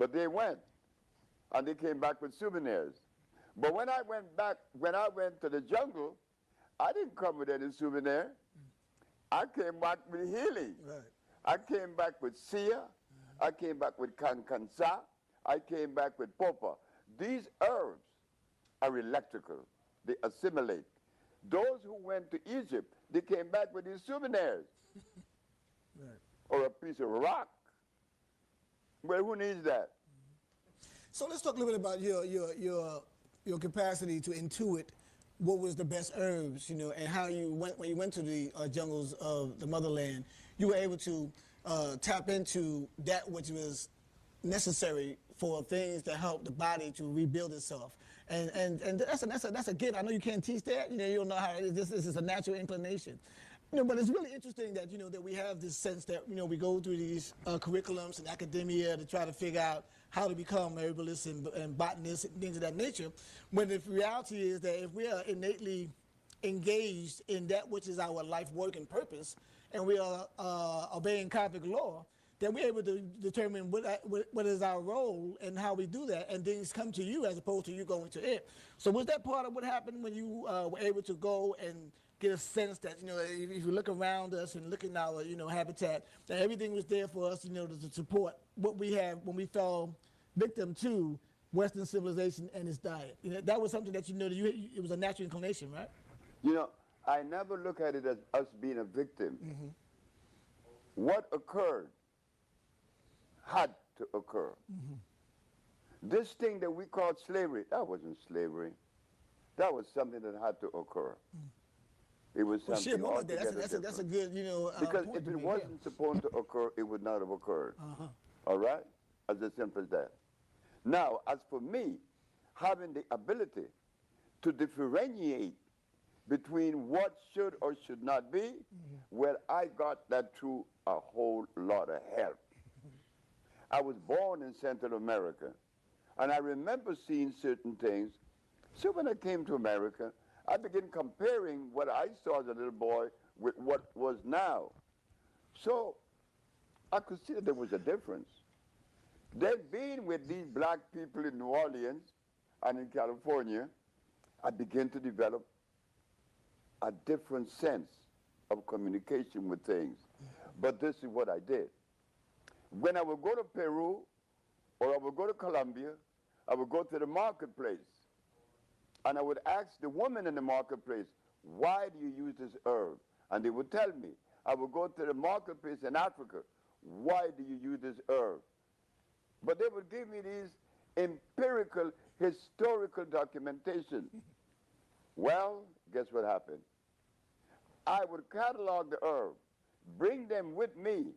But they went, and they came back with souvenirs. But when I went back, when I went to the jungle, I didn't come with any souvenir. I came back with healing. Right. I came back with Sia. I came back with Kankansa. I came back with Popa. These herbs are electrical. They assimilate. Those who went to Egypt, they came back with these souvenirs. Right. Or a piece of rock. Well, who needs that? So let's talk a little bit about your capacity to intuit what was the best herbs, you know, and how you went when you went to the jungles of the motherland. You were able to tap into that which was necessary for things that help the body to rebuild itself. And that's a gift. I know you can't teach that. You know, you don't know how this is a natural inclination. You know, but it's really interesting that, you know, that we have this sense that, you know, we go through these curriculums and academia to try to figure out how to become herbalists and botanists and things of that nature. When the reality is that if we are innately engaged in that which is our life work and purpose, and we are obeying Cosmic law, then we're able to determine what is our role and how we do that, and things come to you as opposed to you going to it. So was that part of what happened when you were able to go and get a sense that, you know, if you look around us and look in our, you know, habitat, that everything was there for us, you know, to support what we have when we fell victim to Western civilization and its diet? You know, that was something that, you know, it was a natural inclination, right? You know, I never look at it as us being a victim. What occurred had to occur. This thing that we called slavery, that wasn't slavery. That was something that had to occur. It was something altogether different. That's a good, you know, because point if to it make, wasn't supposed to occur, it would not have occurred. All right? As simple as that. Now, as for me, having the ability to differentiate between what should or should not be, well, I got that through a whole lot of help. I was born in Central America, and I remember seeing certain things. So when I came to America, I began comparing what I saw as a little boy with what was now. So I could see that there was a difference. Then being with these black people in New Orleans and in California, I began to develop a different sense of communication with things. But this is what I did. When I would go to Peru or I would go to Colombia, I would go to the marketplace and I would ask the woman in the marketplace, why do you use this herb? And they would tell me. I would go to the marketplace in Africa, why do you use this herb? But they would give me these empirical, historical documentation. Well, guess what happened? I would catalog the herb, bring them with me,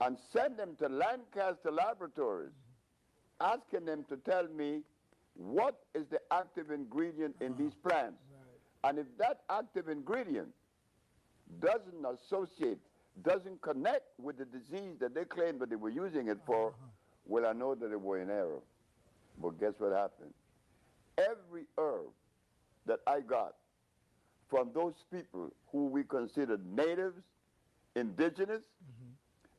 and send them to Lancaster laboratories, asking them to tell me what is the active ingredient in these plants. And if that active ingredient doesn't associate, doesn't connect with the disease that they claimed that they were using it for, well, I know that they were in error. But guess what happened? Every herb that I got from those people who we considered natives, indigenous,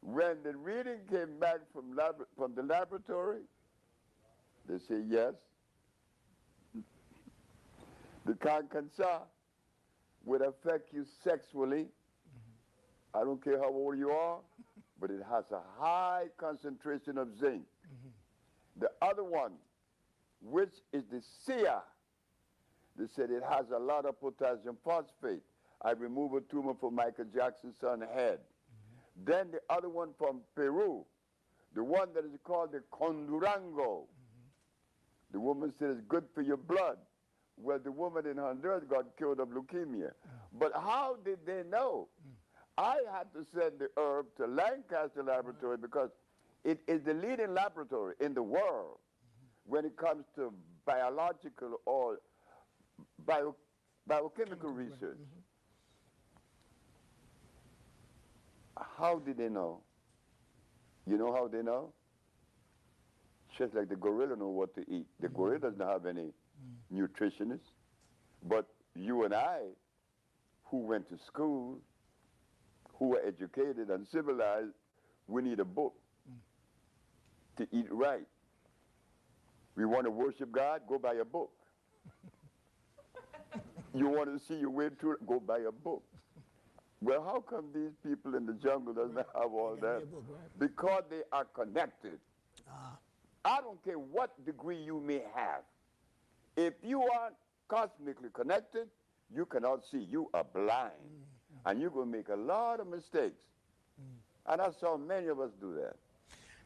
when the reading came back from the laboratory, they say, yes, the Kankansa would affect you sexually. I don't care how old you are, but it has a high concentration of zinc. The other one, which is the Sia, they said it has a lot of potassium phosphate. I removed a tumor for Michael Jackson's son's head. Then the other one from Peru, the one that is called the Condurango. The woman said it's good for your blood. Well, the woman in Honduras got killed of leukemia. But how did they know? I had to send the herb to Lancaster Laboratory because it is the leading laboratory in the world when it comes to biological or biochemical research. How did they know? You know how they know? Just like the gorilla know what to eat. The gorilla doesn't have any nutritionists. But you and I, who went to school, who were educated and civilized, we need a book. to eat right. We want to worship God, go buy a book. You want to see your way through, go buy a book. Well, how come these people in the jungle doesn't have all that? Book, right? Because they are connected. I don't care what degree you may have. If you are cosmically connected, you cannot see. You are blind. And you're going to make a lot of mistakes. And I saw many of us do that.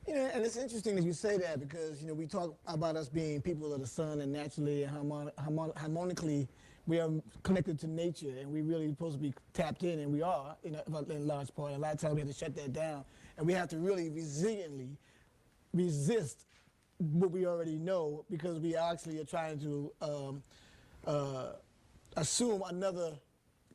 You know, and it's interesting that you say that because, you know, we talk about us being people of the sun and naturally and harmonically we are connected to nature and we really supposed to be tapped in, and we are in large part. A lot of times we have to shut that down, and we have to really resiliently resist what we already know because we actually are trying to assume another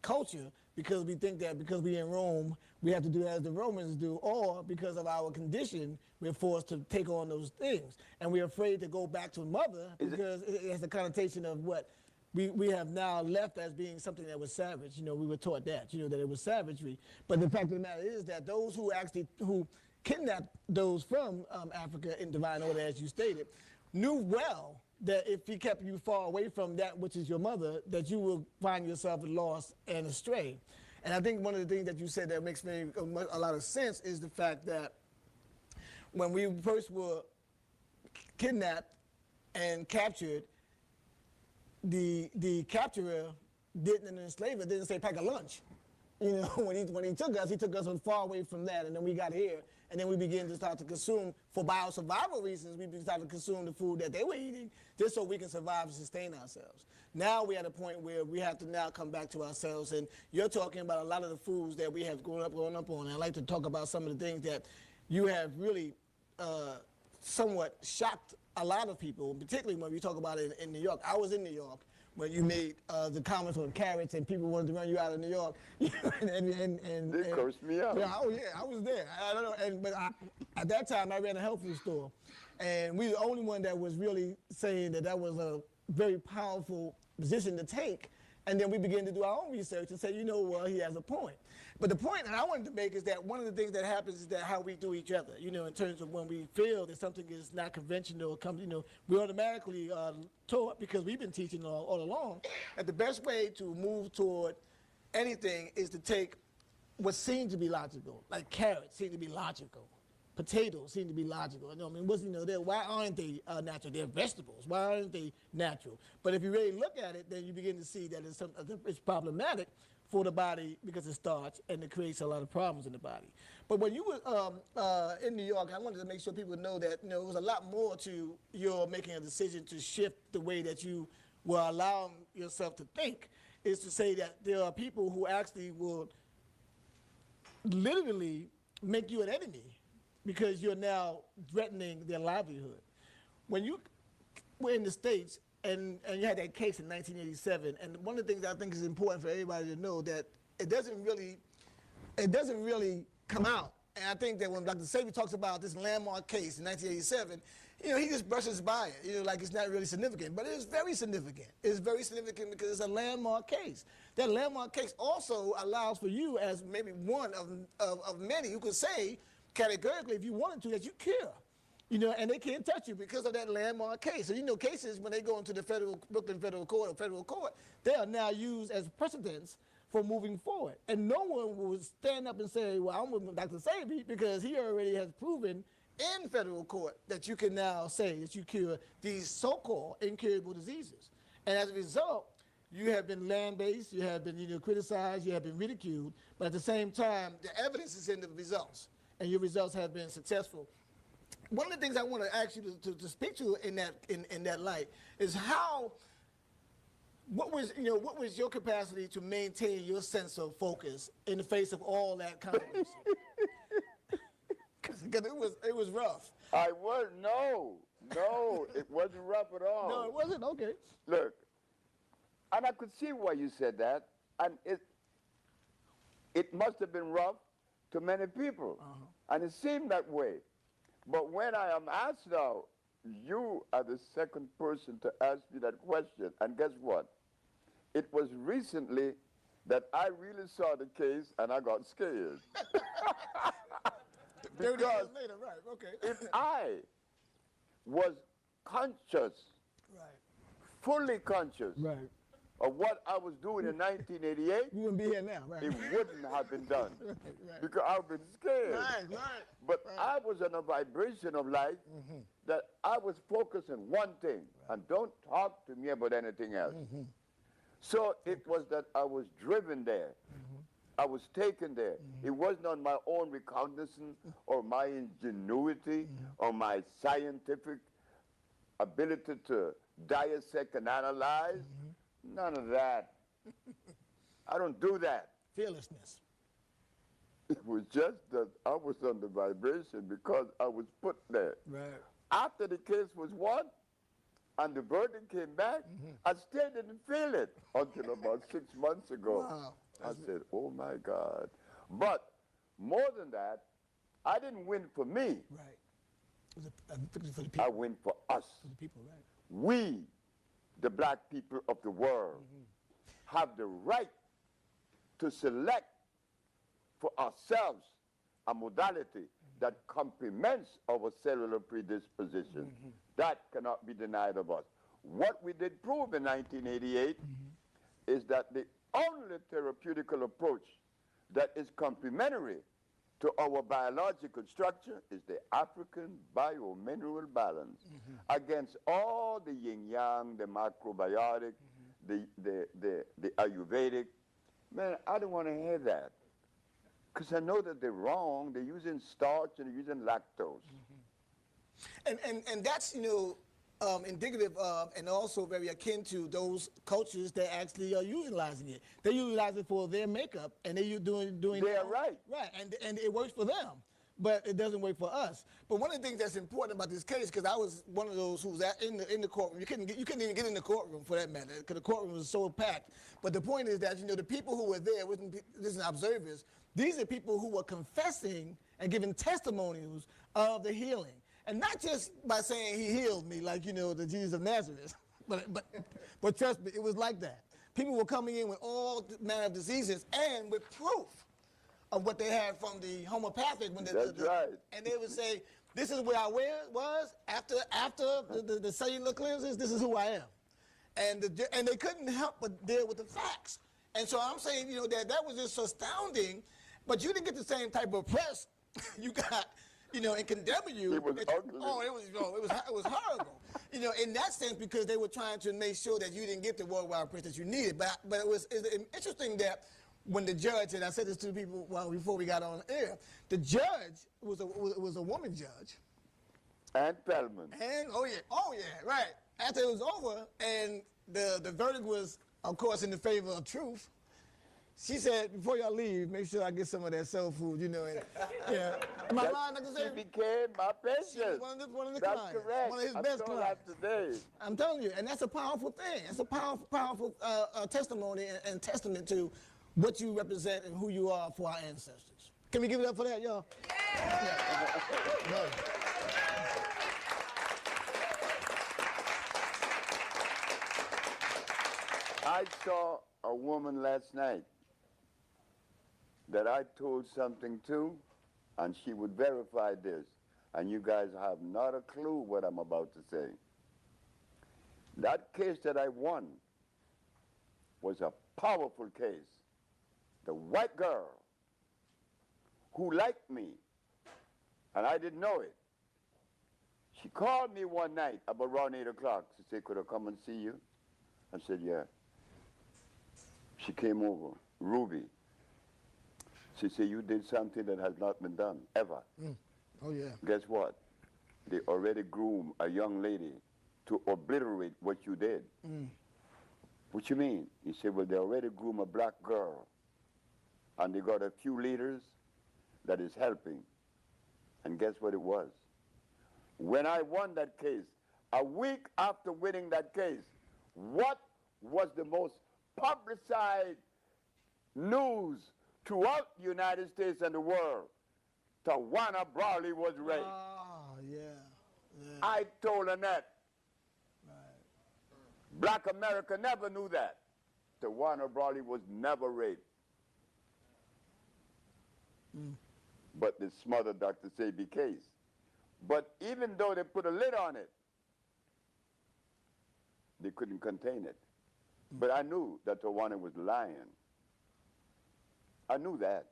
culture because we think that because we're in Rome, we have to do as the Romans do, or because of our condition, we're forced to take on those things. And we're afraid to go back to mother because it has the connotation of what we have now left as being something that was savage. You know, we were taught that, you know, that it was savagery. But the fact of the matter is that those who actually, who kidnapped those from Africa in divine order, as you stated, knew well that if he kept you far away from that which is your mother, that you will find yourself lost and astray. And I think one of the things that you said that makes me a lot of sense is the fact that when we first were kidnapped and captured, the capturer didn't, and the enslaver didn't say pack a lunch. You know, when he took us far away from that, and then we got here, and then we began to start to consume, for biosurvival reasons, we started to consume the food that they were eating, just so we can survive and sustain ourselves. Now we're at a point where we have to now come back to ourselves, and you're talking about a lot of the foods that we have grown up on. And I'd like to talk about some of the things that you have really somewhat shocked a lot of people, particularly when we talk about it in New York. I was in New York when you made the comments on carrots and people wanted to run you out of New York. and they cursed me out. Yeah, oh yeah, I was there. I don't know, but at that time I ran a health food store, and we were the only one that was really saying that that was a very powerful position to take. And then we began to do our own research and say, you know, well, he has a point. But the point that I wanted to make is that one of the things that happens is that how we do each other, you know, in terms of when we feel that something is not conventional or comes, you know, we automatically taught, because we've been teaching all along, that the best way to move toward anything is to take what seems to be logical, like carrots seem to be logical. Potatoes seem to be logical. You know, I mean, why aren't they natural? They're vegetables. Why aren't they natural? But if you really look at it, then you begin to see that it's problematic for the body because it's starch, and it creates a lot of problems in the body. But when you were in New York, I wanted to make sure people know that, you know, it was a lot more to your making a decision to shift the way that you were allowing yourself to think, is to say that there are people who actually will literally make you an enemy because you're now threatening their livelihood. When you were in the States and you had that case in 1987, and one of the things I think is important for everybody to know that it doesn't really come out. And I think that when Dr. Sebi talks about this landmark case in 1987, you know, he just brushes by it, you know, like it's not really significant, but it is very significant. It's very significant because it's a landmark case. That landmark case also allows for you, as maybe one of many, who could say categorically, if you wanted to, that you care. You know, and they can't touch you because of that landmark case. So, you know, cases, when they go into the Brooklyn Federal Court or Federal Court, they are now used as precedents for moving forward. And no one will stand up and say, well, I'm with Dr. Sebi, because he already has proven in federal court that you can now say that you cure these so-called incurable diseases. And as a result, you have been land-based, you have been, you know, criticized, you have been ridiculed, but at the same time, the evidence is in the results, and your results have been successful. One of the things I want to ask you to speak to in that light is what was your capacity to maintain your sense of focus in the face of all that controversy? Because it was rough. No, it wasn't rough at all. No, it wasn't. Okay. Look, and I could see why you said that, and it must have been rough to many people, and it seemed that way. But when I am asked now, you are the second person to ask me that question. And guess what? It was recently that I really saw the case and I got scared. 30 years later, right, okay. If I was conscious, fully conscious of what I was doing in 1988, you wouldn't be here now, right? it wouldn't have been done because I would have been scared. But I was in a vibration of life that I was focused on one thing, and don't talk to me about anything else. So it was that I was driven there. I was taken there. It wasn't on my own recognizance or my ingenuity or my scientific ability to dissect and analyze. None of that. I don't do that. Fearlessness. It was just that I was on the vibration because I was put there. After the case was won and the verdict came back, I still didn't feel it until about 6 months ago. I said, oh my God. But more than that, I didn't win for me. It was a victory for the people. I win for us. For the people, We, the black people of the world, have the right to select for ourselves a modality that complements our cellular predisposition. That cannot be denied of us. What we did prove in 1988 is that the only therapeutical approach that is complementary to our biological structure is the African biomineral balance against all the yin-yang, the macrobiotic, the Ayurvedic. Man, I don't want to hear that because I know that they're wrong. They're using starch and they're using lactose. And that's, you know, indicative of and also very akin to those cultures that actually are utilizing it. They utilize it for their makeup, and they're doing. They are right. Right, and it works for them, but it doesn't work for us. But one of the things that's important about this case, because I was one of those who was in the courtroom. You couldn't even get in the courtroom for that matter, because the courtroom was so packed. But the point is that, you know, the people who were there, these are observers. These are people who were confessing and giving testimonials of the healing. And not just by saying he healed me, like, you know, the Jesus of Nazareth, but trust me, it was like that. People were coming in with all manner of diseases and with proof of what they had from the homeopathic. That's right. And they would say, this is where I was after the cellular cleanses, this is who I am. And they couldn't help but deal with the facts. And so I'm saying, you know, that was just astounding, but you didn't get the same type of press you got, you know, and condemning you. It was ugly. It was horrible. You know, in that sense, because they were trying to make sure that you didn't get the worldwide press that you needed. But it's interesting that when the judge, and I said this to the people before we got on air, the judge was a woman judge. And Pellman. And oh yeah, right. After it was over, and the verdict was, of course, in the favor of truth. She said, before y'all leave, make sure I get some of that soul food, you know. And, yeah. Am I lying? She became my patient. One of the That's clients. correct. One of his best clients. Today. I'm telling you, and that's a powerful thing. It's a powerful testimony and testament to what you represent and who you are for our ancestors. Can we give it up for that, y'all? Yeah. I saw a woman last night that I told something to, and she would verify this, and you guys have not a clue what I'm about to say. That case that I won was a powerful case. The white girl who liked me, and I didn't know it, she called me one night about around 8 o'clock. She said, could I come and see you? I said, yeah. She came over, Ruby. She said, you did something that has not been done, ever. Oh, yeah. Guess what? They already groomed a young lady to obliterate what you did. What you mean? He said, well, they already groomed a black girl, and they got a few leaders that is helping. And guess what it was? When I won that case, a week after winning that case, what was the most publicized news throughout the United States and the world? Tawana Brawley was raped. Oh, yeah. I told Annette. Black America never knew that. Tawana Brawley was never raped. But they smothered Dr. Sebi case. But even though they put a lid on it, they couldn't contain it. But I knew that Tawana was lying. I knew that.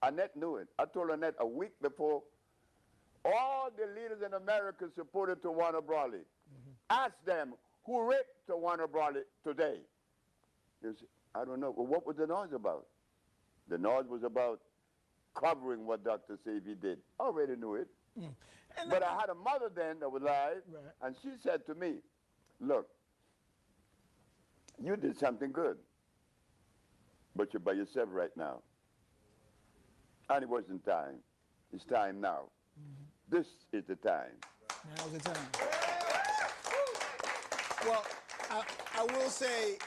Annette knew it. I told Annette a week before, all the leaders in America supported Tawana Brawley. Ask them, who raped Tawana Brawley today? They said, I don't know. Well, what was the noise about? The noise was about covering what Dr. Sebi did. I already knew it. But I had a mother then that was alive, and she said to me, look, you did something good, but you're by yourself right now. And it wasn't time. It's time now. This is the time. Now's the time. Well, I will say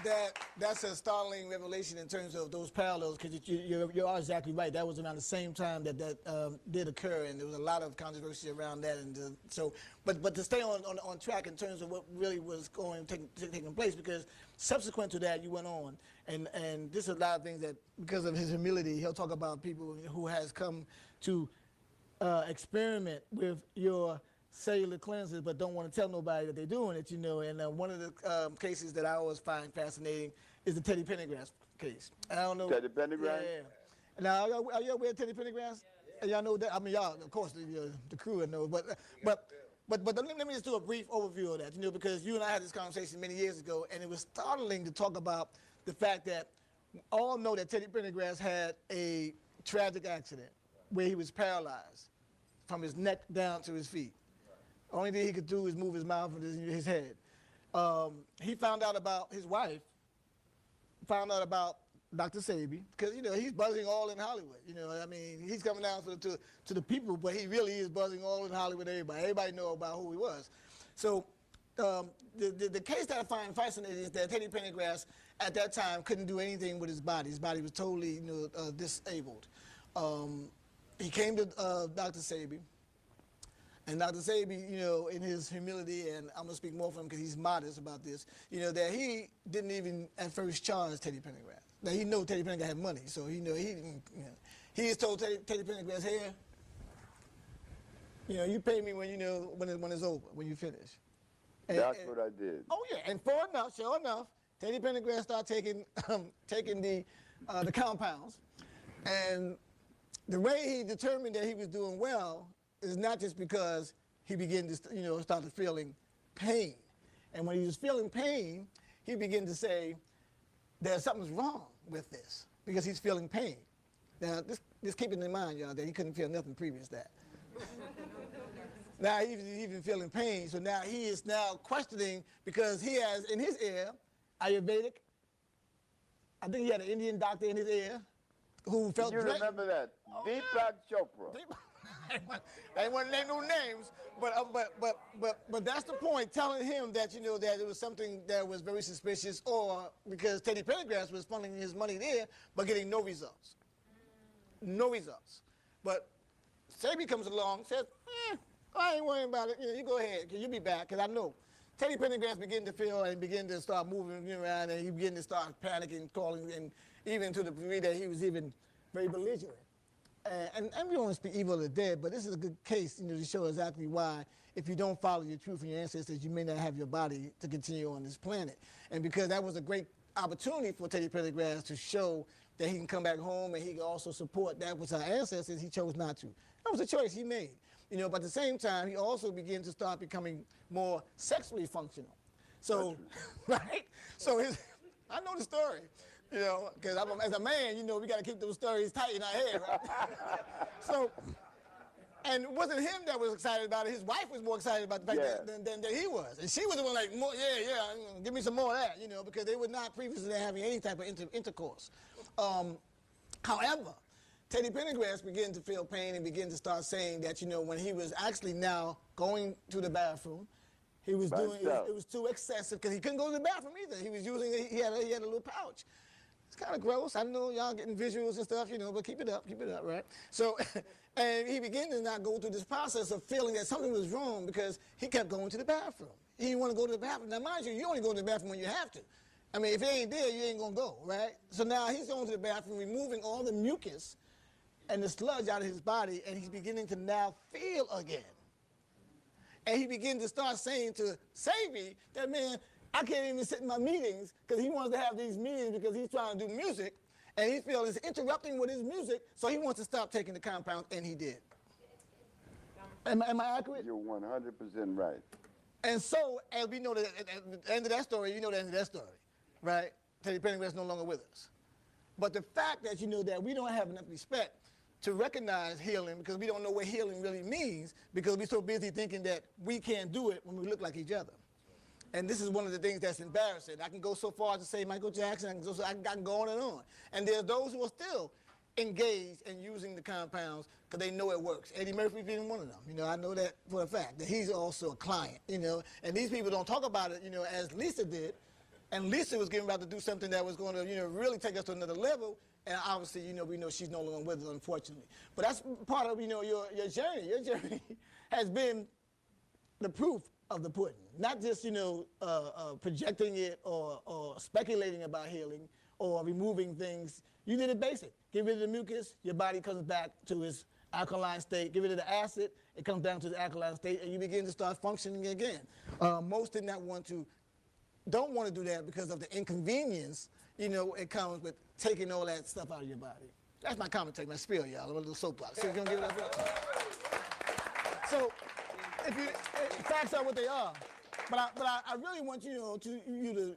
that that's a startling revelation in terms of those parallels, because you are exactly right. That was around the same time that did occur, and there was a lot of controversy around that. And but to stay on track in terms of what really was taking place, because subsequent to that, you went on, and this is a lot of things that, because of his humility, he'll talk about people who has come to experiment with your cellular cleanses, but don't want to tell nobody that they're doing it, And one of the cases that I always find fascinating is the Teddy Pendergrass case. I don't know. Teddy Pendergrass? Yeah. Now, are you aware of Teddy Pendergrass? Yeah. Y'all know that? I mean, y'all, of course, the crew knows, but let me just do a brief overview of that, because you and I had this conversation many years ago, and it was startling to talk about the fact that all know that Teddy Pendergrass had a tragic accident where he was paralyzed from his neck down to his feet. Only thing he could do is move his mouth and his head. He found out about his wife, found out about Dr. Sebi, because, he's buzzing all in Hollywood. I mean, he's coming down to the people, but he really is buzzing all in Hollywood, everybody. Everybody know about who he was. So the case that I find fascinating is that Teddy Pendergrass, at that time, couldn't do anything with his body. His body was totally, disabled. He came to Dr. Sebi. And Dr. Sebi, in his humility, and I'm going to speak more for him because he's modest about this, that he didn't even at first charge Teddy Pendergrass. Now, he knew Teddy Pendergrass had money, so he just told Teddy Pendergrass, here, you pay me when it's over, when you finish. That's what I did. Oh, yeah, and sure enough, Teddy Pendergrass started taking the compounds, and the way he determined that he was doing well is not just because he began to, started feeling pain. And when he was feeling pain, he began to say, there's something's wrong with this, because he's feeling pain. Now, just keep it in mind, y'all, that he couldn't feel nothing previous to that. Now he's even feeling pain, so now he is now questioning, because he has in his ear, Ayurvedic. I think he had an Indian doctor in his ear who felt. You remember that? Oh, D.A.B.A.T.E Chopra. I didn't want to name no names, but that's the point, telling him that, that it was something that was very suspicious, or because Teddy Pendergrass was funding his money there, but getting no results. No results. But Sebi comes along, says, I ain't worrying about it. You go ahead, because you'll be back, because I know. Teddy Pendergrass began to feel and begin to start moving around, and he began to start panicking, calling, and even to the degree that he was even very belligerent. And we don't want to speak evil of the dead, but this is a good case, to show exactly why, if you don't follow your truth and your ancestors, you may not have your body to continue on this planet. And because that was a great opportunity for Teddy Pendergrass to show that he can come back home and he can also support that with our ancestors, he chose not to. That was a choice he made. But at the same time, he also began to start becoming more sexually functional. So, right? So I know the story. Because as a man, we got to keep those stories tight in our head, right? So, and it wasn't him that was excited about it. His wife was more excited about the fact than he was. And she was the one like, give me some more of that, because they were not previously having any type of intercourse. However, Teddy Pendergrass began to feel pain and began to start saying that, when he was actually now going to the bathroom, he was it was too excessive, because he couldn't go to the bathroom either. He was using, he had a little pouch. It's kind of gross. I know y'all getting visuals and stuff, but keep it up, right? So, and he began to not go through this process of feeling that something was wrong, because he kept going to the bathroom. He didn't want to go to the bathroom. Now, mind you, you only go to the bathroom when you have to. I mean, if it ain't there, you ain't going to go, right? So now he's going to the bathroom, removing all the mucus and the sludge out of his body, and he's beginning to now feel again. And he began to start saying to Savy that, man, I can't even sit in my meetings because he wants to have these meetings because he's trying to do music, and he feels it's interrupting with his music, so he wants to stop taking the compounds, and he did. Am I accurate? You're 100% right. And so, as we know that at the end of that story, you know the end of that story, right? Teddy Pendergrass no longer with us. But the fact that you know that we don't have enough respect to recognize healing because we don't know what healing really means because we're so busy thinking that we can't do it when we look like each other. And this is one of the things that's embarrassing. I can go so far as to say Michael Jackson, I can go on and on. And there's those who are still engaged in using the compounds because they know it works. Eddie Murphy being one of them. You know, I know that for a fact, that he's also a client, you know. And these people don't talk about it, you know, as Lisa did. And Lisa was getting about to do something that was going to, you know, really take us to another level. And obviously, you know, we know she's no longer with us, unfortunately. But that's part of, you know, your journey. Your journey has been the proof of the pudding. Not just, you know, projecting it or speculating about healing or removing things. You did it basic. Get rid of the mucus, your body comes back to its alkaline state. Get rid of the acid, it comes down to the alkaline state, and you begin to start functioning again. Most did not don't want to do that because of the inconvenience, you know, it comes with taking all that stuff out of your body. That's my commentary, my spiel, y'all. I'm a little soapbox. So you're gonna give it up. So, facts are what they are. But I really want you to,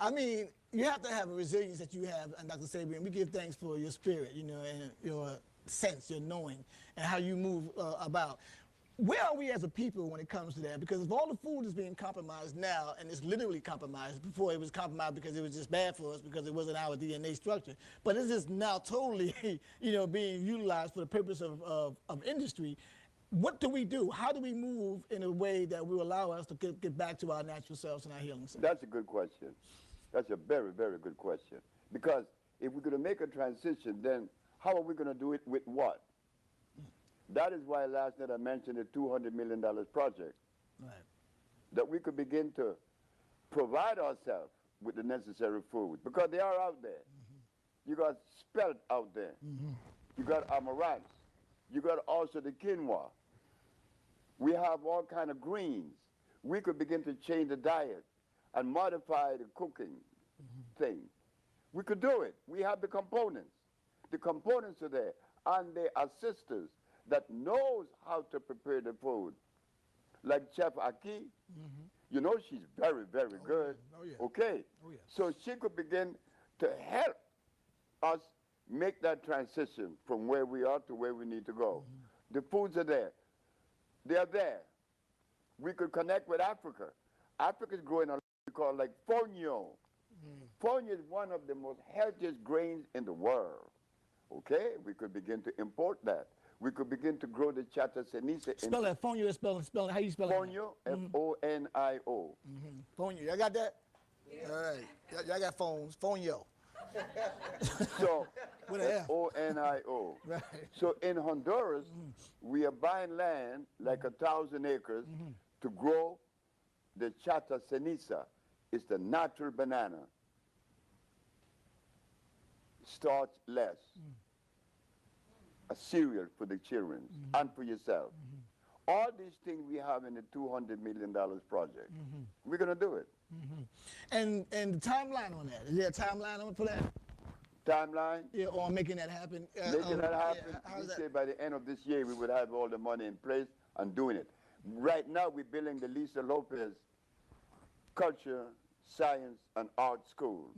I mean, you have to have a resilience that you have, and Dr. Sabian, we give thanks for your spirit, you know, and your sense, your knowing, and how you move about. Where are we as a people when it comes to that? Because if all the food is being compromised now, and it's literally compromised, before it was compromised because it was just bad for us because it wasn't our DNA structure, but it's just now totally, you know, being utilized for the purpose of industry. What do we do? How do we move in a way that will allow us to get back to our natural selves and our healing selves? That's a good question. That's a very, very good question. Because if we're going to make a transition, then how are we going to do it with what? That is why last night I mentioned the $200 million project. Right. That we could begin to provide ourselves with the necessary food. Because they are out there. Mm-hmm. You got spelt out there. Mm-hmm. You got amaranth. You got also the quinoa. We have all kind of greens. We could begin to change the diet and modify the cooking thing. We could do it. We have the components. The components are there. And there are sisters that knows how to prepare the food. Like Chef Aki, you know she's very, very good. Yeah. Oh, yeah. Okay. Oh, yeah. So she could begin to help us make that transition from where we are to where we need to go. The foods are there. They are there. We could connect with Africa. Africa is growing on what we call like fonio. Fonio is one of the most healthiest grains in the world. Okay? We could begin to import that. We could begin to grow the chata ceniza. Spell that. Fonio, spell it. How you spell it? Fonio, F-O-N-I-O. Fonio. Y'all got that? Yeah. All right. Y'all got phones. Fonio. So, with an F. F-O-N-I-O. Right. So in Honduras, we are buying land like 1,000 acres to grow the chata ceniza. It's the natural banana. Starch less. A cereal for the children and for yourself. All these things we have in the $200 million project. We're going to do it. And the timeline on that, is there a timeline on for that? Timeline? Yeah, on making that happen. Making that happen, yeah, we say by the end of this year we would have all the money in place and doing it. Right now we're building the Lisa Lopez Culture, Science, and Art School.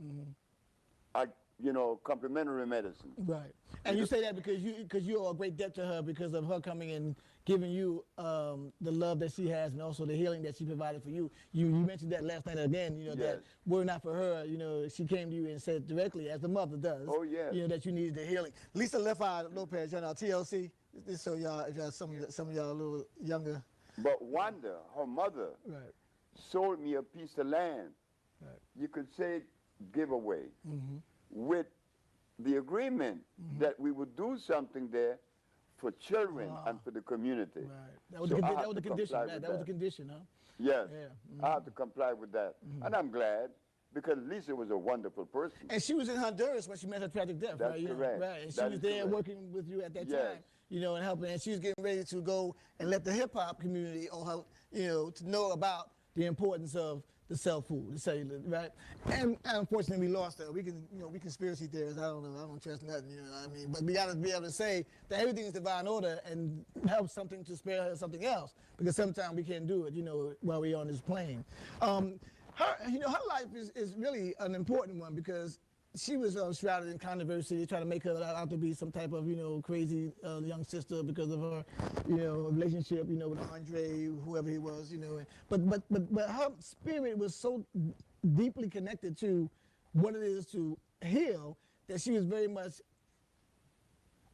You know, complementary medicine. Right. And you say that because you owe a great debt to her because of her coming and giving you the love that she has and also the healing that she provided for you. You mentioned that last night again, you know, that were it not for her, you know, she came to you and said directly, as the mother does, you know, that you needed the healing. Lisa Lopez, you know, TLC, just so y'all, if y'all, some of y'all a little younger. But Wanda, her mother, sold me a piece of land. You could say giveaway. With the agreement that we would do something there for children and for the community. That was, that was the condition. That was the condition, huh? Yes. Yeah. I have to comply with that. And I'm glad because Lisa was a wonderful person. And she was in Honduras when she met her tragic death, That's right? correct. Right. And she was there working with you at that time. you know, and helping. And she was getting ready to go and let the hip hop community, or her, you know, to know about the importance of the cell food, the cellular, right? And unfortunately, we lost her. We can, you know, we conspiracy theorists. I don't know. I don't trust nothing. You know what I mean? But we got to be able to say that everything is divine order and help something to spare her something else, because sometimes we can't do it, you know, while we're on this plane. You know, her life is really an important one, because she was shrouded in controversy. They tried to make her out to be some type of, you know, crazy young sister because of her, you know, relationship, you know, with Andre, whoever he was, you know. But her spirit was so deeply connected to what it is to heal that she was very much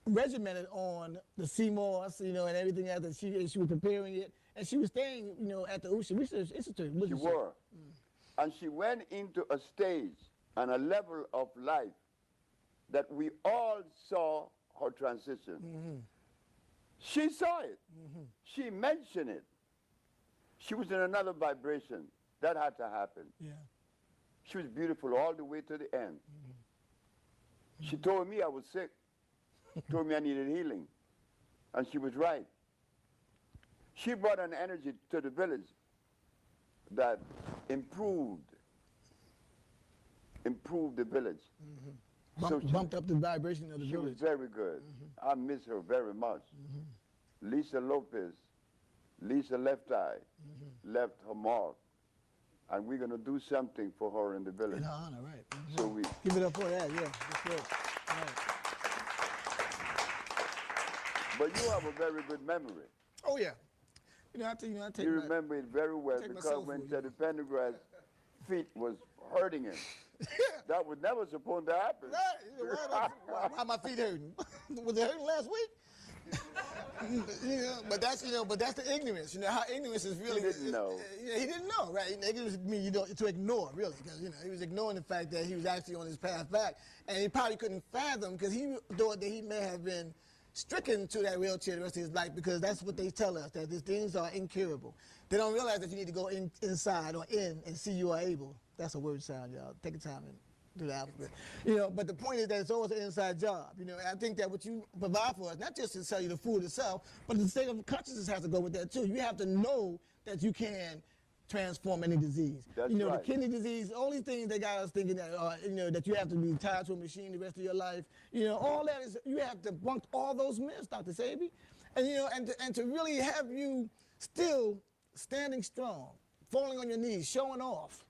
regimented on the CMOS, you know, and everything else, that she was preparing it, and she was staying, you know, at the Usha Research Institute. She were. And she went into a stage and a level of life that we all saw her transition. She saw it. She mentioned it. She was in another vibration. That had to happen. Yeah. She was beautiful all the way to the end. She told me I was sick, told me I needed healing, and she was right. She brought an energy to the village that improved the village. Bumped up the vibration of the She was village. very good. I miss her very much. Lisa Lopez, Lisa Left Eye, left her mark. And we're going to do something for her in the village. In her honor, right. So we Give it up for that, yeah. That's good. Right. But you have a very good memory. Oh, yeah. You know, I take You my, remember it very well, take my because soul when food, Teddy Pendergrass' feet was hurting him, that was never supposed to happen. Right. Why my feet hurting? Was it hurting last week? You know, but that's the ignorance. You know how ignorance is really. He didn't know. He didn't know, right? Ignorance means to ignore, really, because you know he was ignoring the fact that he was actually on his path back, and he probably couldn't fathom, because he thought that he may have been stricken to that wheelchair the rest of his life, because that's what they tell us, that these things are incurable. They don't realize that you need to go inside or in and see you are able. That's a word sound, y'all. Take your time and do the alphabet. You know, but the point is that it's always an inside job. You know, and I think that what you provide for us, not just to sell you the food itself, but the state of consciousness has to go with that too. You have to know that you can transform any disease. That's you know, right. The kidney disease, all these things they got us thinking that, you know, that you have to be tied to a machine the rest of your life. You know, all that is, you have to bunk all those myths, Dr. Sabi. And, you know, and to really have you still standing strong, falling on your knees, showing off,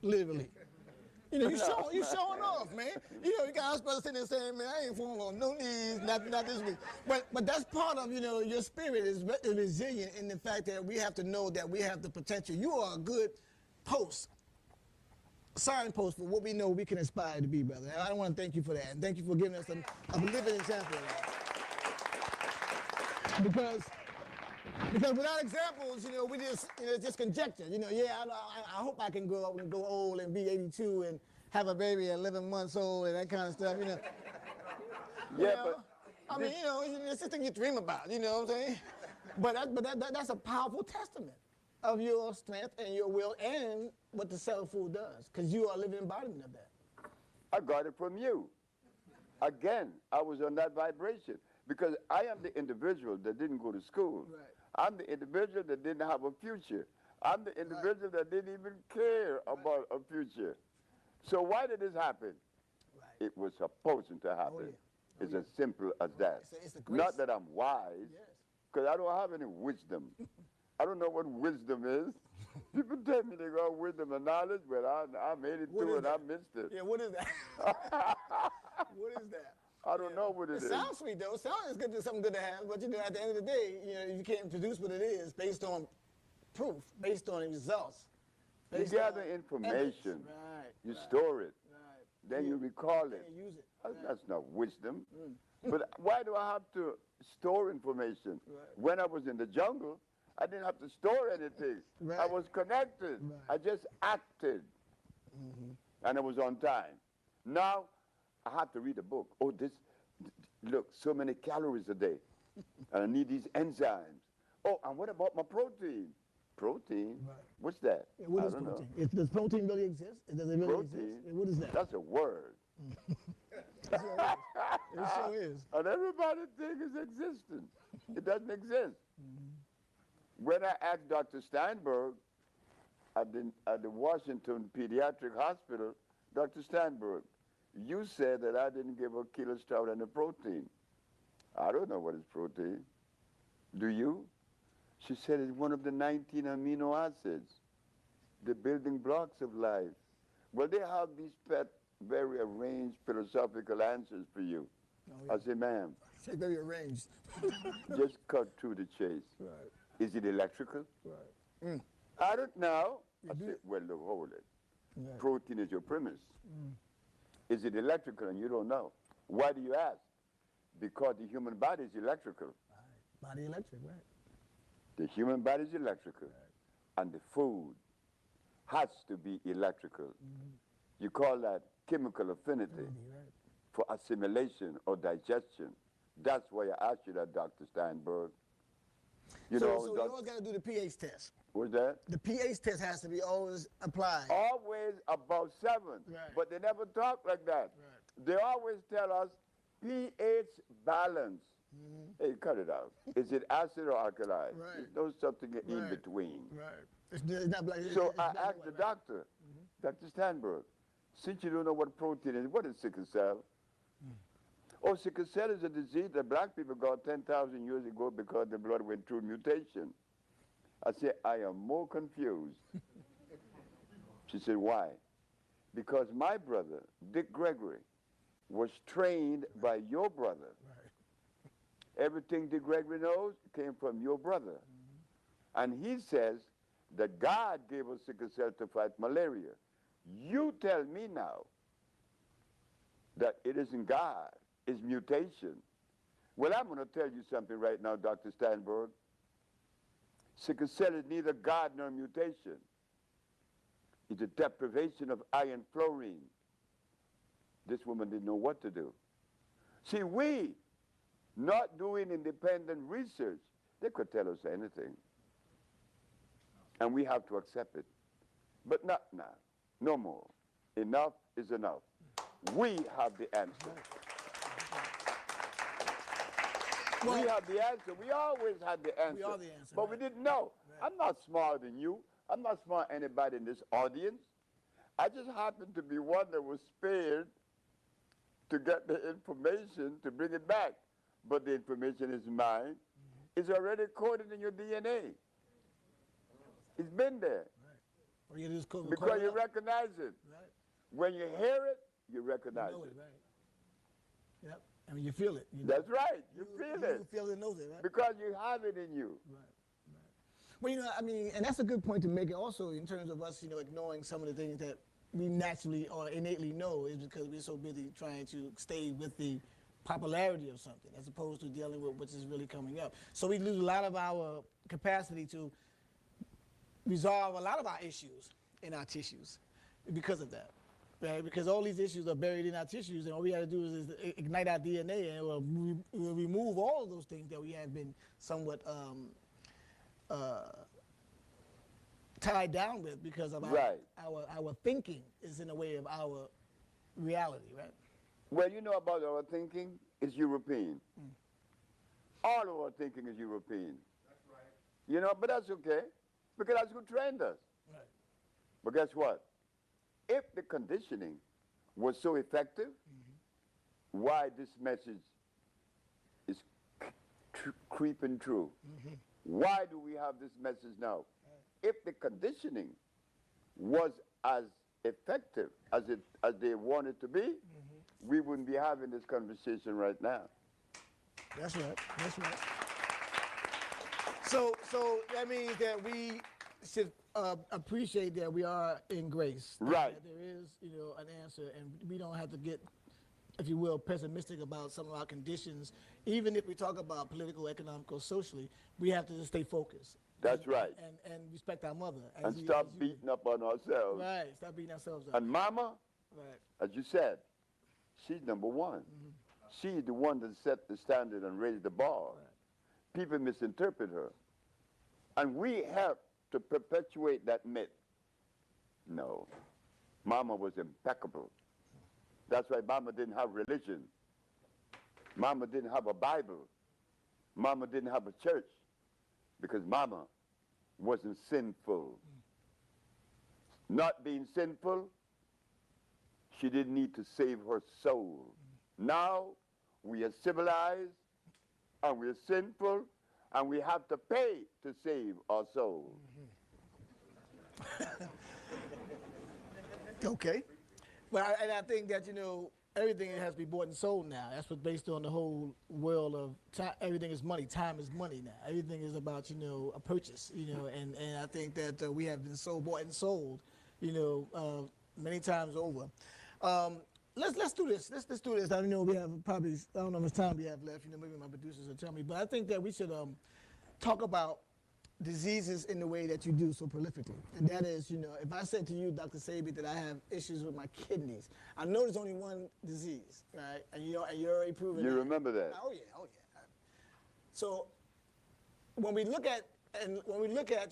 literally. You know, you showing off, man. You know, you got us brothers sitting there saying, man, I ain't falling on no knees, not this week. But that's part of, you know, your spirit is resilient in the fact that we have to know that we have the potential. You are a good signpost for what we know we can aspire to be, brother. And I want to thank you for that. And thank you for giving us a living example of that. Because without examples, you know, we just, you know, it's just conjecture. You know, yeah, I hope I can grow up and go old and be 82 and have a baby at 11 months old and that kind of stuff, you know. Yeah, but I mean, you know, it's just thing you dream about, you know what I'm saying? But that's a powerful testament of your strength and your will and what the cell food does, because you are a living embodiment of that. I got it from you. Again, I was on that vibration, because I am the individual that didn't go to school. Right. I'm the individual that didn't have a future. I'm the individual that didn't even care about a future. So why did this happen? Right. It was supposed to happen. Oh, yeah. It's as simple as that. It's a grace. Not that I'm wise, because I don't have any wisdom. I don't know what wisdom is. People tell me they got wisdom and knowledge, but I made it through and I missed it. Yeah, what is that? What is that? I don't know what it is. It sounds sweet, though. It sounds good, something good to have, but, you know, at the end of the day, you know, you can't produce what it is based on proof, based on results. You gather information. Right. You store it. Right. Then you recall it. And use it. That's not wisdom. But why do I have to store information? Right. When I was in the jungle, I didn't have to store anything. Right. I was connected. Right. I just acted. And I was on time. Now, I have to read a book. Oh, look, so many calories a day. And I need these enzymes. Oh, and what about my protein? Protein? Right. What's that? Yeah, what is I don't protein? know. Does protein really exist? Does it really Protein? exist? What is that? That's a word. It sure is. It sure is. And everybody thinks it's existent. It doesn't exist. When I asked Dr. Steinberg at the Washington Pediatric Hospital, Dr. Steinberg, you said that I didn't give a kilo stout and a protein. I don't know what is protein. Do you? She said it's one of the 19 amino acids, the building blocks of life. Well, they have these pet, very arranged philosophical answers for you. Oh, yeah. I said, ma'am, Say very arranged. just cut through the chase. Right. Is it electrical? Right. I don't know. I do said, well, look, hold it. Right. Protein is your premise. Is it electrical? And you don't know. Why do you ask? Because the human body is electrical. Right. Body electric, right. The human body is electrical. Right. And the food has to be electrical. You call that chemical affinity Right. for assimilation or digestion. That's why I asked you that, Dr. Steinberg. You know, so you always got to do the pH test. What's that? The pH test has to be always applied. Always above 7. Right. But they never talk like that. Right. They always tell us pH balance. Hey, cut it out. Is it acid or alkali? Right. There's no something in Right. between. Right. It's not like, So it's I not asked the doctor, Dr. Steinberg, since you don't know what protein is, what is sickle cell? Oh, sickle cell is a disease that black people got 10,000 years ago because the blood went through mutation. I said, I am more confused. She said, why? Because my brother, Dick Gregory, was trained by your brother. Right. Everything Dick Gregory knows came from your brother. And he says that God gave us sickle cell to fight malaria. You tell me now that it isn't God, it's mutation. Well, I'm going to tell you something right now, Dr. Steinberg. Sickle cell is neither God nor mutation. It's a deprivation of iron fluorine. This woman didn't know what to do. See, we, not doing independent research, they could tell us anything. And we have to accept it. But not now. No more. Enough is enough. We have the answer. Well, we have the answer. We always had the answer. We are the answer. But we didn't know. Right. I'm not smarter than you. I'm not smarter than anybody in this audience. I just happened to be one that was spared to get the information to bring it back. But the information is mine. It's already coded in your DNA. It's been there. Or you just call Because you recognize it. Right. When you hear it, you recognize You know it. Right. Yep. I mean, you feel it. You That's right. You feel it. You feel it, knows it, right? Because you have it in you. Right. Well, you know, I mean, and that's a good point to make it also in terms of us, you know, ignoring some of the things that we naturally or innately know is because we're so busy trying to stay with the popularity of something as opposed to dealing with what is really coming up. So we lose a lot of our capacity to resolve a lot of our issues in our tissues because of that. Right? Because all these issues are buried in our tissues, and all we got to do is ignite our DNA, and we'll remove all of those things that we have been somewhat tied down with because of our thinking is in a way of our reality, right? Well, you know about our thinking is European. All of our thinking is European. That's right. You know, but that's okay, because that's who trained us. Right. But guess what? If the conditioning was so effective, why this message is creeping through? Why do we have this message now? If the conditioning was as effective as they wanted to be, we wouldn't be having this conversation right now. That's right. That's right. So that means that we should appreciate that we are in grace. Right. That there is, you know, an answer, and we don't have to get, if you will, pessimistic about some of our conditions. Even if we talk about political, economic, or socially, we have to just stay focused. That's right. And respect our mother. And stop beating up on ourselves. Right. Stop beating ourselves up. And Mama, Right. as you said, she's number one. She's the one that set the standard and raised the bar. Right. People misinterpret her. And we have to perpetuate that myth. No. Mama was impeccable. That's why Mama didn't have religion. Mama didn't have a Bible. Mama didn't have a church because Mama wasn't sinful. Not being sinful, she didn't need to save her soul. Now we are civilized and we are sinful and we have to pay to save our soul. Okay. But I think that, you know, everything has to be bought and sold now. That's what's based on the whole world of time. Everything is money. Time is money now. Everything is about, you know, a purchase, you know, and I think that we have been so bought and sold, you know, many times over. Let's do this. Let's do this. I know we have probably, I don't know how much time we have left. You know, maybe my producers will tell me. But I think that we should talk about diseases in the way that you do so prolifically. And that is, you know, if I said to you, Dr. Sabi, that I have issues with my kidneys, I know there's only one disease, right? And you're already proven You that. remember that? Oh yeah, oh yeah. So when we look at,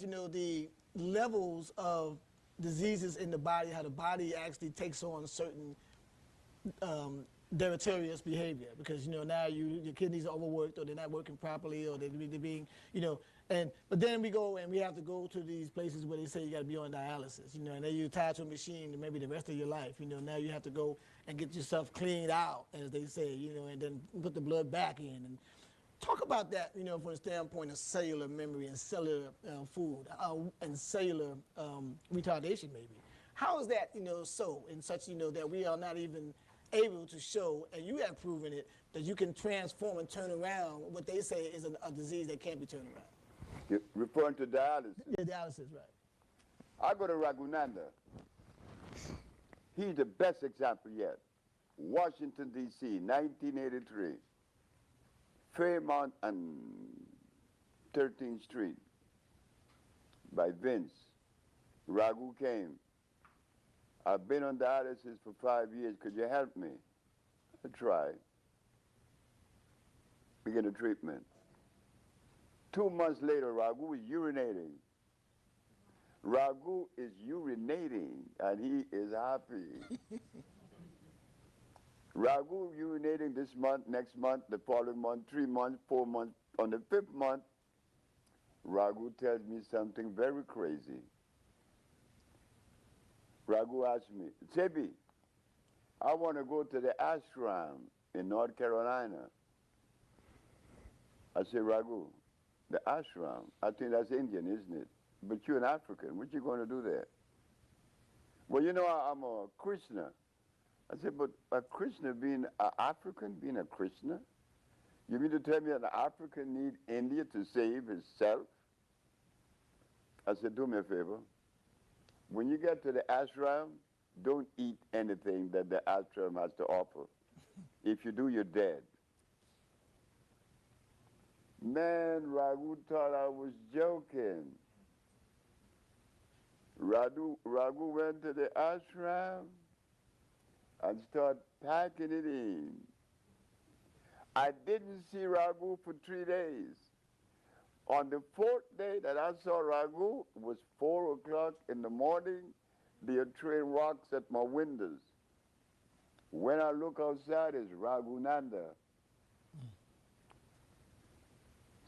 you know, the levels of diseases in the body, how the body actually takes on certain deleterious behavior, because, you know, now your kidneys are overworked, or they're not working properly, or they're being, you know, but then we go and we have to go to these places where they say you got to be on dialysis, you know, and then you're tied to a machine maybe the rest of your life, you know. Now you have to go and get yourself cleaned out, as they say, you know, and then put the blood back in. And talk about that, you know, from the standpoint of cellular memory and cellular food and cellular retardation, maybe. How is that, you know, so in such, you know, that we are not even able to show, and you have proven it, that you can transform and turn around what they say is a disease that can't be turned around? You're referring to dialysis. Yeah, dialysis, right. I go to Raghunanda. He's the best example yet. Washington, D.C., 1983. Fairmount and 13th Street by Vince. Raghu came. I've been on dialysis for 5 years. Could you help me? I tried. Begin the treatment. 2 months later, Raghu is urinating. Raghu is urinating, and he is happy. Raghu urinating this month, next month, the following month, 3 months, 4 months. On the 5th month, Raghu tells me something very crazy. Raghu asked me, Sebi, I want to go to the ashram in North Carolina. I said, Raghu, the ashram, I think that's Indian, isn't it? But you're an African. What you going to do there? Well, you know, I'm a Krishna. I said, but a Krishna being an African, being a Krishna? You mean to tell me that an African need India to save himself? I said, do me a favor. When you get to the ashram, don't eat anything that the ashram has to offer. If you do, you're dead. Man, Raghu thought I was joking. Raghu went to the ashram and started packing it in. I didn't see Raghu for 3 days. On the 4th day that I saw Raghu, it was 4 o'clock in the morning. They are throwing rocks at my windows. When I look outside, it's Raghunanda.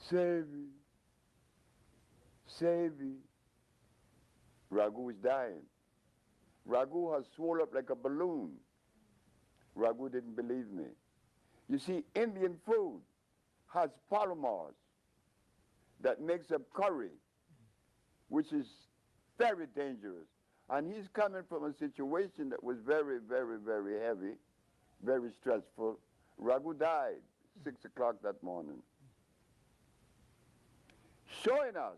Save me. Save me. Raghu is dying. Raghu has swelled up like a balloon. Raghu didn't believe me. You see, Indian food has polymers that makes up curry, which is very dangerous. And he's coming from a situation that was very, very, very heavy, very stressful. Raghu died 6 o'clock that morning, showing us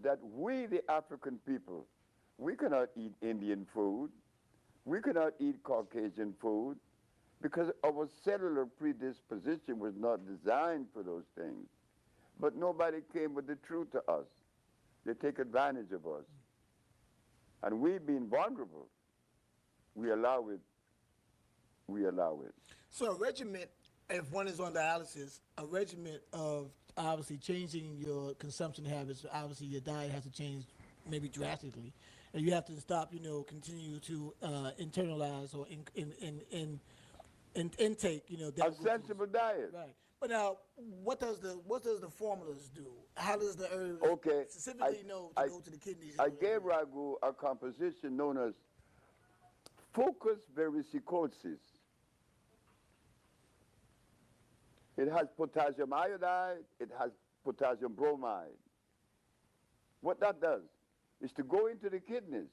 that we, the African people, we cannot eat Indian food. We cannot eat Caucasian food because our cellular predisposition was not designed for those things. But nobody came with the truth to us. They take advantage of us. And we being vulnerable, we allow it. We allow it. So a regimen, if one is on dialysis, a regimen of obviously changing your consumption habits, obviously your diet has to change maybe drastically. and you have to stop, continue to internalize or intake, A that glucose. sensible diet. Right. But now, what does the formulas do? How does the herbs specifically know to go to the kidneys? I gave Ragu a composition known as focus vericosis. It has potassium iodide, it has potassium bromide. What that does is to go into the kidneys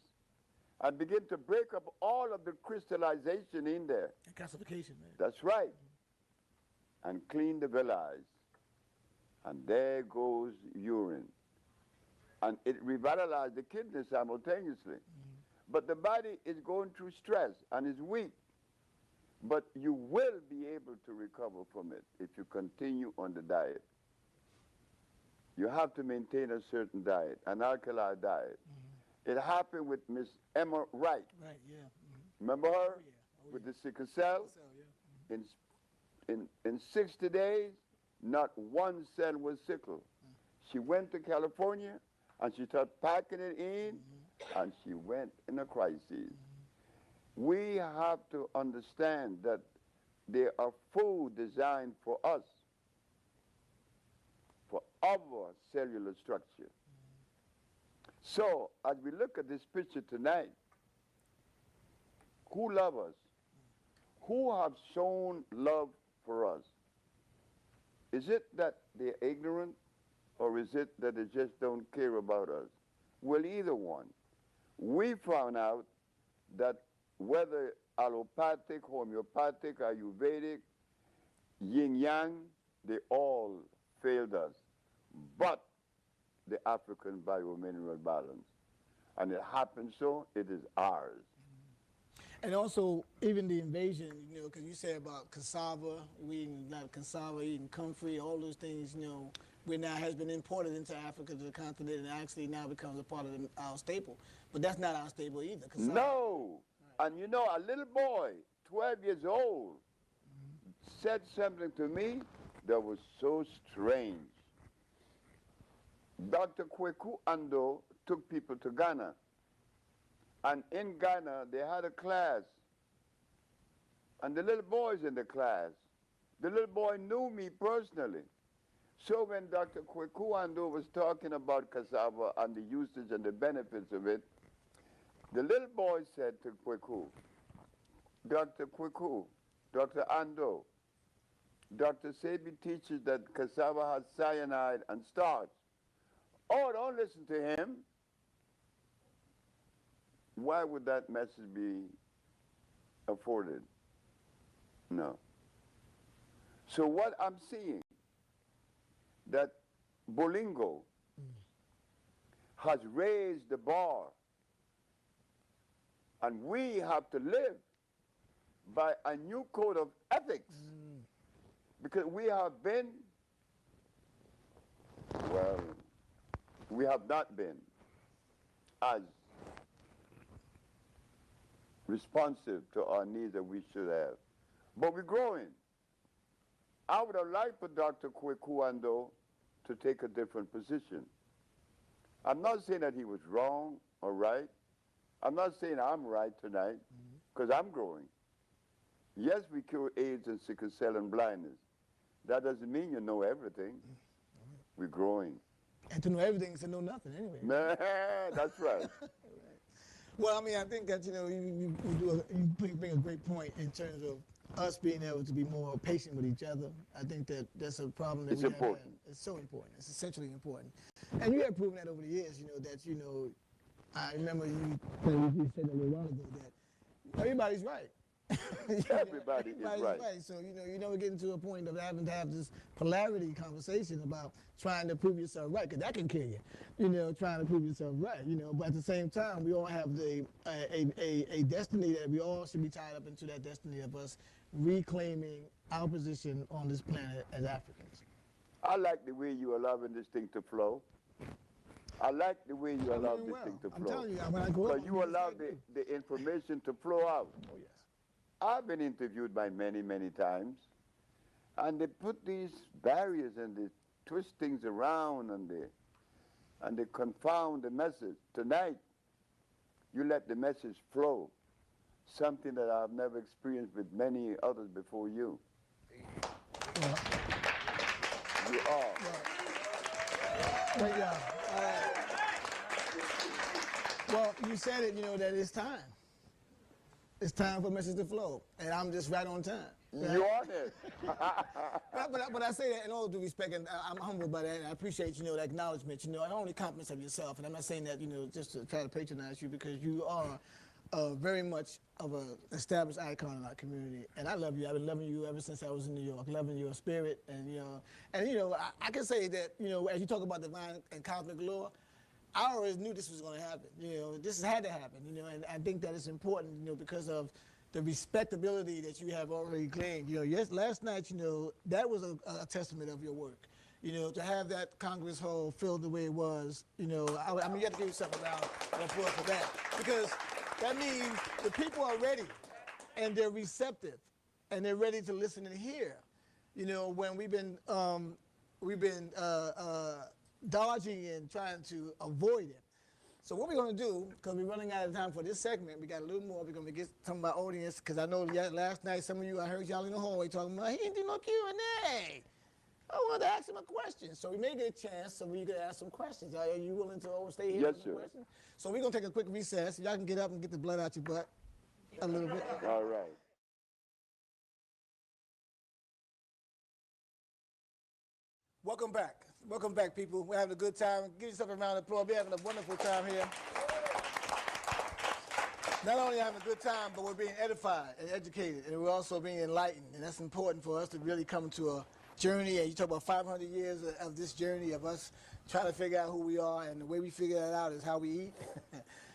and begin to break up all of the crystallization in there. And calcification, man. That's right. And clean the villi. And there goes urine. And it revitalizes the kidneys simultaneously. But the body is going through stress and is weak. But you will be able to recover from it if you continue on the diet. You have to maintain a certain diet, an alkali diet. It happened with Miss Emma Wright. Right, yeah. Remember her? Oh, yeah. With the sickle cell? Yeah. In 60 days, not one cell was sickle. She went to California and she started packing it in and she went in a crisis. We have to understand that there are food designed for us, for our cellular structure. So, as we look at this picture tonight, who love us? Who have shown love for us? Is it that they're ignorant, or is it that they just don't care about us? Well, either one. We found out that whether allopathic, homeopathic, Ayurvedic, yin-yang, they all failed us. But the African biomineral balance. And it happens so, it is ours. And also, even the invasion, because you said about cassava, we eating like cassava, eating comfrey, all those things, we now has been imported into Africa, to the continent, and actually now becomes a part of our staple. But that's not our staple either. Cassava. No. Right. And a little boy, 12 years old, said something to me that was so strange. Dr. Kweku Ando took people to Ghana. And in Ghana, they had a class. And the little boys in the class, the little boy knew me personally. So when Dr. Kweku Ando was talking about cassava and the usage and the benefits of it, the little boy said to Kweku, Dr. Kweku, Dr. Ando, Dr. Sebi teaches that cassava has cyanide and starch. Oh, don't listen to him. Why would that message be afforded? No. So what I'm seeing, that Bolingo has raised the bar, and we have to live by a new code of ethics, because we have been, well, we have not been as responsive to our needs that we should have. But we're growing. I would have liked for Dr. Kweku Ando to take a different position. I'm not saying that he was wrong or right. I'm not saying I'm right tonight, because I'm growing. Yes, we cure AIDS and sickle cell and blindness. That doesn't mean you know everything. We're growing. And to know everything is to know nothing anyway. Man, that's right. Well, I mean, I think that, you bring a great point in terms of us being able to be more patient with each other. I think that that's a problem that it's we important. have. It's so important. It's essentially important. And you have proven that over the years, that, I remember you said a little while ago that everybody's right. Everybody is right. So, you never get into a point of having to have this polarity conversation about trying to prove yourself right, because that can kill you, trying to prove yourself right, but at the same time, we all have a destiny that we all should be tied up into, that destiny of us reclaiming our position on this planet as Africans. I like the way you are allowing this thing to flow. I like the way you allow this thing to flow. I'm telling you, when I go up, because you allow the information to flow out. Oh, yes. I've been interviewed by many, many times, and they put these barriers and they twist things around and they confound the message. Tonight, you let the message flow, something that I've never experienced with many others before you. Well, You are. But yeah, well, you said it, that it's time. It's time for message to flow, and I'm just right on time. Right? You on it. But I say that in all due respect, and I'm humbled by that, and I appreciate, the acknowledgement, not only compliments of yourself, and I'm not saying that, just to try to patronize you, because you are very much of an established icon in our community, and I love you. I've been loving you ever since I was in New York, loving your spirit, and, I can say that, as you talk about divine and cosmic law, I always knew this was going to happen. This had to happen. And I think that it's important, because of the respectability that you have already claimed. Yes, last night, that was a testament of your work. To have that Congress Hall filled the way it was, I mean, you have to give yourself a round of applause for that, because that means the people are ready, and they're receptive, and they're ready to listen and hear. When we've been dodging and trying to avoid it. So what we're going to do, because we're running out of time for this segment, we got a little more. We're going to get some of our audience, because I know last night some of you, I heard y'all in the hallway talking about, he didn't do no Q&A. I wanted to ask him a question. So we may get a chance so you can ask some questions. Are you willing to stay here Yes, for some sir. questions? So we're going to take a quick recess. Y'all can get up and get the blood out your butt a little bit. All right. Welcome back. Welcome back, people. We're having a good time. Give yourself a round of applause. We're having a wonderful time here. Not only having a good time, but we're being edified and educated, and we're also being enlightened. And that's important for us to really come to a journey. And you talk about 500 years of this journey of us trying to figure out who we are, and the way we figure that out is how we eat.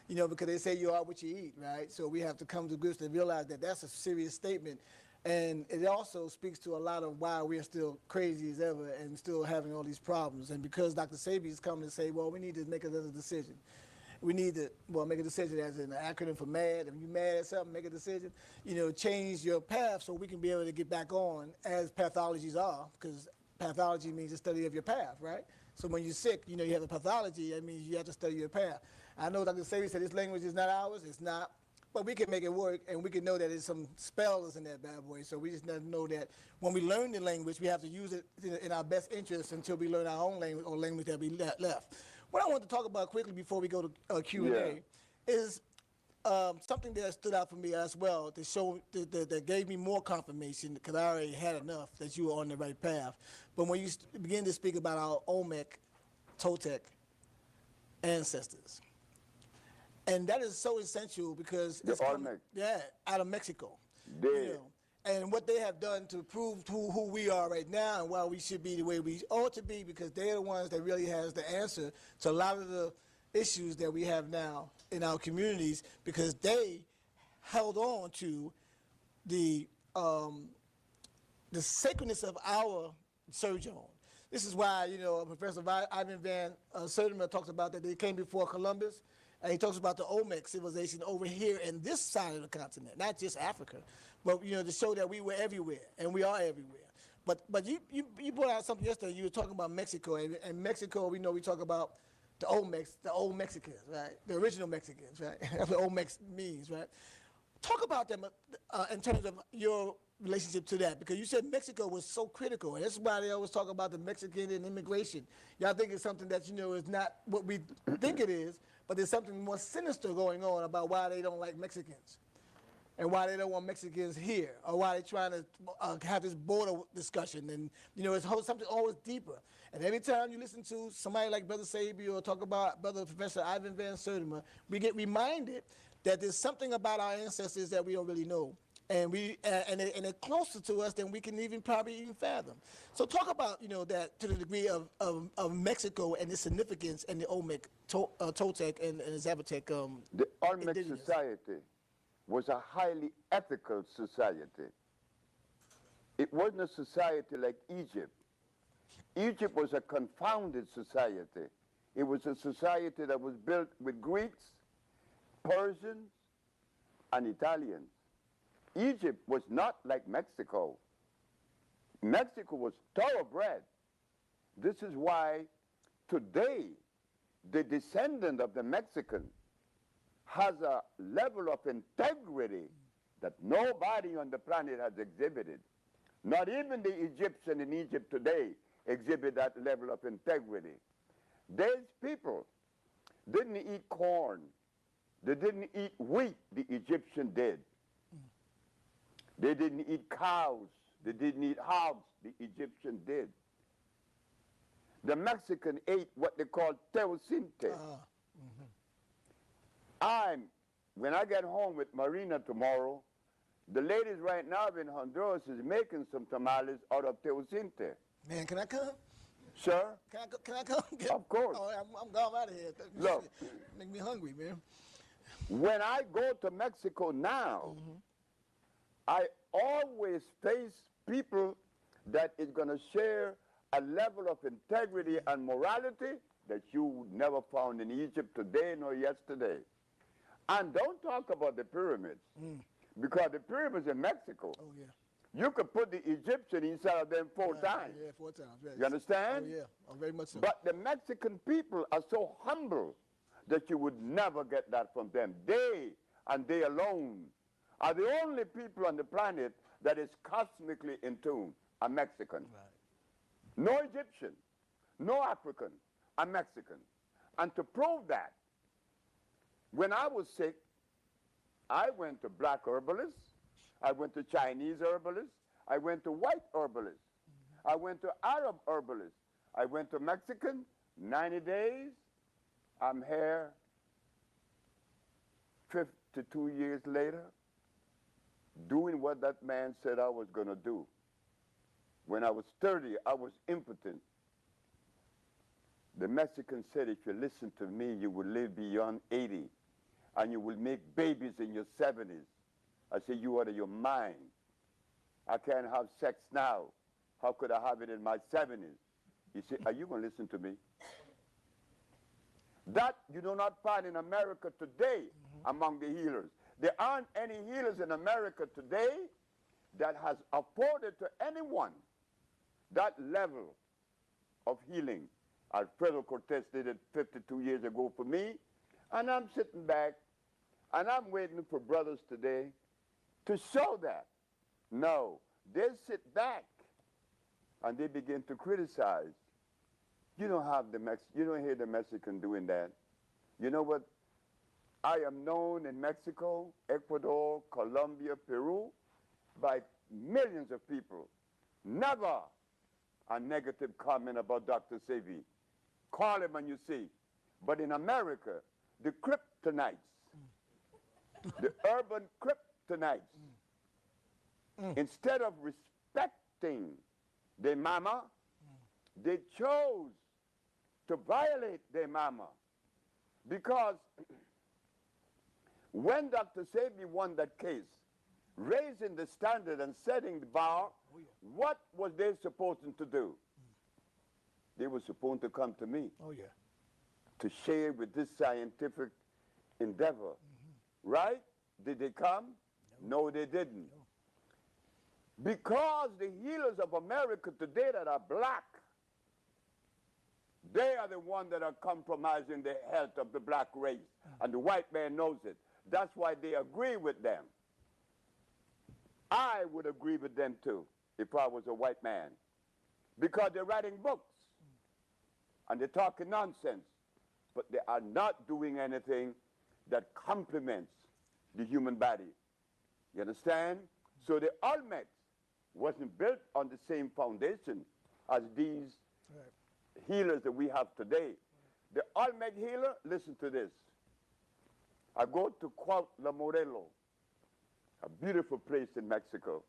Because they say you are what you eat, right? So we have to come to grips and realize that that's a serious statement. And it also speaks to a lot of why we're still crazy as ever and still having all these problems. And because Dr. Sebi is coming to say, well, we need to make another decision. We need to, make a decision as an acronym for MAD. If you're mad at something, make a decision. Change your path so we can be able to get back on as pathologies are, because pathology means the study of your path, right? So when you're sick, you have a pathology, that means you have to study your path. I know Dr. Sebi said this language is not ours, it's not. But we can make it work, and we can know that there's some spells in that bad boy. So we just need to know that when we learn the language, we have to use it in our best interest until we learn our own language or language that we left. What I want to talk about quickly before we go to Q&A is something that stood out for me as well to show that gave me more confirmation, because I already had enough that you were on the right path. But when you begin to speak about our Olmec, Toltec ancestors, and that is so essential because it's out of Mexico. And what they have done to prove who we are right now and why we should be the way we ought to be, because they're the ones that really has the answer to a lot of the issues that we have now in our communities, because they held on to the sacredness of our sojourn. This is why, Professor Ivan Van Sertima talks about that they came before Columbus. And he talks about the Olmec civilization over here in this side of the continent, not just Africa, but to show that we were everywhere, and we are everywhere. But you brought out something yesterday. You were talking about Mexico, and Mexico, we talk about the old Mexicans, right? The original Mexicans, right? That's what Olmec means, right? Talk about them in terms of your relationship to that, because you said Mexico was so critical, and that's why they always talk about the Mexican and immigration. Y'all think it's something that is not what we think it is, but there's something more sinister going on about why they don't like Mexicans and why they don't want Mexicans here, or why they're trying to have this border discussion. And, it's something always deeper. And every time you listen to somebody like Brother Sebi or talk about Brother Professor Ivan Van Sertima, we get reminded that there's something about our ancestors that we don't really know. And they're closer to us than we can probably even fathom. So talk about that to the degree of Mexico and its significance and the Olmec, Toltec, and Zapotec. The Olmec society was a highly ethical society. It wasn't a society like Egypt. Egypt was a confounded society. It was a society that was built with Greeks, Persians, and Italians. Egypt was not like Mexico. Mexico was thoroughbred. This is why today the descendant of the Mexican has a level of integrity that nobody on the planet has exhibited. Not even the Egyptians in Egypt today exhibit that level of integrity. These people didn't eat corn. They didn't eat wheat, the Egyptians did. They didn't eat cows. They didn't eat hogs, the Egyptians did. The Mexican ate what they call teosinte. When I get home with Marina tomorrow, the ladies right now in Honduras is making some tamales out of teosinte. Man, can I come? Sir? Can I come? Of course. Oh, I'm going out of here. Look. Make me hungry, man. When I go to Mexico now, I always face people that is going to share a level of integrity and morality that you never found in Egypt today nor yesterday. And don't talk about the pyramids, because the pyramids in Mexico, Oh, yeah. you could put the Egyptian inside of them four times. Yeah, 4 times. Right. You understand? Oh, yeah. Oh, very much so. But the Mexican people are so humble that you would never get that from them. They, and they alone, are the only people on the planet that is cosmically in tune, a Mexican. Right. No Egyptian, no African, a Mexican. And to prove that, when I was sick, I went to black herbalists, I went to Chinese herbalists, I went to white herbalists, I went to Arab herbalists, I went to Mexican, 90 days, I'm here 52 years later, doing what that man said I was going to do. When I was 30, I was impotent. The Mexican said, if you listen to me, you will live beyond 80, and you will make babies in your 70s. I said, you out of your mind. I can't have sex now. How could I have it in my 70s? He said, are you going to listen to me? That you do not find in America today among the healers. There aren't any healers in America today that has afforded to anyone that level of healing. Alfredo Cortez did it 52 years ago for me, and I'm sitting back, and I'm waiting for brothers today to show that. No, they sit back, and they begin to criticize. You don't hear the Mexican doing that. You know what? I am known in Mexico, Ecuador, Colombia, Peru, by millions of people. Never a negative comment about Dr. Sebi. Call him and you see. But in America, the kryptonites, the urban kryptonites, instead of respecting their mama, they chose to violate their mama. Because when Dr. Sebi won that case, raising the standard and setting the bar, what was they supposed to do? They were supposed to come to me to share with this scientific endeavor. Right? Did they come? No, they didn't. Because the healers of America today that are black, they are the ones that are compromising the health of the black race. And the white man knows it. That's why they agree with them. I would agree with them too if I was a white man. Because they're writing books. And they're talking nonsense. But they are not doing anything that complements the human body. You understand? So the Olmecs wasn't built on the same foundation as these healers that we have today. The Olmec healer, listen to this. I go to Cuautla Morelos, a beautiful place in Mexico.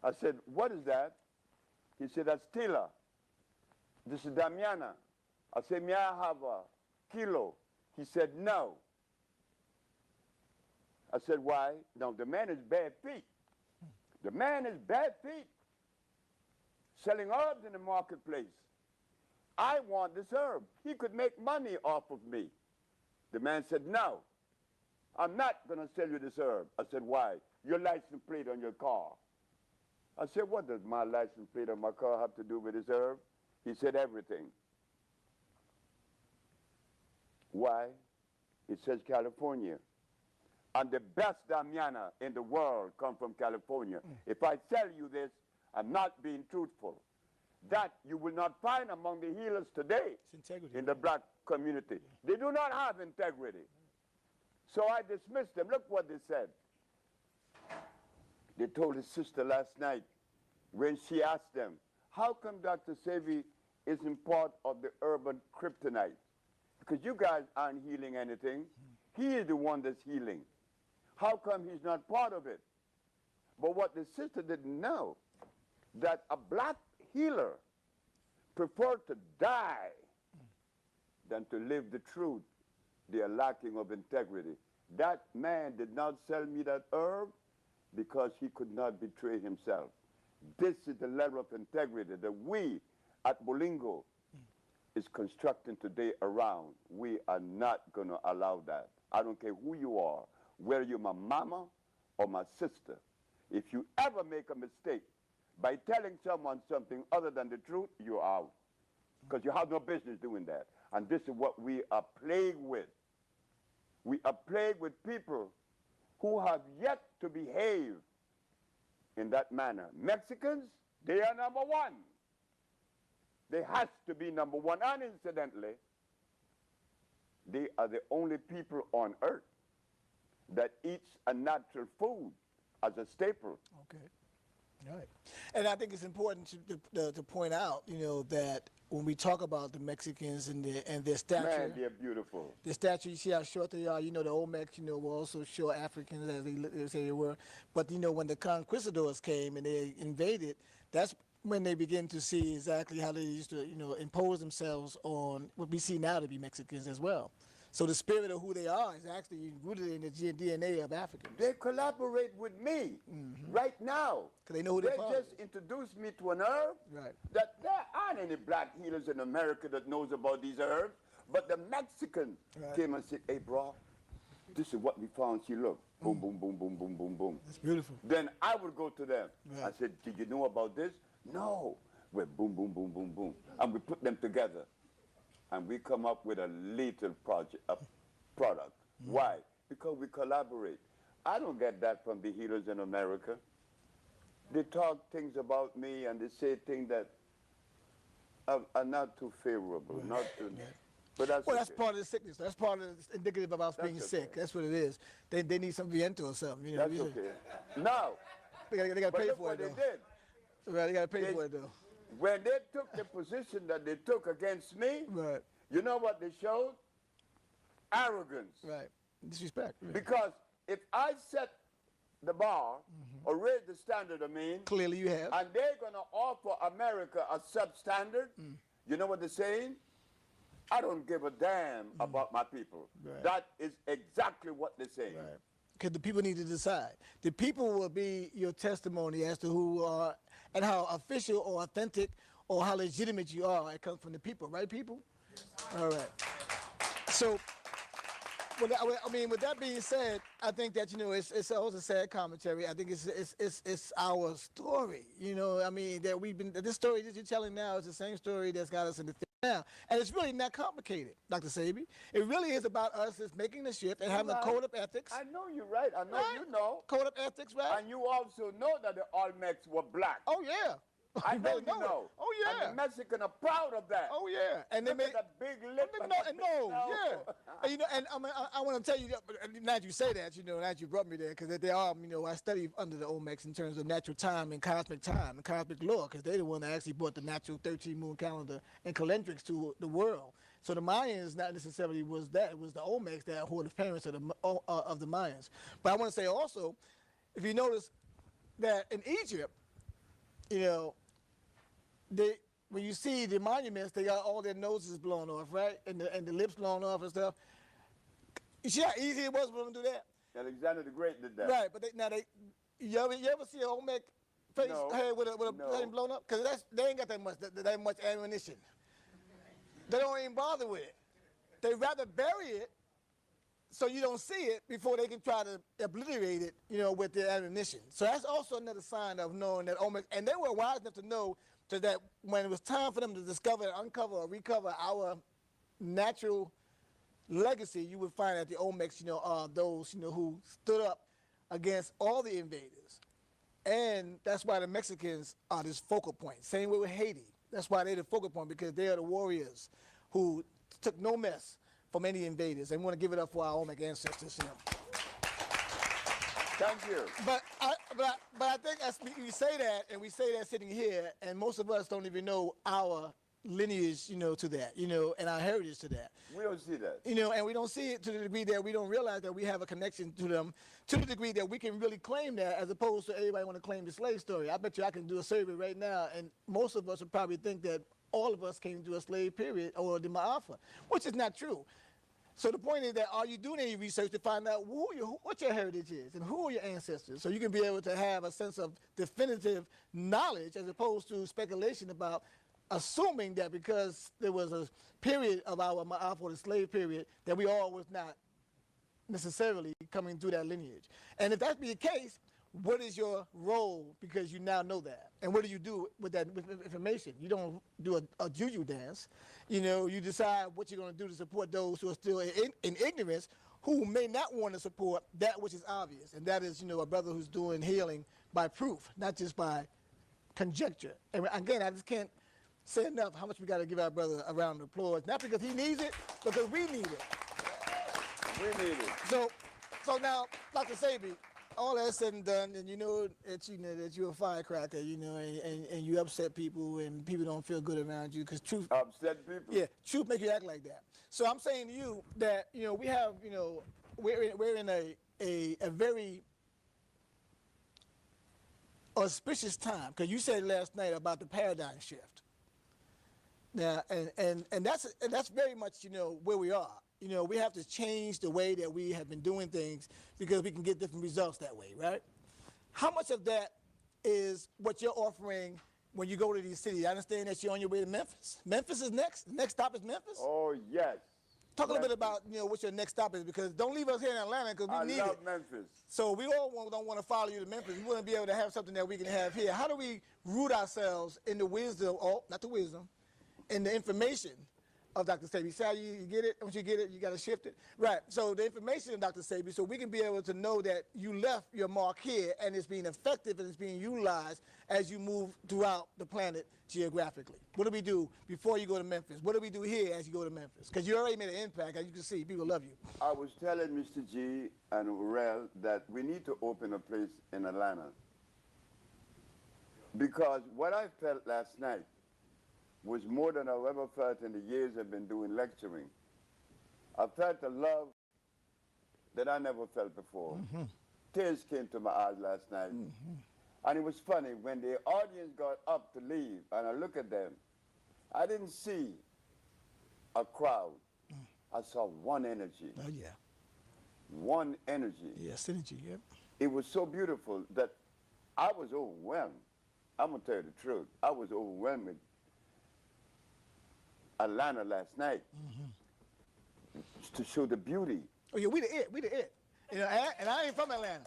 I said, what is that? He said, that's Tila. This is Damiana. I said, may I have a kilo? He said, no. I said, why? No, the man is bare feet. The man is bare feet, selling herbs in the marketplace. I want this herb. He could make money off of me. The man said, no, I'm not going to sell you this herb. I said, why? Your license plate on your car. I said, what does my license plate on my car have to do with this herb? He said, everything. Why? It says California. and the best Damiana in the world come from California. If I tell you this, I'm not being truthful. That you will not find among the healers today in the black community. They do not have integrity. So I dismissed them. Look what they said. They told his sister last night when she asked them, how come Dr. Sebi isn't part of the urban kryptonite? Because you guys aren't healing anything. He is the one that's healing. How come he's not part of it? But what the sister didn't know, that a black healer preferred to die than to live the truth. They are lacking of integrity. That man did not sell me that herb because he could not betray himself. This is the level of integrity that we at Bolingo is constructing today around. We are not going to allow that. I don't care who you are, whether you're my mama or my sister. If you ever make a mistake by telling someone something other than the truth, you're out. Because you have no business doing that. And this is what we are plagued with. We are plagued with people who have yet to behave in that manner. Mexicans, they are number one. They have to be number one. And incidentally, they are the only people on earth that eats a natural food as a staple. Okay. All right. And I think it's important to point out, you know, that when we talk about the Mexicans and their stature, Man, they're beautiful. the stature, you see how short they are. You know, the Olmecs, you know, were also short Africans, as they say they were. But, you know, when the conquistadors came and they invaded, that's when they begin to see exactly how they used to, you know, impose themselves on what we see now to be Mexicans as well. So the spirit of who they are is actually rooted in the DNA of Africans. They collaborate with me right now. Because they know who they they just introduced me to an herb. Right. That there aren't any black healers in America that knows about these herbs. But the Mexicans came and said, hey, bro, this is what we found. See, look, boom, boom, boom, boom, boom, boom, boom. That's beautiful. Then I would go to them. Right. I said, did you know about this? No. We're boom, boom, boom, boom, boom. And we put them together. And we come up with a lethal product. Why? Because we collaborate. I don't get that from the healers in America. They talk things about me and they say things that are not too favorable, not too. But that's Well, that's part of the sickness. That's part of the indicative of us being sick. That's what it is. They need some viento or something. You know, that's okay. Now, they got to pay look for what it, though. they did. Right, they got to pay for it, though. When they took the position that they took against me, Right. you know what they showed? Arrogance. Right. Disrespect. Right. Because if I set the bar or raise the standard, I mean, Clearly you have. and they're going to offer America a substandard, you know what they're saying? I don't give a damn about my people. Right. That is exactly what they're saying. Right. Because the people need to decide. The people will be your testimony as to who are and how official or authentic or how legitimate you are. It comes from the people, right, people? All right. So, I mean, with that being said, I think that, you know, it's always a sad commentary. I think it's our story, you know. I mean, that we've been, this story that you're telling now is the same story that's got us in the thing now. And it's really not complicated, Dr. Sebi. It really is about us just making the shift and having a code of ethics. I know you're right. I know you know. Code of ethics, right? And you also know that the Olmecs were black. Oh, yeah. I know you know. Oh, yeah. And the Mexicans are proud of that. Oh, yeah. And they Look made at that big lip. and that big no, nose. yeah. And, you know, and I want to tell you, now that you say that, you know, now that you brought me there, because they are, you know, I study under the Olmecs in terms of natural time and cosmic law, because they're the one that actually brought the natural 13-moon calendar and calendrics to the world. So the Mayans not necessarily was that. It was the Olmecs that were the parents of the Mayans. But I want to say also, if you notice that in Egypt, you know, when you see the monuments, they got all their noses blown off, right? And the lips blown off and stuff. You see how easy it was for them to do that? Alexander the Great did that. Right, but you ever see an Olmec face head with a thing blown up? Because they ain't got that much ammunition. They don't even bother with it. They rather bury it so you don't see it before they can try to obliterate it, you know, with their ammunition. So that's also another sign of knowing that Olmecs, and they were wise enough to know so that when it was time for them to discover, uncover, or recover our natural legacy, you would find that the Olmecs, you know, are those, you know, who stood up against all the invaders. And that's why the Mexicans are this focal point. Same way with Haiti. That's why they're the focal point, because they are the warriors who took no mess from any invaders. And we want to give it up for our Olmec ancestors. You know. Thank you. But I think as we say that, and we say that sitting here, and most of us don't even know our lineage, you know, to that, you know, and our heritage to that. We don't see that. You know, and we don't see it to the degree that we don't realize that we have a connection to them, to the degree that we can really claim that, as opposed to everybody want to claim the slave story. I bet you I can do a survey right now, and most of us would probably think that all of us came to a slave period or the Ma'afa, which is not true. So the point is that, are you doing any research to find out what your heritage is and who are your ancestors, so you can be able to have a sense of definitive knowledge as opposed to speculation about assuming that because there was a period of our Ma'afa, or the slave period, that we all was not necessarily coming through that lineage. And if that be the case, what is your role, because you now know that? And what do you do with that information? You don't do a juju dance. You know, you decide what you're going to do to support those who are still in ignorance, who may not want to support that which is obvious. And that is, you know, a brother who's doing healing by proof, not just by conjecture. And again, I just can't say enough how much we got to give our brother a round of applause. Not because he needs it, because we need it. We need it. So now, Dr. Sabi, all that's said and done, and you know that you're a firecracker, you know, and you upset people, and people don't feel good around you, because truth. Upset people? Yeah, truth make you act like that. So I'm saying to you that, you know, we have, you know, we're in a very auspicious time, because you said last night about the paradigm shift. Now, and that's very much, you know, where we are. You know, we have to change the way that we have been doing things, because we can get different results that way, right? How much of that is what you're offering when you go to these cities? I understand that you're on your way to Memphis. Memphis is next. The next stop is Memphis? Oh, yes. Talk a little bit about, you know, what your next stop is, because don't leave us here in Atlanta, because we need it. I love Memphis. So we all don't want to follow you to Memphis. We want to be able to have something that we can have here. How do we root ourselves in the wisdom, not the wisdom, in the information of Dr. Sabi? See how you get it? Once you get it, you got to shift it. Right. So the information of Dr. Sabi, so we can be able to know that you left your mark here, and it's being effective and it's being utilized as you move throughout the planet geographically. What do we do before you go to Memphis? What do we do here as you go to Memphis? Because you already made an impact. As you can see, people love you. I was telling Mr. G and Rel that we need to open a place in Atlanta, because what I felt last night was more than I've ever felt in the years I've been doing lecturing. I felt a love that I never felt before. Mm-hmm. Tears came to my eyes last night. Mm-hmm. And it was funny, when the audience got up to leave, and I look at them, I didn't see a crowd. I saw one energy. Oh, yeah. One energy. Yes, energy, yep. It was so beautiful that I was overwhelmed. I'm going to tell you the truth. I was overwhelmed with Atlanta last night, to show the beauty. Oh yeah, we the it. You know, and I ain't from Atlanta,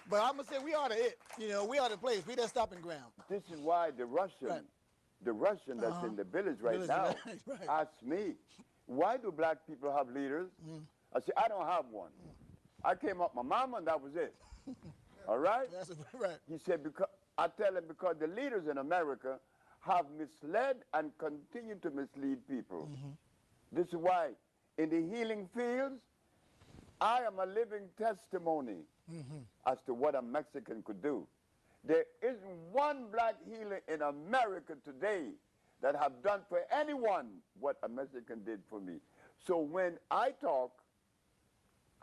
but I'm gonna say we are the it. You know, we are the place. We the stopping ground. This is why the Russian that's in the village right now asked me, why do black people have leaders? I said, I don't have one. I came up my mama and that was it. All right? That's right. He said, because I tell him, because the leaders in America have misled and continue to mislead people. This is why in the healing fields, I am a living testimony as to what a Mexican could do. There isn't one black healer in America today that have done for anyone what a Mexican did for me. So when I talk,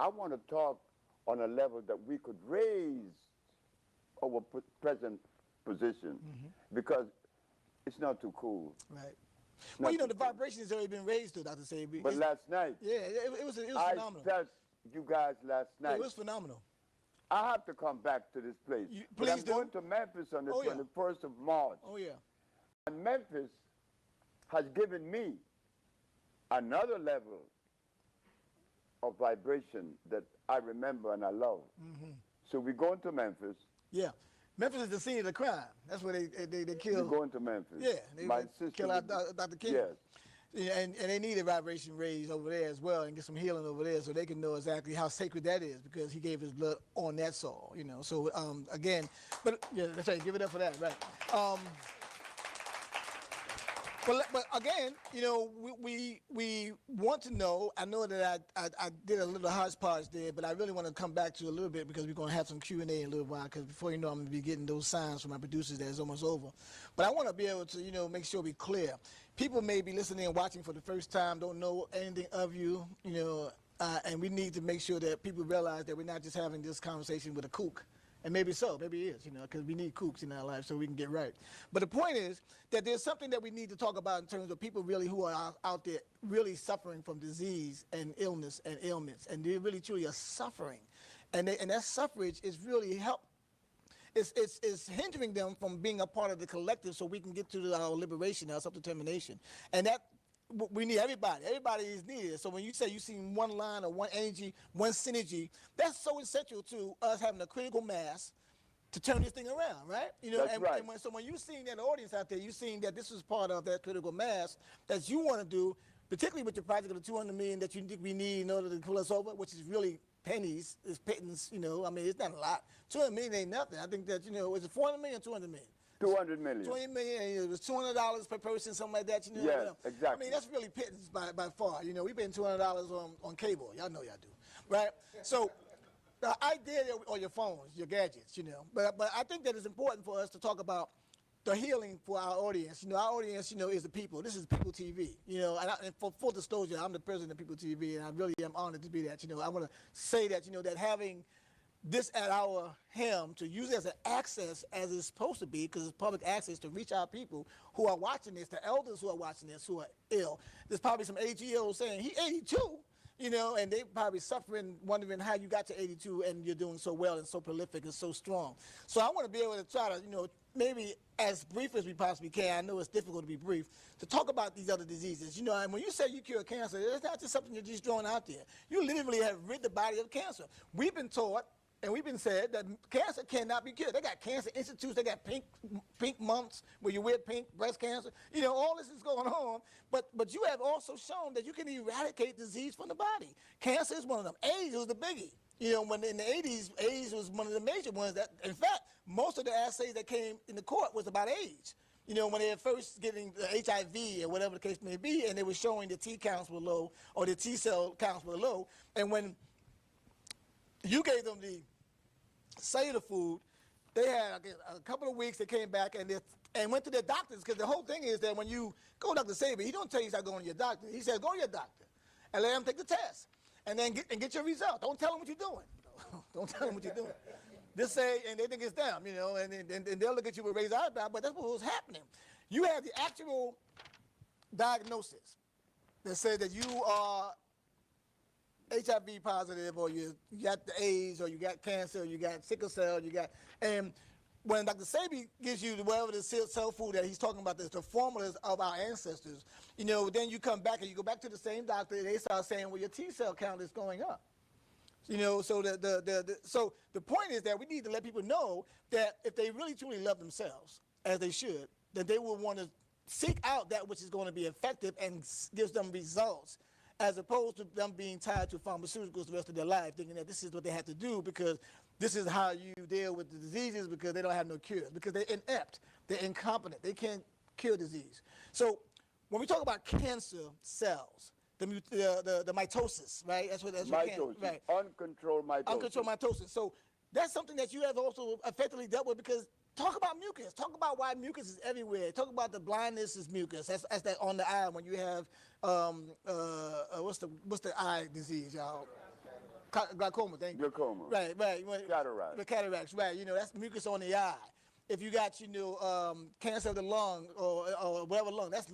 I want to talk on a level that we could raise our present position, because it's not too cool. Right. Well, you know, the vibration has already been raised, though, Dr. Sabi. But last night, yeah, it was phenomenal. I felt you guys last night. It was phenomenal. I have to come back to this place. Please I'm going to Memphis on the 21st of March. Oh, yeah. And Memphis has given me another level of vibration that I remember and I love. So we're going to Memphis. Yeah. Memphis is the scene of the crime. That's where they killed. We're going to Memphis. Yeah, they killed Dr. King. Yes. And they need a vibration raised over there as well and get some healing over there so they can know exactly how sacred that is because he gave his blood on that soil, you know. So, again, but yeah, that's right, give it up for that, right. But again, you know, we want to know. I know that I did a little hodgepodge there, but I really want to come back to a little bit because we're going to have some Q&A in a little while. Because before you know, I'm going to be getting those signs from my producers that it's almost over. But I want to be able to, you know, make sure we're clear. People may be listening and watching for the first time, don't know anything of you, you know, and we need to make sure that people realize that we're not just having this conversation with a kook. And maybe so, maybe it is, you know, because we need kooks in our life so we can get right. But the point is that there's something that we need to talk about in terms of people really who are out there really suffering from disease and illness and ailments. And they really truly are suffering. And that suffrage is really it's hindering them from being a part of the collective so we can get to our liberation, our self-determination. And that we need everybody. Everybody is needed. So when you say you see one line or one energy, one synergy, that's so essential to us having a critical mass to turn this thing around, right? You know, That's right. So when you're seeing that audience out there, you're seeing that this is part of that critical mass that you want to do, particularly with the project of the $200 million that you think we need in order to pull us over, which is really pennies, is pittance, you know. I mean, it's not a lot. $200 million ain't nothing. I think that, you know, is it $400 million or $200 million? 200 million. 20 million, and it was $200 per person, something like that. You know, Yes, exactly. I mean, that's really pittance by far. You know, we spend $200 on cable. Y'all know y'all do, right? So the idea on your phones, your gadgets, you know. But I think that it's important for us to talk about the healing for our audience. You know, our audience, you know, is the people. This is People TV. You know, and for full disclosure, I'm the president of People TV, and I really am honored to be that. You know, I want to say that, you know, that having this at our helm to use it as an access as it's supposed to be, because it's public access to reach our people who are watching this, the elders who are watching this who are ill. There's probably some 80-year-olds saying, he 82, you know, and they probably suffering, wondering how you got to 82 and you're doing so well and so prolific and so strong. So I want to be able to try to, you know, maybe as brief as we possibly can, I know it's difficult to be brief, to talk about these other diseases. You know, and when you say you cure cancer, it's not just something you're just throwing out there. You literally have rid the body of cancer. We've been taught, and we've been said that cancer cannot be cured. They got cancer institutes. They got pink months where you wear pink, breast cancer. You know, all this is going on. But you have also shown that you can eradicate disease from the body. Cancer is one of them. AIDS was the biggie. You know, when in the 80s, AIDS was one of the major ones. That, in fact, most of the assays that came in the court was about AIDS. You know, when they were first getting the HIV or whatever the case may be, and they were showing the T counts were low or the T cell counts were low. And when you gave them the cellular food, they had a couple of weeks, they came back and went to their doctors, because the whole thing is that when you go to Dr. Saber, he don't tell you start going to your doctor. He says, go to your doctor and let him take the test and then get your result. Don't tell him what you're doing. Don't tell him what you're doing. Just say, and they think it's them, you know, and they'll look at you with raised eyebrows, but that's what was happening. You had the actual diagnosis that said that you are HIV positive, or you got the AIDS, or you got cancer, or you got sickle cell, and when Dr. Sabi gives you whatever the cell food that he's talking about, the formulas of our ancestors, you know, then you come back and you go back to the same doctor and they start saying, well, your T cell count is going up. You know, so so the point is that we need to let people know that if they really truly love themselves, as they should, that they will want to seek out that which is going to be effective and gives them results, as opposed to them being tied to pharmaceuticals the rest of their life, thinking that this is what they have to do because this is how you deal with the diseases, because they don't have no cures, because they're inept, they're incompetent, they can't cure disease. So when we talk about cancer cells, the mitosis, right? That's what Mitosis, right? uncontrolled mitosis. Uncontrolled mitosis. So that's something that you have also effectively dealt with, because talk about mucus. Talk about why mucus is everywhere. Talk about the blindness is mucus. That's that on the eye when you have what's the eye disease, y'all? Glaucoma. Thank you. Glaucoma. Right. Cataracts. The cataracts. Right. You know, that's mucus on the eye. If you got, you know, cancer of the lung or whatever lung, that's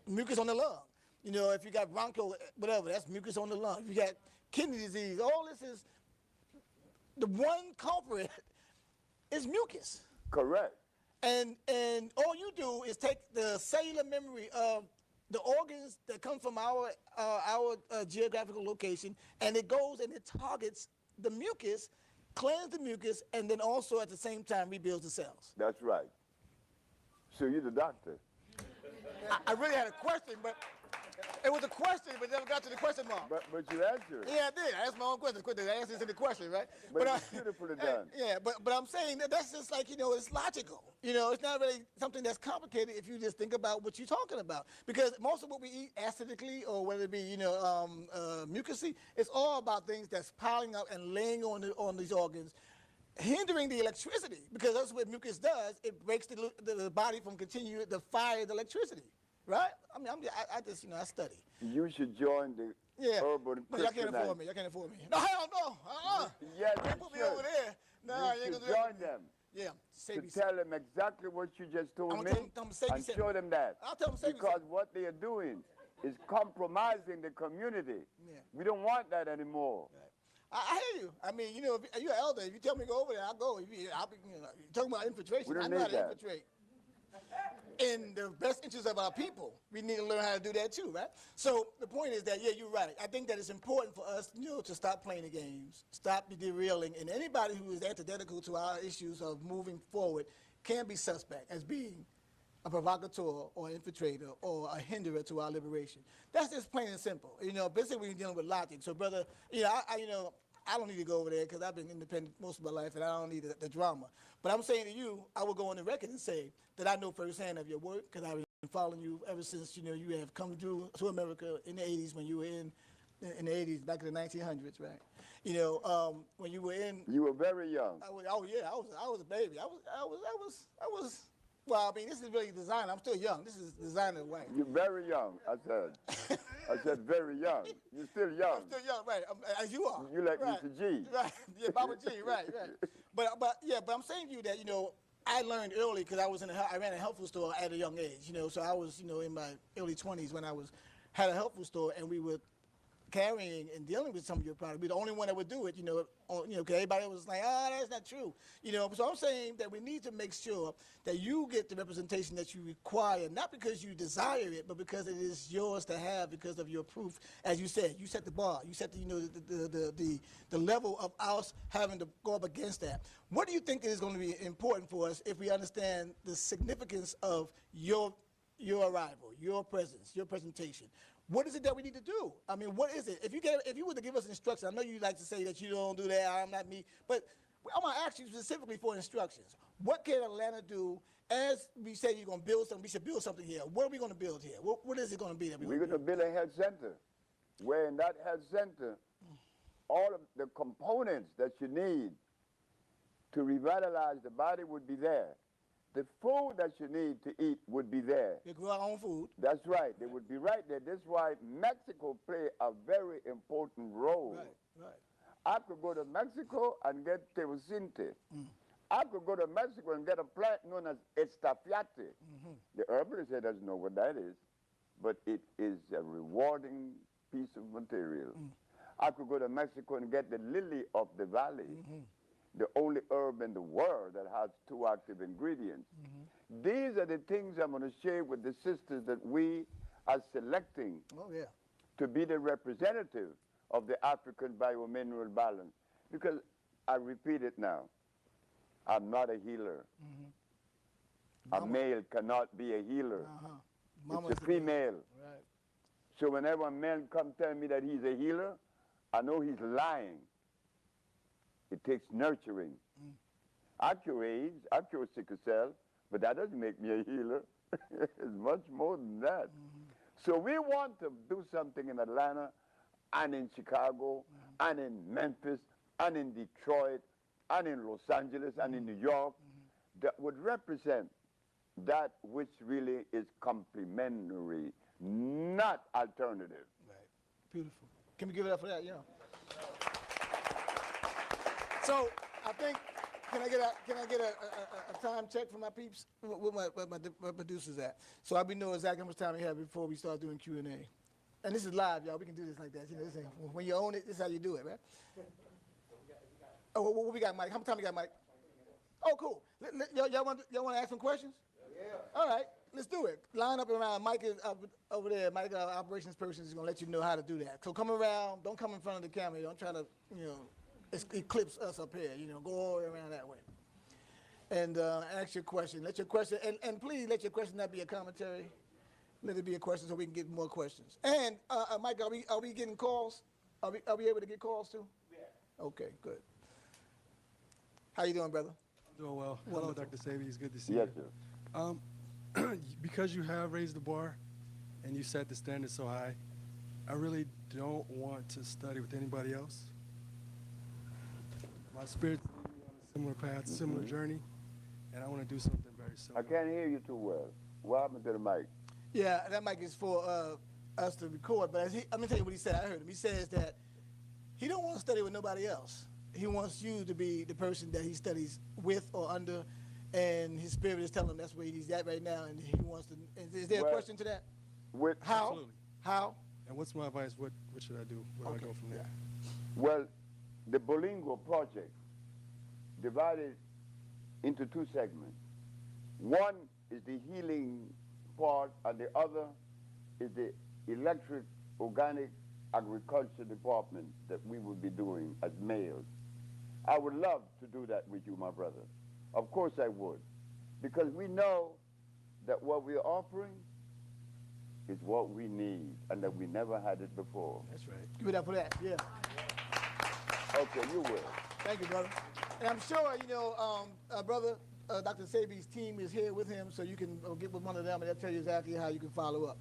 mucus on the lung. You know, if you got bronchial, whatever, that's mucus on the lung. If you got kidney disease, all this is the one culprit is mucus. Correct. And all you do is take the cellular memory of the organs that come from our geographical location, and it goes and it targets the mucus, cleanses the mucus, and then also at the same time rebuilds the cells. That's right. So you're the doctor. I really had a question, but It was a question, but never got to the question mark. But you answered. Yeah, I did. I asked my own question. The answer is in the question, right? But it's beautifully done. Yeah, but I'm saying that's just like, it's logical. It's not really something that's complicated if you just think about what you're talking about. Because most of what we eat acidically or whether it be, mucousy, it's all about things that's piling up and laying on these organs, hindering the electricity. Because that's what mucus does. It breaks the body from continuing to fire the electricity. Right? I mean, I just, I study. You should join the urban But y'all can't afford me. Y'all can't afford me. No, hell no. Yes, you put me over there. No, you ain't gonna do join them. Yeah. To tell them exactly what you just told me and show them that. I'll tell them because what they are doing is compromising the community. Yeah. We don't want that anymore. Right. I hear you. I mean, if you're an elder, if you tell me to go over there, I'll go. I'll be, you're talking about infiltration. I know how to infiltrate. In the best interest of our people, we need to learn how to do that too, right? So the point is that, yeah, you're right. I think that it's important for us, to stop playing the games, stop the derailing, and anybody who is antithetical to our issues of moving forward can be suspect as being a provocateur or an infiltrator or a hinderer to our liberation. That's just plain and simple. Basically we're dealing with logic. So, brother, I don't need to go over there because I've been independent most of my life and I don't need the drama. But I'm saying to you, I will go on the record and say that I know firsthand of your work because I've been following you ever since, you have come to America in the 80s when you were in the 80s, back in the 1900s, right? When you were in... You were very young. I was a baby. Well, I mean, this is really designer. I'm still young. This is designer way. You're very young, I said. I said very young. You're still young. I'm still young, right? As you are. You like Mr. G. Right. Yeah, Baba G. Right. But I'm saying to you that I learned early because I ran a health food store at a young age. So I was in my early 20s when I had a health food store and we were carrying and dealing with some of your product. We're the only one that would do it, because everybody was like, that's not true. So I'm saying that we need to make sure that you get the representation that you require, not because you desire it, but because it is yours to have because of your proof. As you said, you set the bar. You set the level of us having to go up against that. What do you think is going to be important for us if we understand the significance of your arrival, your presence, your presentation? What is it that we need to do? I mean, what is it? If you were to give us instructions, I know you like to say that you don't do that, I'm not me, but I'm going to ask you specifically for instructions. What can Atlanta do as we say you're going to build something, we should build something here. What are we going to build here? What is it going to be? We're going to build a health center, where in that health center, all of the components that you need to revitalize the body would be there. The food that you need to eat would be there. We grow our own food. That's right. They would be right there. That's why Mexico play a very important role. Right. I could go to Mexico and get teosinte. I could go to Mexico and get a plant known as estafiate. The herbalist doesn't know what that is, but it is a rewarding piece of material. I could go to Mexico and get the lily of the valley. The only herb in the world that has 2 active ingredients. These are the things I'm going to share with the sisters that we are selecting to be the representative of the African biomineral balance. Because I repeat it now, I'm not a healer. A male cannot be a healer. It's a female. Right. So whenever a man comes tell me that he's a healer, I know he's lying. It takes nurturing. I cure AIDS, I cure sickle cell, but that doesn't make me a healer. It's much more than that. So we want to do something in Atlanta and in Chicago and in Memphis and in Detroit and in Los Angeles and in New York that would represent that which really is complementary, not alternative. Right. Beautiful. Can we give it up for that? So I think, can I get a time check from my peeps? Where my producers at? So I know exactly how much time we have before we start doing Q&A. And this is live, y'all. We can do this like that. This ain't, when you own it, this is how you do it, right? Oh, what we got, Mike? How much time we got, Mike? Oh, cool. Y'all want to ask some questions? Yeah. All right, let's do it. Line up around. Mike is over there. Mike, our operations person, is going to let you know how to do that. So come around. Don't come in front of the camera. Don't try to, eclipse us up here. Go all the way around that way. And ask your question. Let your question, and please let your question not be a commentary. let it be a question so we can get more questions. And Mike, are we getting calls? Are we able to get calls too? Yeah. Okay, good. How you doing, brother? I'm doing well. Hello, Dr. Sabi. It's good to see Yes, you. sir. Because you have raised the bar and you set the standard so high, I really don't want to study with anybody else. My spirit's leading me on a similar path, similar journey, and I want to do something very I similar. can't hear you too well. What happened to the mic? Yeah, that mic is for us to record. But I'm gonna tell you what he said. I heard him. He says that he don't want to study with nobody else. He wants you to be the person that he studies with or under, and his spirit is telling him that's where he's at right now, and he wants to. Is there a Well, question to that? With, How? Absolutely. How? And what's my advice? What should I do? Where do I go from there? well, the Bolingo project divided into two segments. One is the healing part, and the other is the electric organic agriculture department that we will be doing as males. I would love to do that with you, my brother. Of course I would, because we know that what we're offering is what we need, and that we never had it before. That's right. Give it up for that. Yeah. Okay, you will. Thank you, brother. And I'm sure, brother, Dr. Sabi's team is here with him, so you can get with one of them, and they'll tell you exactly how you can follow up.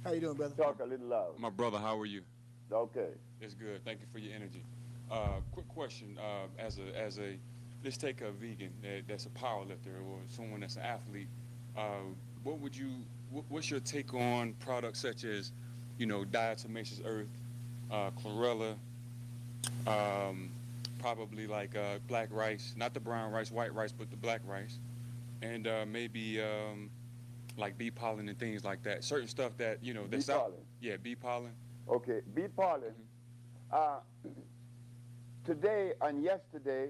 How you doing, brother? Talk a little loud. My brother, how are you? Okay. It's good. Thank you for your energy. Quick question. Let's take a vegan that's a power lifter or someone that's an athlete. What's your take on products such as, diatomaceous earth, chlorella, probably like black rice, not the brown rice, white rice, but the black rice, and maybe like bee pollen and things like that. Certain stuff that, that's Bee out. pollen? Yeah, bee pollen. Okay, bee pollen. Today and yesterday,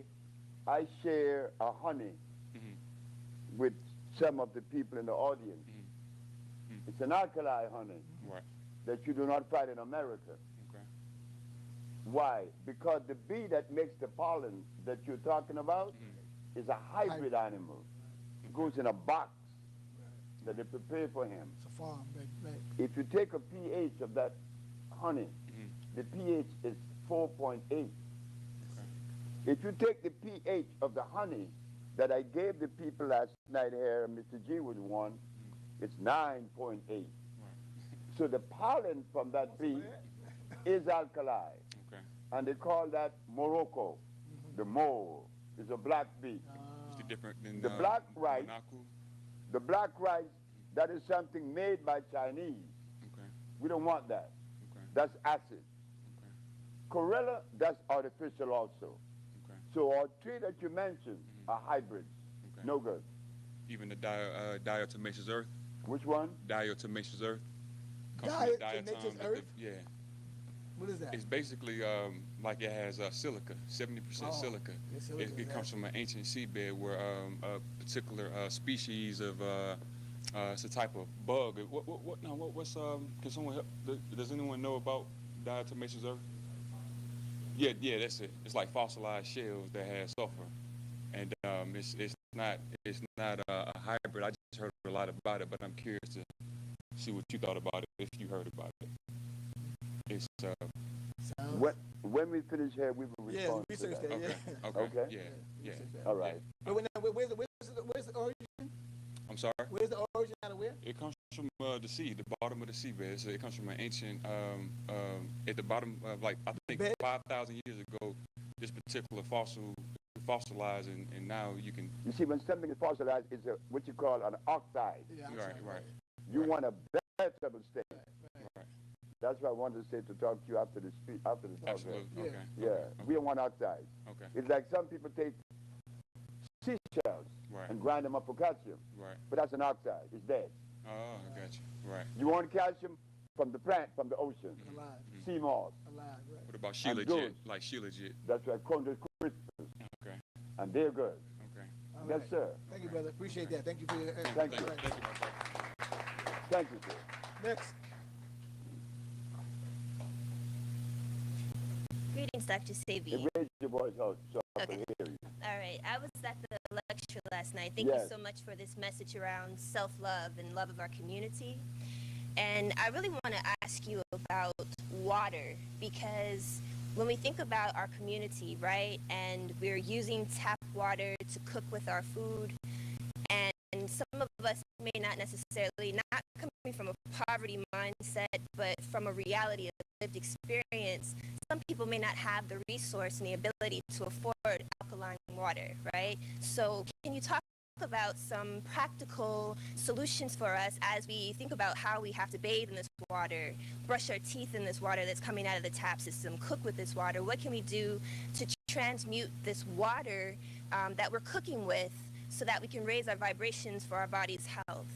I share a honey with some of the people in the audience. It's an alkali honey Right. that you do not find in America. Okay. Why? Because the bee that makes the pollen that you're talking about is a hybrid animal. It goes in a box that they prepare for him. It's a farm, right. If you take a pH of that honey, the pH is 4.8. If you take the pH of the honey that I gave the people last night here, Mr. G was one, it's 9.8. So the pollen from that bee is alkali. Okay. And they call that Morocco. The mole is a black bee. Is it different than The black rice, Monaco? the black rice, that is something made by Chinese. Okay. We don't want that. Okay. That's acid. Okay. Chlorella, that's artificial also. Okay. So all three that you mentioned are hybrids. Okay. No good. Even the diatomaceous earth. Which one? Diatomaceous earth. Comes from the Diatomaceous diatom, earth? Yeah. What is that? It's basically like it has silica, 70% silica. yeah, silica, It comes from an ancient seabed where a particular species of it's a type of bug. Can someone help? Does anyone know about diatomaceous earth? Yeah, that's it. It's like fossilized shells that have sulfur, and it's not a hybrid. I just heard a lot about it, but I'm curious to see what you thought about it if you heard about it. It's When we finish here, we will Yeah, respond to research that. that. okay. Yeah. Okay. Okay. Yeah. All right. But where's the origin? I'm sorry. Where's the origin out of where? It comes from the sea, the bottom of the seabed. So it comes from an ancient, at the bottom of, like, I think Bed? 5,000 years ago, this particular fossilized, and now you can. You see, when something is fossilized, it's what you call an oxide. Yeah, I'm Right, sorry. right. You want a vegetable state. Right. That's why I wanted to say to talk to you after the talk. Absolutely. Yeah. Okay. Yeah, Okay. we don't want oxide. Okay. It's like some people take seashells Right. and grind them up for calcium, Right. but that's an oxide. It's dead. Oh, I got you. Right. You want calcium from the plant, from the ocean. Alive. Sea moss. Alive, right. What about And shilajit? good. Like shilajit. That's why chondrous crystals, Okay. and they're good. Okay. All Yes, right. sir. Thank you, brother. Appreciate that. Thank you for your Thank you. Thank you, my brother. Thank you, sir. Next. Greetings, Dr. Sabi. Raise your voice out so I can Okay. hear you. All right, I was at the lecture last night. Thank you so much for this message around self-love and love of our community. And I really want to ask you about water, because when we think about our community, right, and we're using tap water to cook with our food, and some of us may not necessarily, not coming from a poverty mindset, but from a reality of lived experience, some people may not have the resource and the ability to afford alkaline water, right? So can you talk about some practical solutions for us as we think about how we have to bathe in this water, brush our teeth in this water that's coming out of the tap system, cook with this water? What can we do to transmute this water that we're cooking with so that we can raise our vibrations for our body's health?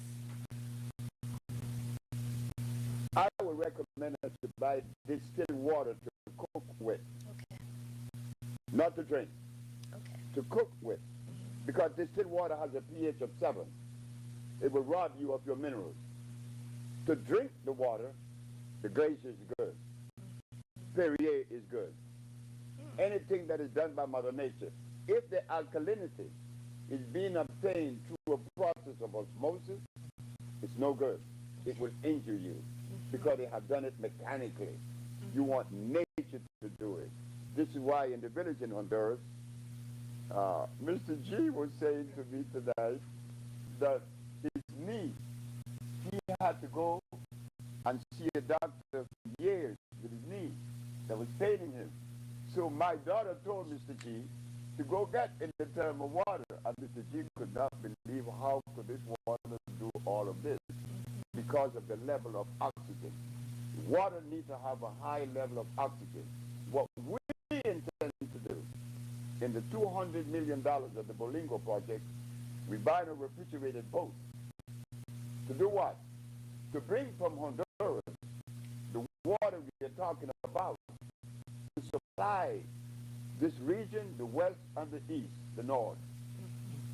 I would recommend us to buy distilled water to cook with. Okay. Not to drink. Okay. To cook with. Because distilled water has a pH of 7. It will rob you of your minerals. To drink the water, the glacier is good. Perrier is good. Anything that is done by Mother Nature. If the alkalinity is being obtained through a process of osmosis, it's no good. It will injure you because they have done it mechanically. You want nature to do it. This is why in the village in Honduras, Mr. G was saying to me tonight that his knee, he had to go and see a doctor for years with his knee that was paining him. So my daughter told Mr. G to go get in the thermal water, and Mr. G could not believe how could this water do all of this because of the level of oxygen. Water needs to have a high level of oxygen. What we intend to do in the $200 million of the Bolingo project, we buy a refrigerated boat. To do what? To bring from Honduras the water we are talking about, to supply this region, the west and the east, the north.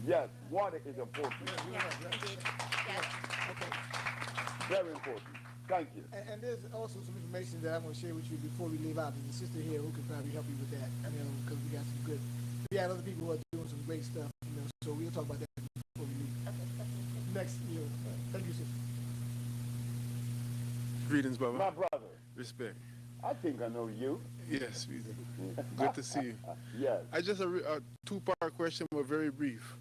Yes, water is important. Yes, indeed. Yes. Okay. Very important. Thank you. And there's also some information that I want to share with you before we leave out. There's a sister here who can probably help you with that, because we got some good. We got other people who are doing some great stuff, so we'll talk about that before we leave. Next, thank you, sister. Greetings, brother. My brother. Respect. I think I know you. Yes, we do. Good to see you. Yes. I just a two-part question, but very brief.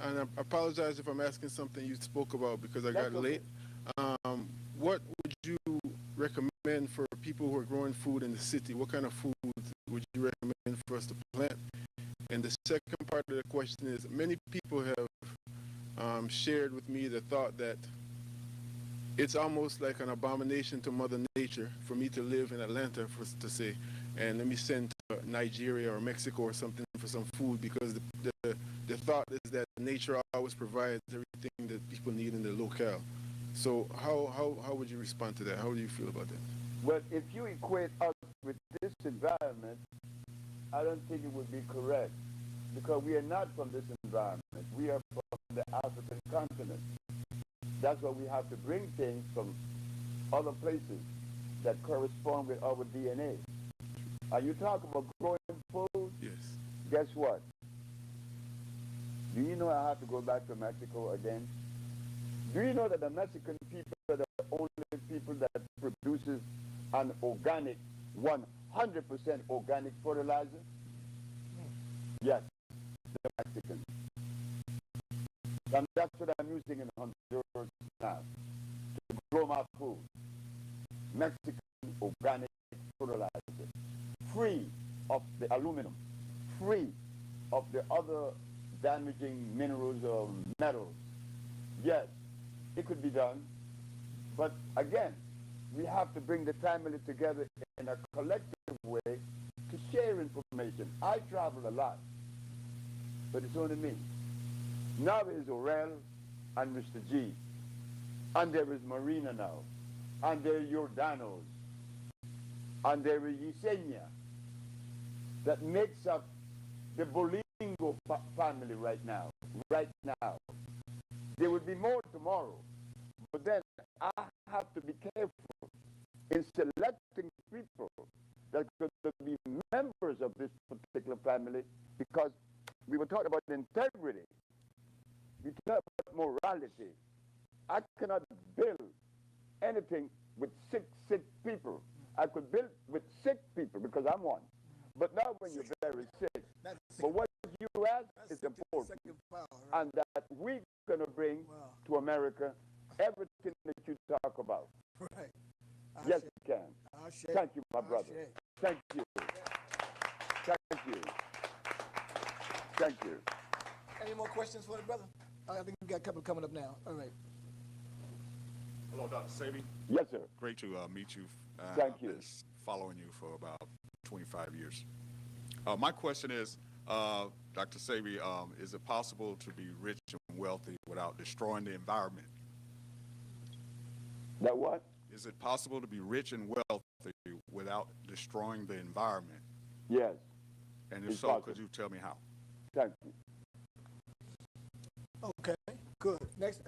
And I apologize if I'm asking something you spoke about because I got late. What would you recommend for people who are growing food in the city? What kind of food would you recommend for us to plant? And the second part of the question is, many people have shared with me the thought that it's almost like an abomination to Mother Nature for me to live in Atlanta, to say, and let me send to Nigeria or Mexico or something for some food, because the thought is that nature always provides everything that people need in the locale. So how would you respond to that? How do you feel about that? Well, if you equate us with this environment, I don't think it would be correct, because we are not from this environment. We are from the African continent. That's why we have to bring things from other places that correspond with our DNA. And you talk about growing food? Yes. Guess what? Do you know I have to go back to Mexico again? Do you know that the Mexican people are the only people that produces an organic, 100% organic fertilizer? Yes, the Mexicans. And that's what I'm using in Honduras now to grow my food. Mexican organic fertilizer, free of the aluminum, free of the other damaging minerals or metals. Yes, it could be done, but again, we have to bring the family together in a collective way to share information. I travel a lot, but it's only me. Now there is Orel and Mr. G, and there is Marina now, and there are Jordanos, and there is Yesenia, that makes up the Bolingo family right now. There will be more tomorrow, but then I have to be careful in selecting people that are going to be members of this particular family, because we were talking about integrity. someone, but not when you're very sick. That's But what you ask is important, second power, right? and that we're going to bring to America everything that you talk about. Right. Yes, you can. Ashe. Thank you, my brother. Ashe. Thank you. Thank you. Thank you. Any more questions for the brother? I think we got a couple coming up now. All right. Hello, Dr. Sabi. Yes, sir. Great to meet you. Thank you. I've been following you for about 25 years. My question is, Dr. Sabi, is it possible to be rich and wealthy without destroying the environment? That what? Is it possible to be rich and wealthy without destroying the environment? Yes. And if It's so, possible. could you tell me how? Thank you. Okay, good. Next,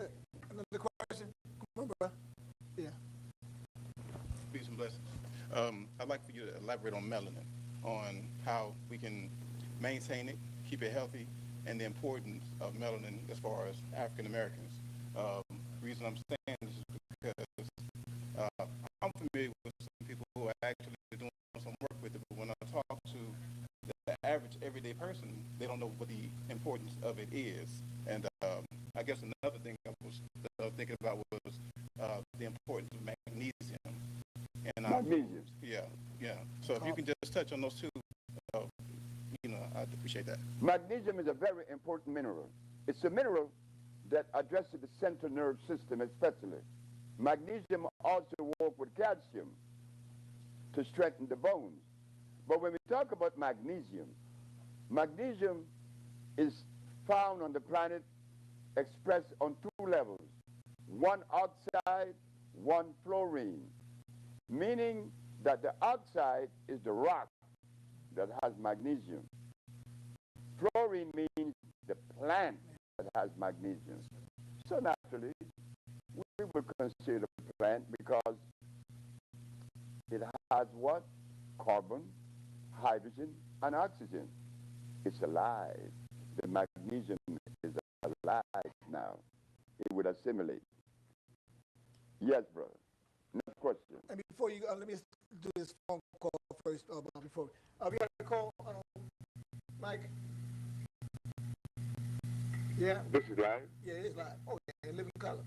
another question? Come on, bro. Yeah. Peace and blessings. I'd like for you to elaborate on melanin, on how we can maintain it, keep it healthy, and the importance of melanin as far as African Americans. Reason I'm saying this is because I'm familiar with some people who are actually doing some work with it, but when I talk to the average everyday person, they don't know what the importance of it is. And I guess another thing I was thinking about was the importance of magnesium. And Magnesium. Yeah. So if you can just touch on those two, I'd appreciate that. Magnesium is a very important mineral. It's a mineral that addresses the central nerve system especially. Magnesium also works with calcium to strengthen the bones. But when we talk about magnesium, magnesium is found on the planet expressed on two levels, one oxide, one fluorine, meaning that the oxide is the rock that has magnesium. Fluorine means the plant that has magnesium. So naturally, we would consider the plant because it has what? Carbon, hydrogen, and oxygen. It's alive. The magnesium is alive now. It would assimilate. Yes, brother. Next question. And before you go, let me do this phone call first. Before we got a call, Mike. Yeah. This is live. Yeah, it is live. Oh, yeah, living color.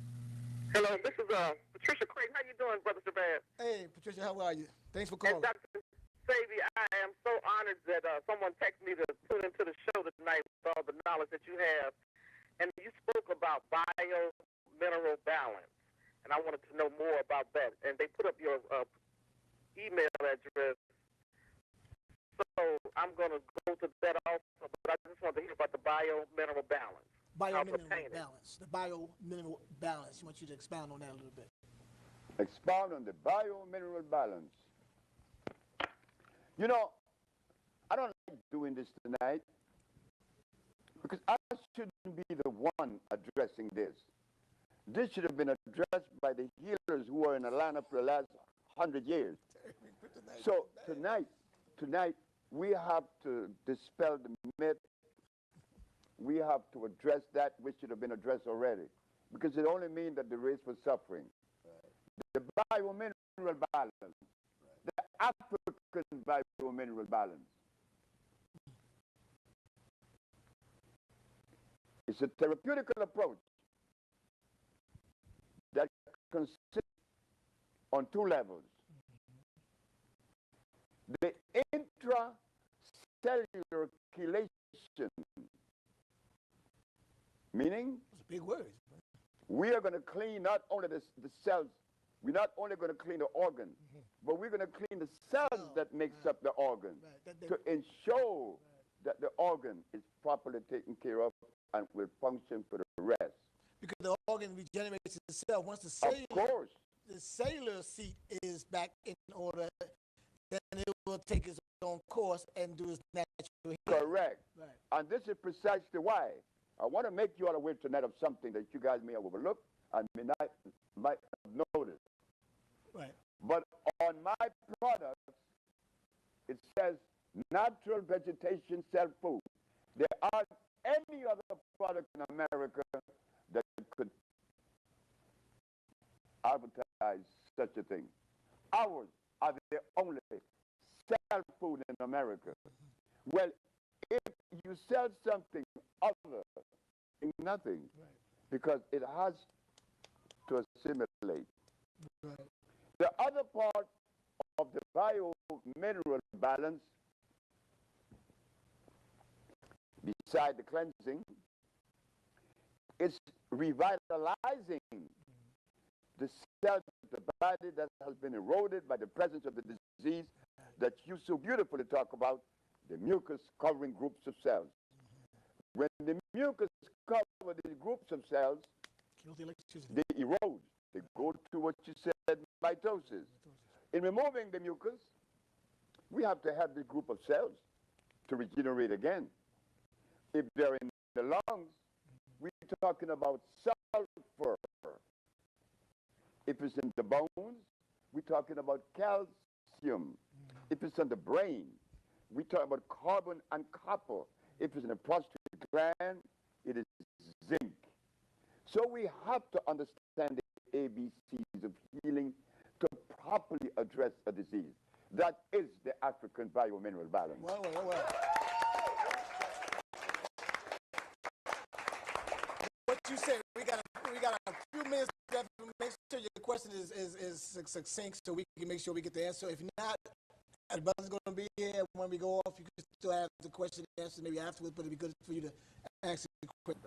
Hello, this is Patricia Creighton. How you doing, Brother Shabazz? Hey, Patricia, how are you? Thanks for And calling. Dr. Sabi, I am so honored that someone texted me to tune into the show tonight with all the knowledge that you have. And you spoke about bio-mineral balance, and I wanted to know more about that. And they put up your email address, so I'm going to go to that also, but I just want to hear about the bio-mineral balance. Bio-mineral balance. The bio-mineral balance. I want you to expound on that a little bit. Expound on the bio-mineral balance. You know, I don't like doing this tonight because I shouldn't be the one addressing this. This should have been addressed by the healers who are in Atlanta for the last 100 years. So tonight, we have to dispel the myth. We have to address that which should have been addressed already, because it only means that the race was suffering. The bio-mineral balance, the African bio-mineral balance. It's a therapeutical approach that consists on two levels. The intracellular chelation, meaning Those are big words. we are going to clean not only the cells, we're not only going to clean the organ, but we're going to clean the cells that makes up the organ to ensure that the organ is properly taken care of and will function for the rest. Because the organ regenerates itself. Once the cellular seat is back in order, then it will take its own course and do its natural healing. Correct. Right. And this is precisely why I want to make you all aware tonight of something that you guys may have overlooked and might have noticed. Right. But on my products, it says natural vegetation cell food. There aren't any other product in America that could advertise such a thing. Ours are the only sell food in America. Well, if you sell something other than nothing, because it has to assimilate. The other part of the bio-mineral balance, beside the cleansing, is revitalizing the cells of the body that has been eroded by the presence of the disease that you so beautifully talk about, the mucus covering groups of cells. When the mucus cover these groups of cells, they erode. They go to what you said, mitosis. In removing the mucus, we have to have this group of cells to regenerate again. If they're in the lungs, we're talking about sulfur. If it's in the bones, we're talking about calcium. If it's in the brain, we talk about carbon and copper. If it's in the prostate gland, it is zinc. So we have to understand the ABCs of healing to properly address a disease. That is the African biomineral balance. Well. What you said, we got a few minutes left. Make sure your question is succinct so we can make sure we get the answer. If not, the brother's going to be here. When we go off, you can still have the question and answer maybe afterwards, but it'd be good for you to ask the question.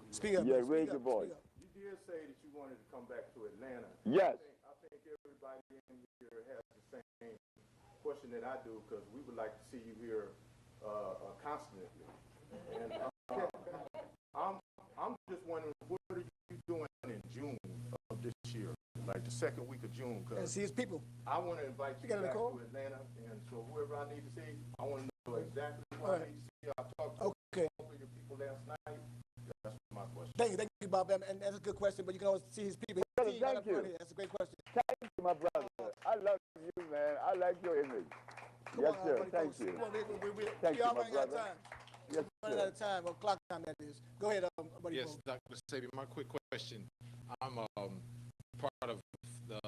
Speak up. Yeah, raise your voice. You did say that you wanted to come back to Atlanta. Yes. I think everybody in here has the same question that I do, because we would like to see you here constantly. And I'm just wondering, what are you doing in June of this year, like the second week of June? And see his people. I want to invite you back to Atlanta, and so whoever I need to see, I want to know exactly who I need to see. I talked to your people last night. That's my question. Thank you, Bob. And that's a good question, but you can always see his people. Brother, thank you. That's a great question. Thank you, my brother. I love you, man. I like your image. Yes, sir. Thank you. Thank you, my brother. Yes, running out of time, or clock time that is. Go ahead, buddy. Yes, Dr. Sabi, my quick question. I'm part of the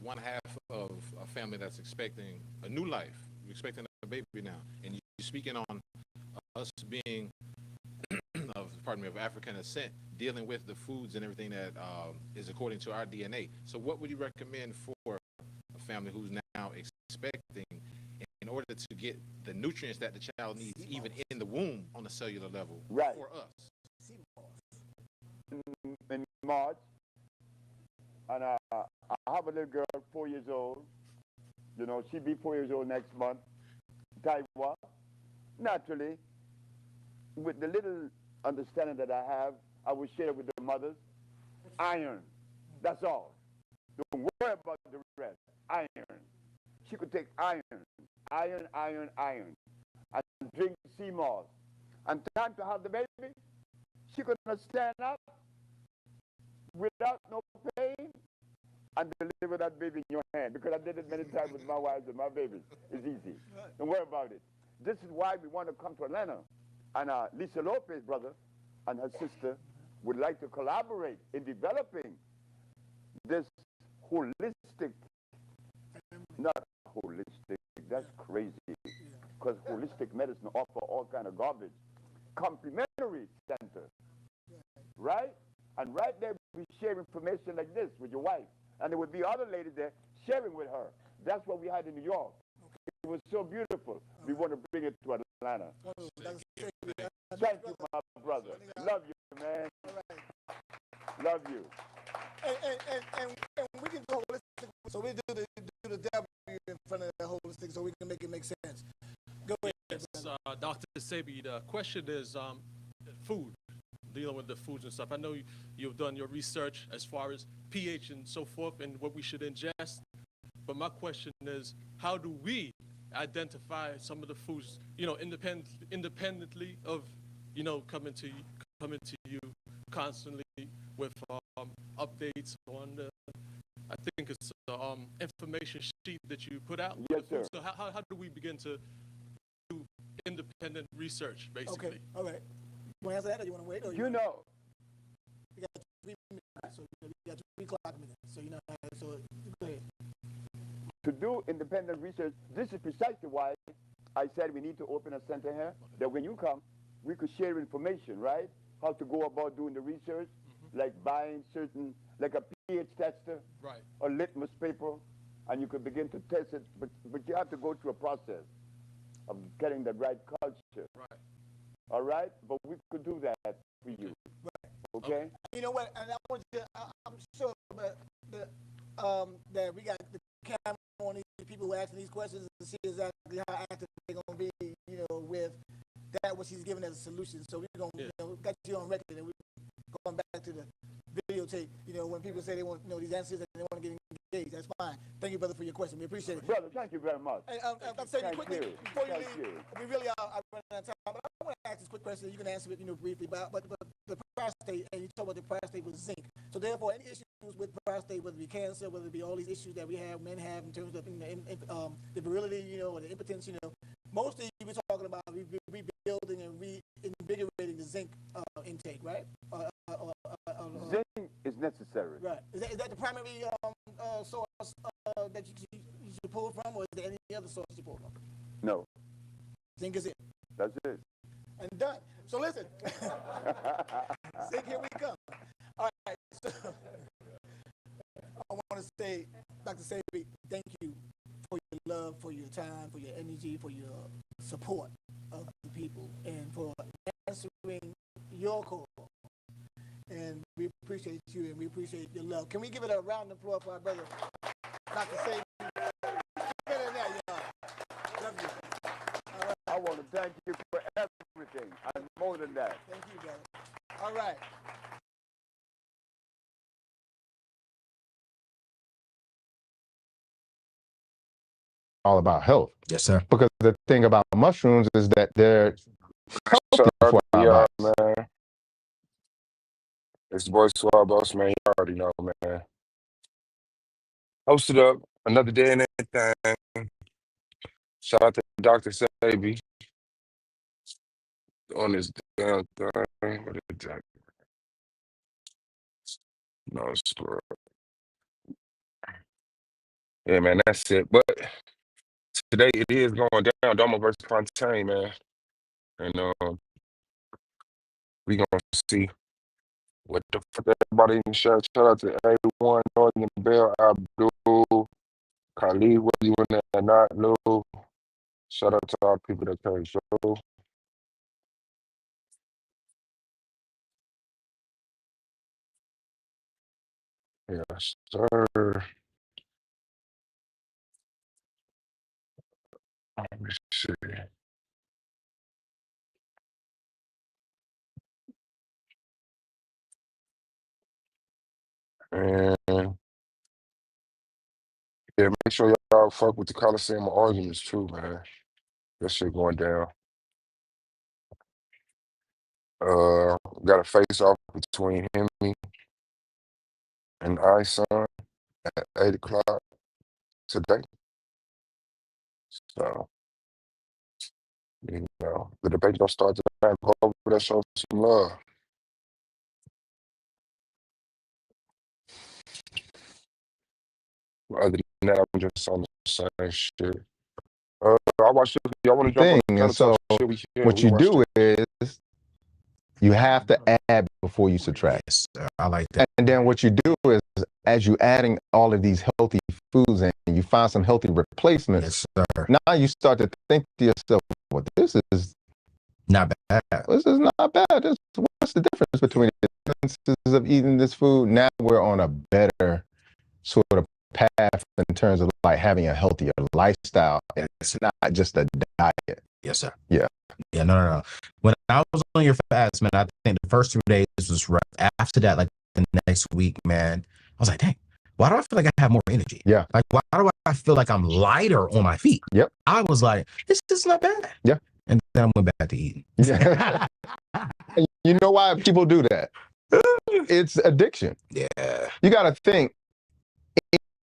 one half of a family that's expecting a new life. We're expecting a baby now. And you're speaking on us being of African descent, dealing with the foods and everything that is according to our DNA. So what would you recommend for a family who's now expecting in order to get the nutrients that the child needs even in the womb on a cellular level for us? In March, and I have a little girl, 4 years old. You know, she'll be 4 years old next month. Taiwan. Naturally, with the little understanding that I have, I will share it with the mothers. Iron. That's all. Don't worry about the rest. Iron. She could take iron, and drink sea moss. And time to have the baby, she could stand up without no pain and deliver that baby in your hand. Because I did it many times with my wives and my babies. It's easy. Don't worry about it. This is why we want to come to Atlanta. And Lisa Lopez, brother, and her sister would like to collaborate in developing this holistic, not holistic, that's crazy, because holistic medicine offer all kind of garbage. Complementary center, right? And right there, we share information like this with your wife. And there would be other ladies there sharing with her. That's what we had in New York. It was so beautiful. We want to bring it to Atlanta. Thank you, my brother. Love you, man. Love you. And we can go holistic. So we do the W in front of the holistic so we can make it make sense. Go ahead. Yes, Dr. Sabi, the question is food, dealing with the foods and stuff. I know you've done your research as far as pH and so forth and what we should ingest. But my question is, how do we identify some of the foods, you know, independently of, you know, coming to you constantly with updates on the, I think it's information sheet that you put out. Yes, sir. So how do we begin to do independent research, basically? Okay, all right. You want to answer that, or you want to wait? Or you know. We got 3 minutes, so we got 3 clock minutes. So you know, so go ahead. to do independent research. This is precisely why I said we need to open a center here, that when you come, we could share information, right? How to go about doing the research, like buying certain, like a pH tester, right, or litmus paper, and you could begin to test it, but you have to go through a process of getting the right culture. right. All right? But we could do that for you. Right. Okay? You know what? And I want you to, I'm sure that we got the camera on these people who are asking these questions to see exactly how active they're going to be, you know, with that, what she's giving as a solution. So we're going to, you know, got you on record, and we're going back to the videotape. You know, when people say they want, you know, these answers and they want to get engaged, that's fine. Thank you, brother, for your question. We appreciate it. Brother, thank you very much. Hey, I'm saying quickly, before you leave, we really are running out of time, but I want to ask this quick question. You can answer it, you know, briefly, but the prostate, and you talk about the prostate with zinc. So therefore, any issues with prostate, whether it be cancer, whether it be all these issues that we have, men have in terms of, you know, the virility, you know, or the impotence, you know, mostly we're talking about rebuilding and reinvigorating the zinc intake, right? Zinc is necessary. Right. Is that the primary source that you should pull from, or is there any other source you pull from? No. Zinc is it. That's it. And done. So listen. Zinc, here we come. All right. So I want to say, Dr. Sabi, thank you for your love, for your time, for your energy, for your support of the people, and for answering your call. And we appreciate you, and we appreciate your love. Can we give it a round of applause for our brother, Dr. Sabi? Better than that, y'all. Love you. All right. I want to thank you for everything, and more than that. Thank you, brother. All right. All about health. Yes, sir. Because the thing about mushrooms is that they're healthy for our bodies. Man. It's the boy Swab Boss, man. You already know, man. Hosted up another day in anything. Shout out to Dr. Sabi on this damn thing. What is that? No, screw up. Yeah, man, that's it. But today it is going down, Doma versus Fontaine, man. And we gonna see what the fuck everybody in shout out to A1, Northern Bell, Abdul, Khalid, whether you in there or not, Lou. Shout out to all the people that came show. Yes, sir. Let me see. And yeah, make sure y'all fuck with the Coliseum arguments too, man. That shit going down. Got a face off between him and Ison at 8 o'clock today. So, you know, the debate gonna start tonight. Hopefully that shows some love. Other than that, I'm just on the same shit. I watched it. Y'all want to jump on And so what you do is you have to add before you subtract. Yes, sir. I like that. And then what you do is, as you adding all of these healthy foods and you find some healthy replacements, yes, sir. Now you start to think to yourself, well, this is not bad. This is not bad. What's the difference between the differences of eating this food? Now we're on a better sort of path in terms of like having a healthier lifestyle. It's not just a diet. Yes, sir. Yeah. Yeah, no. When I was on your fast, man, I think the first 2 days was rough. After that, like the next week, man, I was like, dang, why do I feel like I have more energy? Yeah. Like, why do I feel like I'm lighter on my feet? Yep. I was like, this is not bad. Yeah. And then I went back to eating. Yeah. You know why people do that? It's addiction. Yeah. You got to think,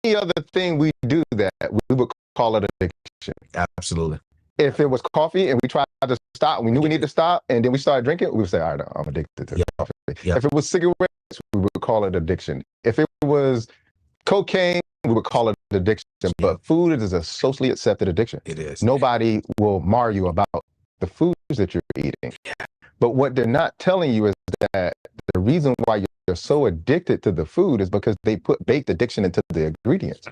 any other thing we do that, we would call it addiction. Absolutely. If it was coffee and we tried to stop, we knew we needed to stop, and then we started drinking, we would say, all right, I'm addicted to coffee. If it was cigarettes, we would call it addiction. If it was Cocaine, we would call it addiction, but food is a socially accepted addiction. It is. Nobody will mar you about the foods that you're eating. But what they're not telling you is that the reason why you're so addicted to the food is because they put baked addiction into the ingredients.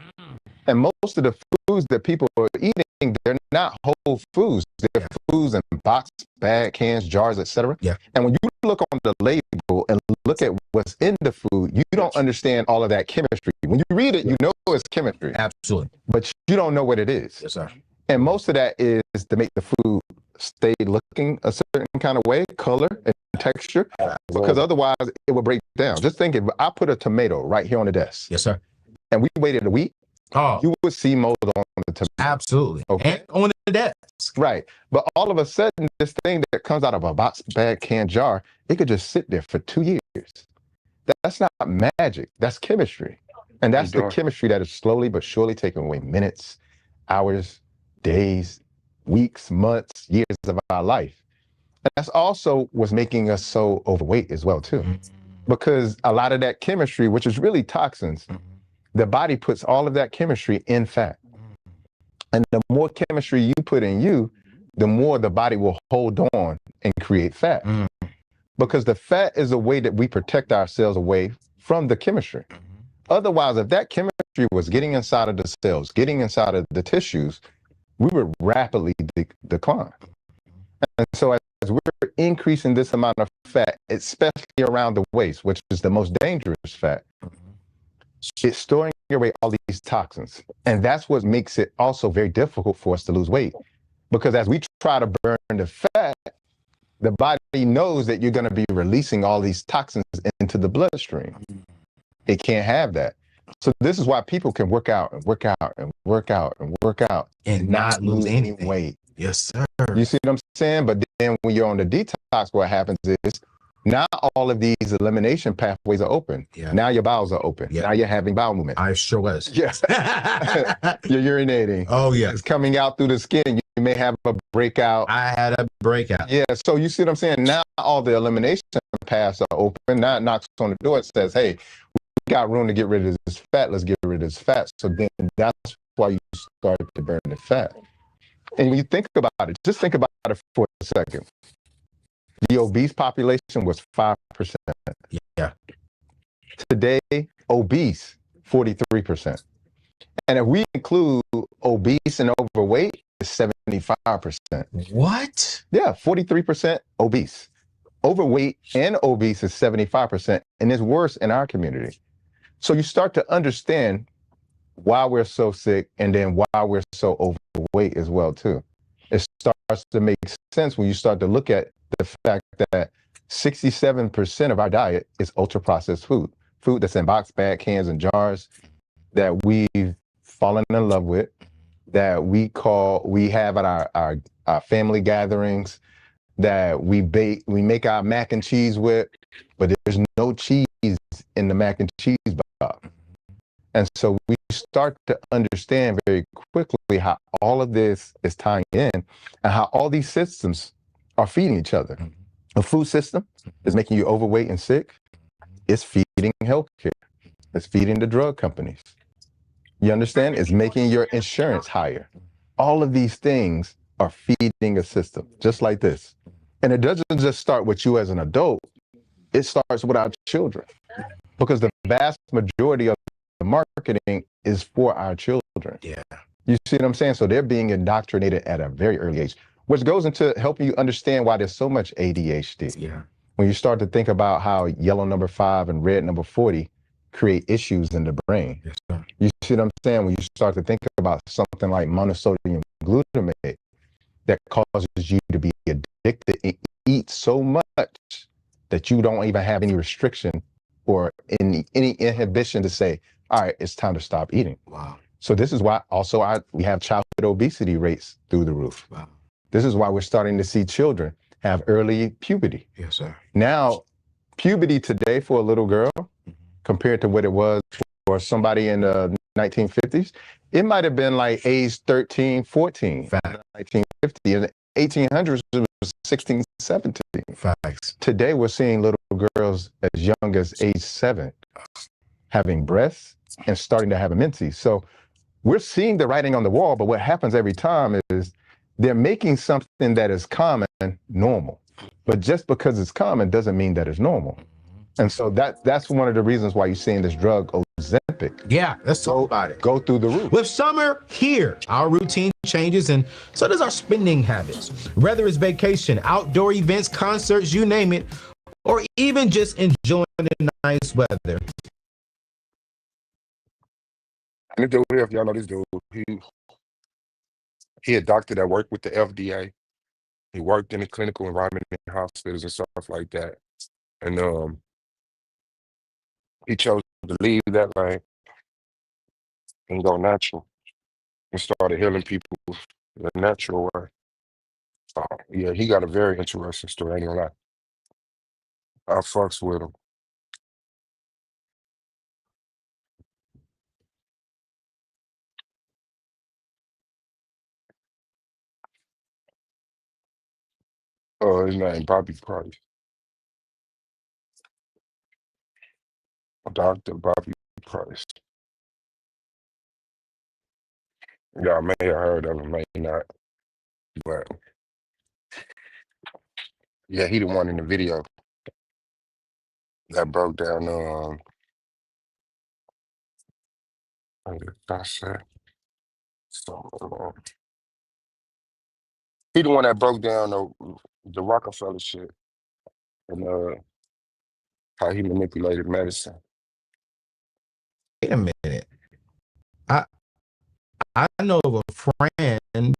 And most of the foods that people are eating, they're not whole foods. They're foods in box, bag, cans, jars, etc. Yeah. And when you look on the label and look at what's in the food, you don't understand all of that chemistry. When you read it, you know it's chemistry. Absolutely. But you don't know what it is. Yes, sir. And most of that is to make the food stay looking a certain kind of way, color and texture, because otherwise it will break down. Just think if I put a tomato right here on the desk. Yes, sir. And we waited a week, you would see mold on the tomato. Absolutely. Okay. And on the desk. Right. But all of a sudden, this thing that comes out of a box, bag, can, jar, it could just sit there for 2 years. That's not magic. That's chemistry. And that's the chemistry that is slowly but surely taking away minutes, hours, days, weeks, months, years of our life. And that's also what's making us so overweight as well, too. Because a lot of that chemistry, which is really toxins, the body puts all of that chemistry in fat. And the more chemistry you put in you, the more the body will hold on and create fat. Because the fat is a way that we protect ourselves away from the chemistry. Otherwise, if that chemistry was getting inside of the cells, getting inside of the tissues, we would rapidly decline. And so as we're increasing this amount of fat, especially around the waist, which is the most dangerous fat, it's storing away all these toxins. And that's what makes it also very difficult for us to lose weight. Because as we try to burn the fat, the body knows that you're going to be releasing all these toxins into the bloodstream. It can't have that. So this is why people can work out and work out and work out and work out and not lose any weight. Yes, sir. You see what I'm saying? But then when you're on the detox, what happens is now all of these elimination pathways are open. Yeah. Now your bowels are open. Yeah. Now you're having bowel movement. I sure was. Yes. You're urinating. Oh, yeah. It's coming out through the skin. You may have a breakout. I had a breakout. Yeah. So you see what I'm saying? Now all the elimination paths are open. Now it knocks on the door. It says, hey, we got room to get rid of this fat. Let's get rid of this fat. So then that's why you start to burn the fat. And when you think about it, just think about it for a second. The obese population was 5%. Yeah. Today, obese, 43%. And if we include obese and overweight, it's 75%. What? Yeah, 43% obese. Overweight and obese is 75%, and it's worse in our community. So you start to understand why we're so sick and then why we're so overweight as well, too. It starts to make sense when you start to look at the fact that 67% of our diet is ultra-processed food. Food that's in box, bag, cans, and jars that we've fallen in love with, that we have at our family gatherings, that we make our mac and cheese with, but there's no cheese in the mac and cheese box. And so we start to understand very quickly how all of this is tying in and how all these systems are feeding each other. A food system is making you overweight and sick. It's feeding healthcare. It's feeding the drug companies. You understand? It's making your insurance higher. All of these things are feeding a system just like this. And it doesn't just start with you as an adult. It starts with our children, because the vast majority of the marketing is for our children. Yeah. You see what I'm saying? So they're being indoctrinated at a very early age, which goes into helping you understand why there's so much ADHD. Yeah. When you start to think about how yellow number 5 and red number 40 create issues in the brain. Yes, sir. You see what I'm saying? When you start to think about something like monosodium glutamate that causes you to be addicted and eat so much that you don't even have any restriction or any inhibition to say, all right, it's time to stop eating. Wow. So this is why also we have childhood obesity rates through the roof. Wow. This is why we're starting to see children have early puberty. Yes, sir. Now, puberty today for a little girl, compared to what it was for somebody in the 1950s, it might have been like age 13, 14. Fact. 1950. In the 1800s, it was 16, 17. Facts. Today, we're seeing little girls as young as age 7 having breasts, and starting to have a menses. So we're seeing the writing on the wall, but what happens every time is they're making something that is common normal. But just because it's common doesn't mean that it's normal. And so that's one of the reasons why you're seeing this drug Ozempic. Yeah, let's talk about it. Go through the roof. With summer here, our routine changes and so does our spending habits. Whether it's vacation, outdoor events, concerts, you name it, or even just enjoying the nice weather. And this dude here, if y'all know this dude, he a doctor that worked with the FDA. He worked in the clinical environment in hospitals and stuff like that. And he chose to leave that lane and go natural and started healing people the natural way. Yeah, he got a very interesting story. I ain't gonna lie. I fucks with him. His name Bobby Price. Dr. Bobby Price. Y'all may have heard of him, may not. But yeah, he the one in the video that broke down what did I say? So, he the one that broke down the Rockefeller shit and how he manipulated medicine. Wait a minute. I know of a friend.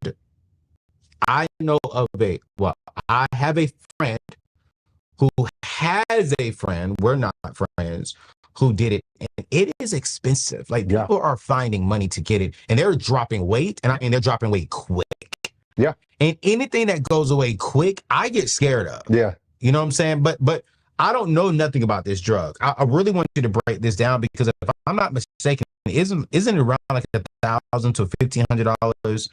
I have a friend who has a friend. We're not friends who did it, and it is expensive. Like people are finding money to get it, and they're dropping weight, and I mean they're dropping weight quick. Yeah. And anything that goes away quick, I get scared of. Yeah. You know what I'm saying? But I don't know nothing about this drug. I really want you to break this down because if I'm not mistaken, isn't it around like $1,000 to $1,500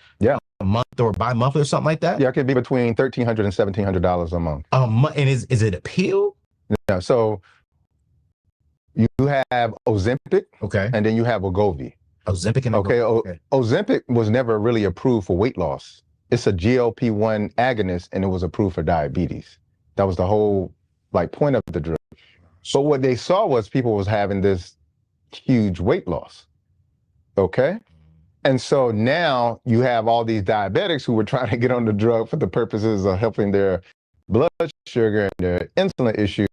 a month or bi-monthly or something like that? Yeah, it could be between $1,300 and $1,700 a month. And is it a pill? Yeah. So you have Ozempic, okay, and then you have Wegovy. Ozempic and okay. Ozempic was never really approved for weight loss. It's a GLP-1 agonist, and it was approved for diabetes. That was the whole point of the drug. So what they saw was people was having this huge weight loss. Okay. And so now you have all these diabetics who were trying to get on the drug for the purposes of helping their blood sugar and their insulin issues.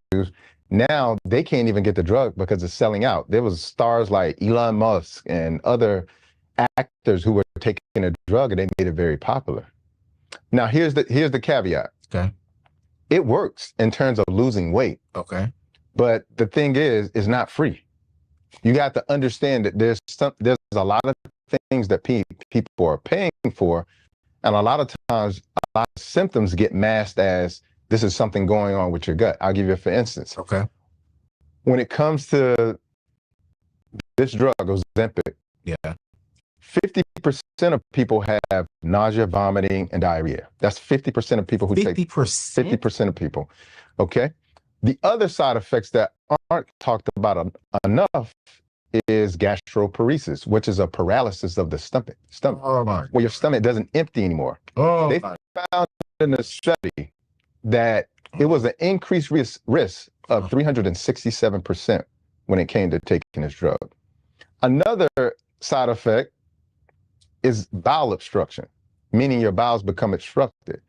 Now they can't even get the drug because it's selling out. There was stars like Elon Musk and other actors who were taking a drug and they made it very popular. Now here's the caveat. Okay. It works in terms of losing weight. Okay. But the thing is, it's not free. You got to understand that there's a lot of things that people are paying for, and a lot of times a lot of symptoms get masked as this is something going on with your gut. I'll give you for instance. Okay. When it comes to this drug, Ozempic, 50% of people have nausea, vomiting, and diarrhea. That's 50% of people who take 50% of people. Okay. The other side effects that aren't talked about enough is gastroparesis, which is a paralysis of the stomach. Where your stomach doesn't empty anymore. They found in a study that it was an increased risk of 367% when it came to taking this drug. Another side effect is bowel obstruction, meaning your bowels become obstructed.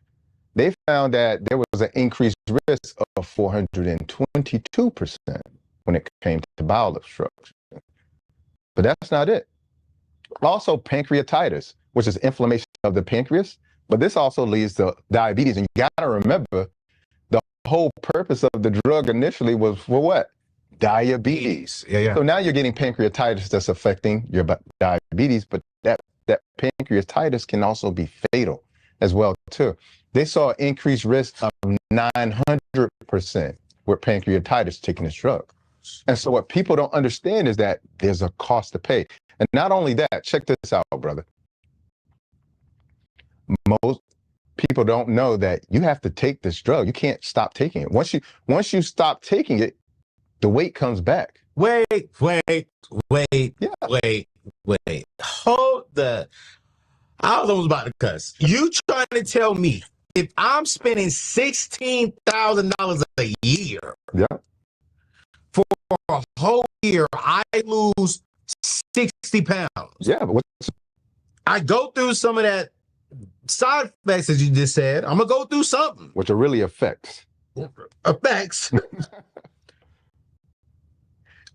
They found that there was an increased risk of 422% when it came to bowel obstruction. But that's not it. Also pancreatitis, which is inflammation of the pancreas, but this also leads to diabetes. And you gotta remember, the whole purpose of the drug initially was for what? Diabetes. Yeah. So now you're getting pancreatitis that's affecting your diabetes, but that pancreatitis can also be fatal as well too. They saw an increased risk of 900% with pancreatitis taking this drug. And so what people don't understand is that there's a cost to pay. And not only that, check this out, brother. Most people don't know that you have to take this drug. You can't stop taking it. Once you stop taking it, the weight comes back. Wait, wait, Yeah. wait. Hold the. I was almost about to cuss. You trying to tell me if I'm spending $16,000 a year Yeah. for a whole year, I lose 60 pounds? Yeah, but what's I go through some of that side effects as you just said. I'm gonna go through something. which are really effects? Effects.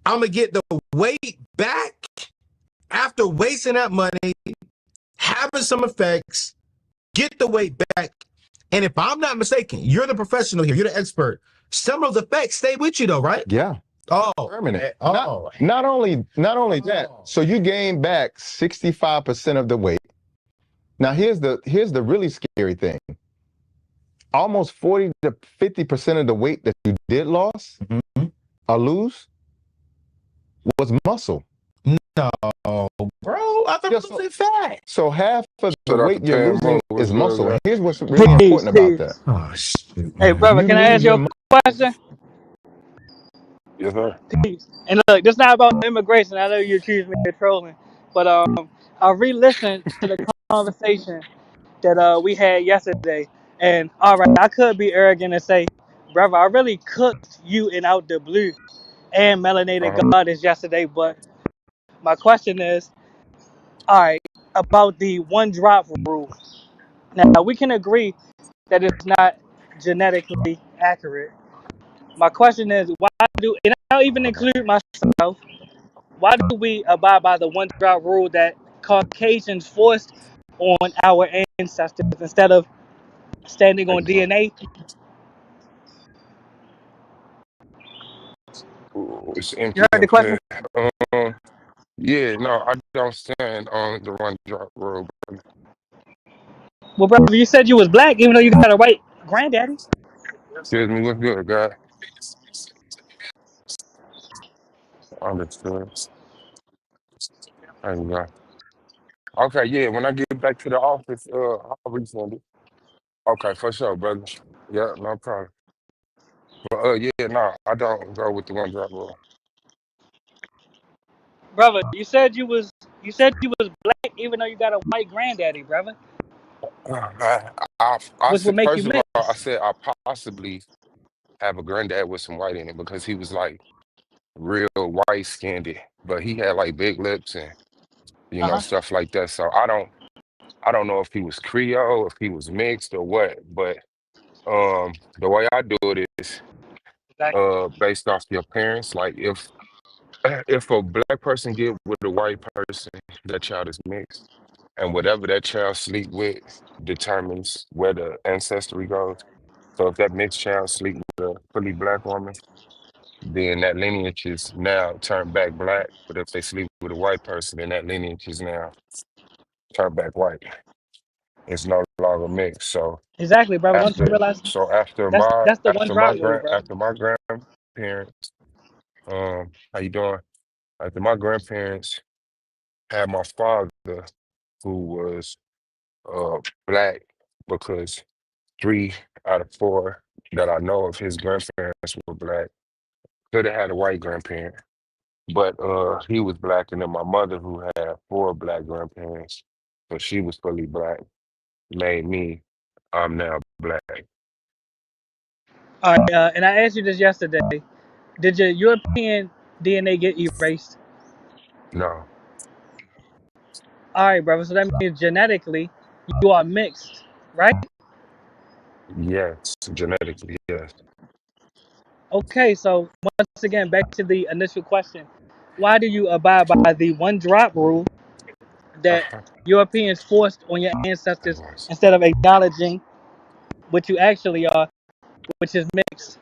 I'm gonna get the weight back after wasting that money, having some effects, get the weight back. And if I'm not mistaken, you're the professional here, you're the expert. Some of those effects stay with you though, right? Yeah. Oh, Permanent. oh. Not only that, so you gain back 65% of the weight. Now here's the really scary thing. Almost 40 to 50% of the weight that you did lose or lose was muscle. No, bro, I thought it was fat. So half of the Shout out weight to you're Pan losing Mo is as well, muscle. And guys. here's what's really important about that. Oh shit. Hey, brother, can I ask you a question? Yes, sir. And look, this not about immigration. I know you accused me of trolling, but I re-listened to the conversation that we had yesterday, and all right, I could be arrogant and say, brother, I really cooked you in Out the Blue and Melanated Goddess yesterday, but my question is, all right, about the one drop rule. Now we can agree that it's not genetically accurate. My question is, why do, and I'll even include myself, why do we abide by the one drop rule that Caucasians forced on our ancestors instead of standing on DNA? Ooh, it's You empty heard the up question? here. Yeah, no, I don't stand on the one drop rule. Well, brother, you said you was black even though you got a white granddaddy. Excuse me, what's good, guy? Understood. There you go. Okay, yeah, when I get back to the office, I'll resend it. Okay, for sure, brother. Yeah, no problem. But yeah, no, I don't go with the one drop rule. Brother, you said you was black even though you got a white granddaddy, brother. I Which would said, make you first of all, I mix. said I possibly have a granddad with some white in it because he was like real white skinned, but he had like big lips and stuff like that. So I don't know if he was Creole, if he was mixed or what, but the way I do it is Exactly. based off your parents. Like if a black person get with a white person, that child is mixed. And whatever that child sleep with determines where the ancestry goes. So if that mixed child sleep with a fully black woman, then that lineage is now turned back black. But if they sleep with a white person, then that lineage is now turned back white. It's no longer mixed. So Exactly, brother. Don't you after realize so after that's my that's the one after my drop rule, grand brother. after my grandparents, how you doing? After my grandparents had my father, who was black, because 3 out of 4 that I know of his grandparents were black. Could have had a white grandparent, but he was black, and then my mother, who had 4 black grandparents, so she was fully black, made me. I'm now black. All right, and I asked you this yesterday. Did your European DNA get erased? No, All right, brother. So that means genetically you are mixed, right? yes, genetically, yes. Okay. So once again, back to the initial question: why do you abide by the one drop rule that Uh-huh. Europeans forced on your I ancestors was. instead of acknowledging what you actually are, which is mixed?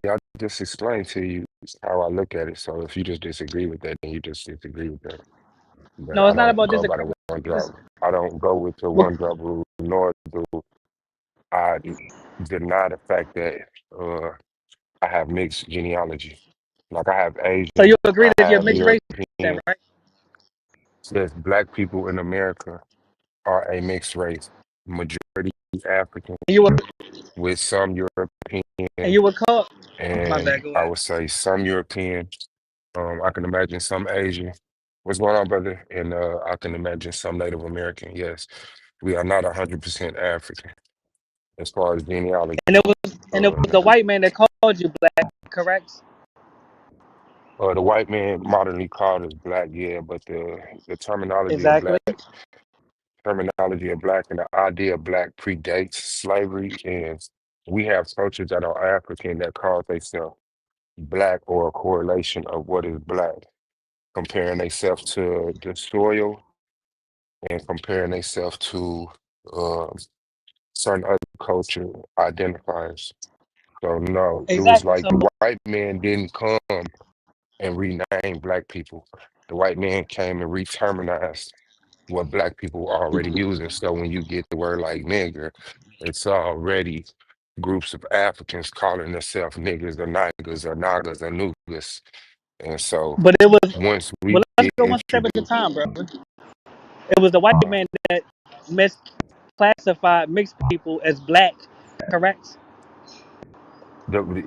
Yeah, I just explained to you how I look at it. So if you just disagree with that, then you just disagree with that. But No, I it's not don't about go by the disagreement. one It's, drop. I don't go with the well, one drop rule, nor do I deny the fact that uh, I have mixed genealogy. Like I have so you Asian, agree I that you're have mixed race, then, European. right? Says black people in America are a mixed race, majority African And you were with some and European you were called. My and bad. Go I ahead. would say some European. I can imagine some Asian. What's going on, brother? And I can imagine some Native American. Yes, we are not 100% African as far as genealogy. And it was the white man that called you black, correct? The white man modernly called us black, yeah, but the Exactly. terminology of black and the idea of black predates slavery, and we have cultures that are African that call themselves black or a correlation of what is black, comparing themselves to the soil and comparing themselves to uh, certain other culture identifiers. So no, it was Exactly. like So, the white man didn't come and rename black people. The white man came and reterminized what black people are already using. So when you get the word like nigger, it's already groups of Africans calling themselves niggas or niggas or nagas or nugas. And so but it was. once Well, we let's get go one step at a introduced, time, bro. It was the white man that misclassified mixed people as black, correct?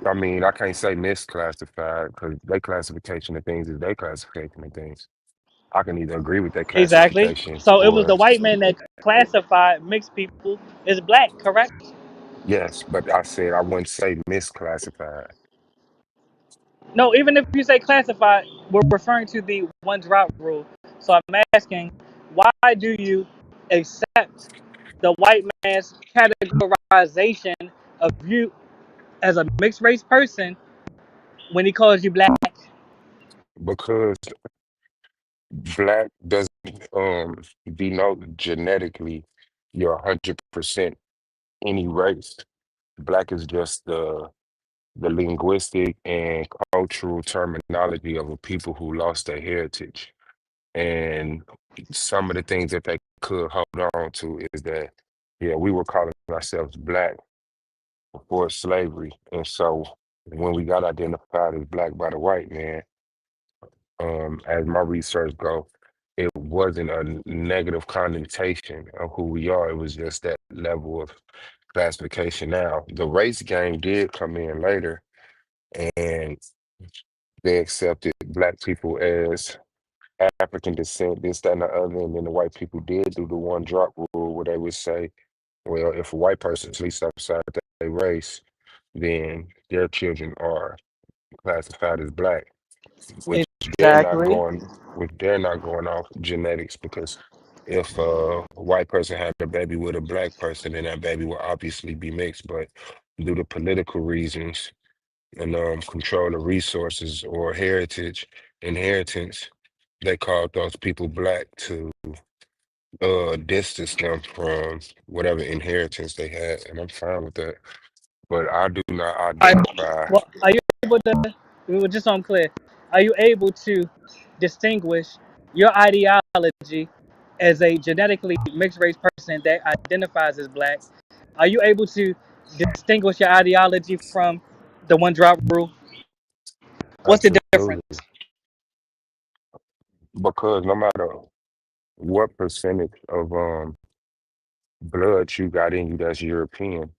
I mean, I can't say misclassified because their classification of things is their classification of things. I can either agree with that Exactly. classification So it was the or white man that classified mixed people as black, correct? yes, but I said I wouldn't say misclassified No, even if you say classified, we're referring to the one drop rule. So I'm asking, why do you accept the white man's categorization of you as a mixed race person when he calls you black? because black doesn't denote genetically you're 100% any race. Black is just the linguistic and cultural terminology of a people who lost their heritage. And some of the things that they could hold on to is that, yeah, we were calling ourselves black before slavery. And so when we got identified as black by the white man, as my research go, it wasn't a negative connotation of who we are. It was just that level of classification. Now, the race game did come in later, and they accepted black people as African descent, this, that, and the other. And then the white people did do the one drop rule where they would say, well, if a white person sleeps outside their race, then their children are classified as black, which they're not Exactly. going, which they're not going off genetics because if a white person had a baby with a black person, then that baby will obviously be mixed. But due to political reasons and control of resources or inheritance, they called those people black to distance them from whatever inheritance they had, and I'm fine with that. But I do not All right. identify Well, are you able to, just so I'm clear, are you able to distinguish your ideology as a genetically mixed race person that identifies as black? Are you able to distinguish your ideology from the one drop rule? What's the difference? absolutely because no matter what percentage of blood you got in you that's European,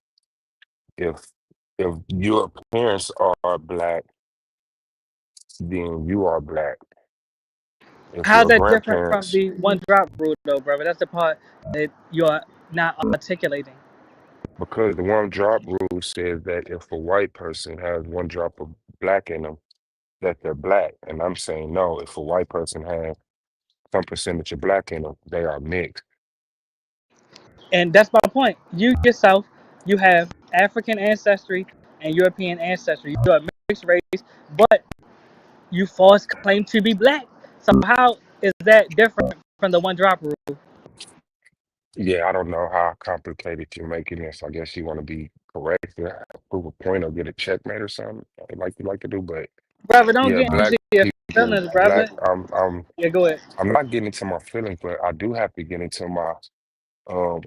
if your parents are black, then you are black. If How's your that different from grandparents, the one drop rule, though, brother? That's the part that you're not articulating. because the one drop rule says that if a white person has one drop of black in them, that they're black. And I'm saying no, if a white person has some percentage of black in them, they are mixed. And that's my point. You yourself, you have African ancestry and European ancestry. You're a mixed race, but you false claim to be black. So how is that different from the one drop rule? Yeah, I don't know how complicated you're making this. I guess you want to be correct, prove a point or get a checkmate or something, like you like to do. But Brother, don't yeah, get black into your people, feelings, brother. Yeah, go ahead. I'm not getting into my feelings, but I do have to get into my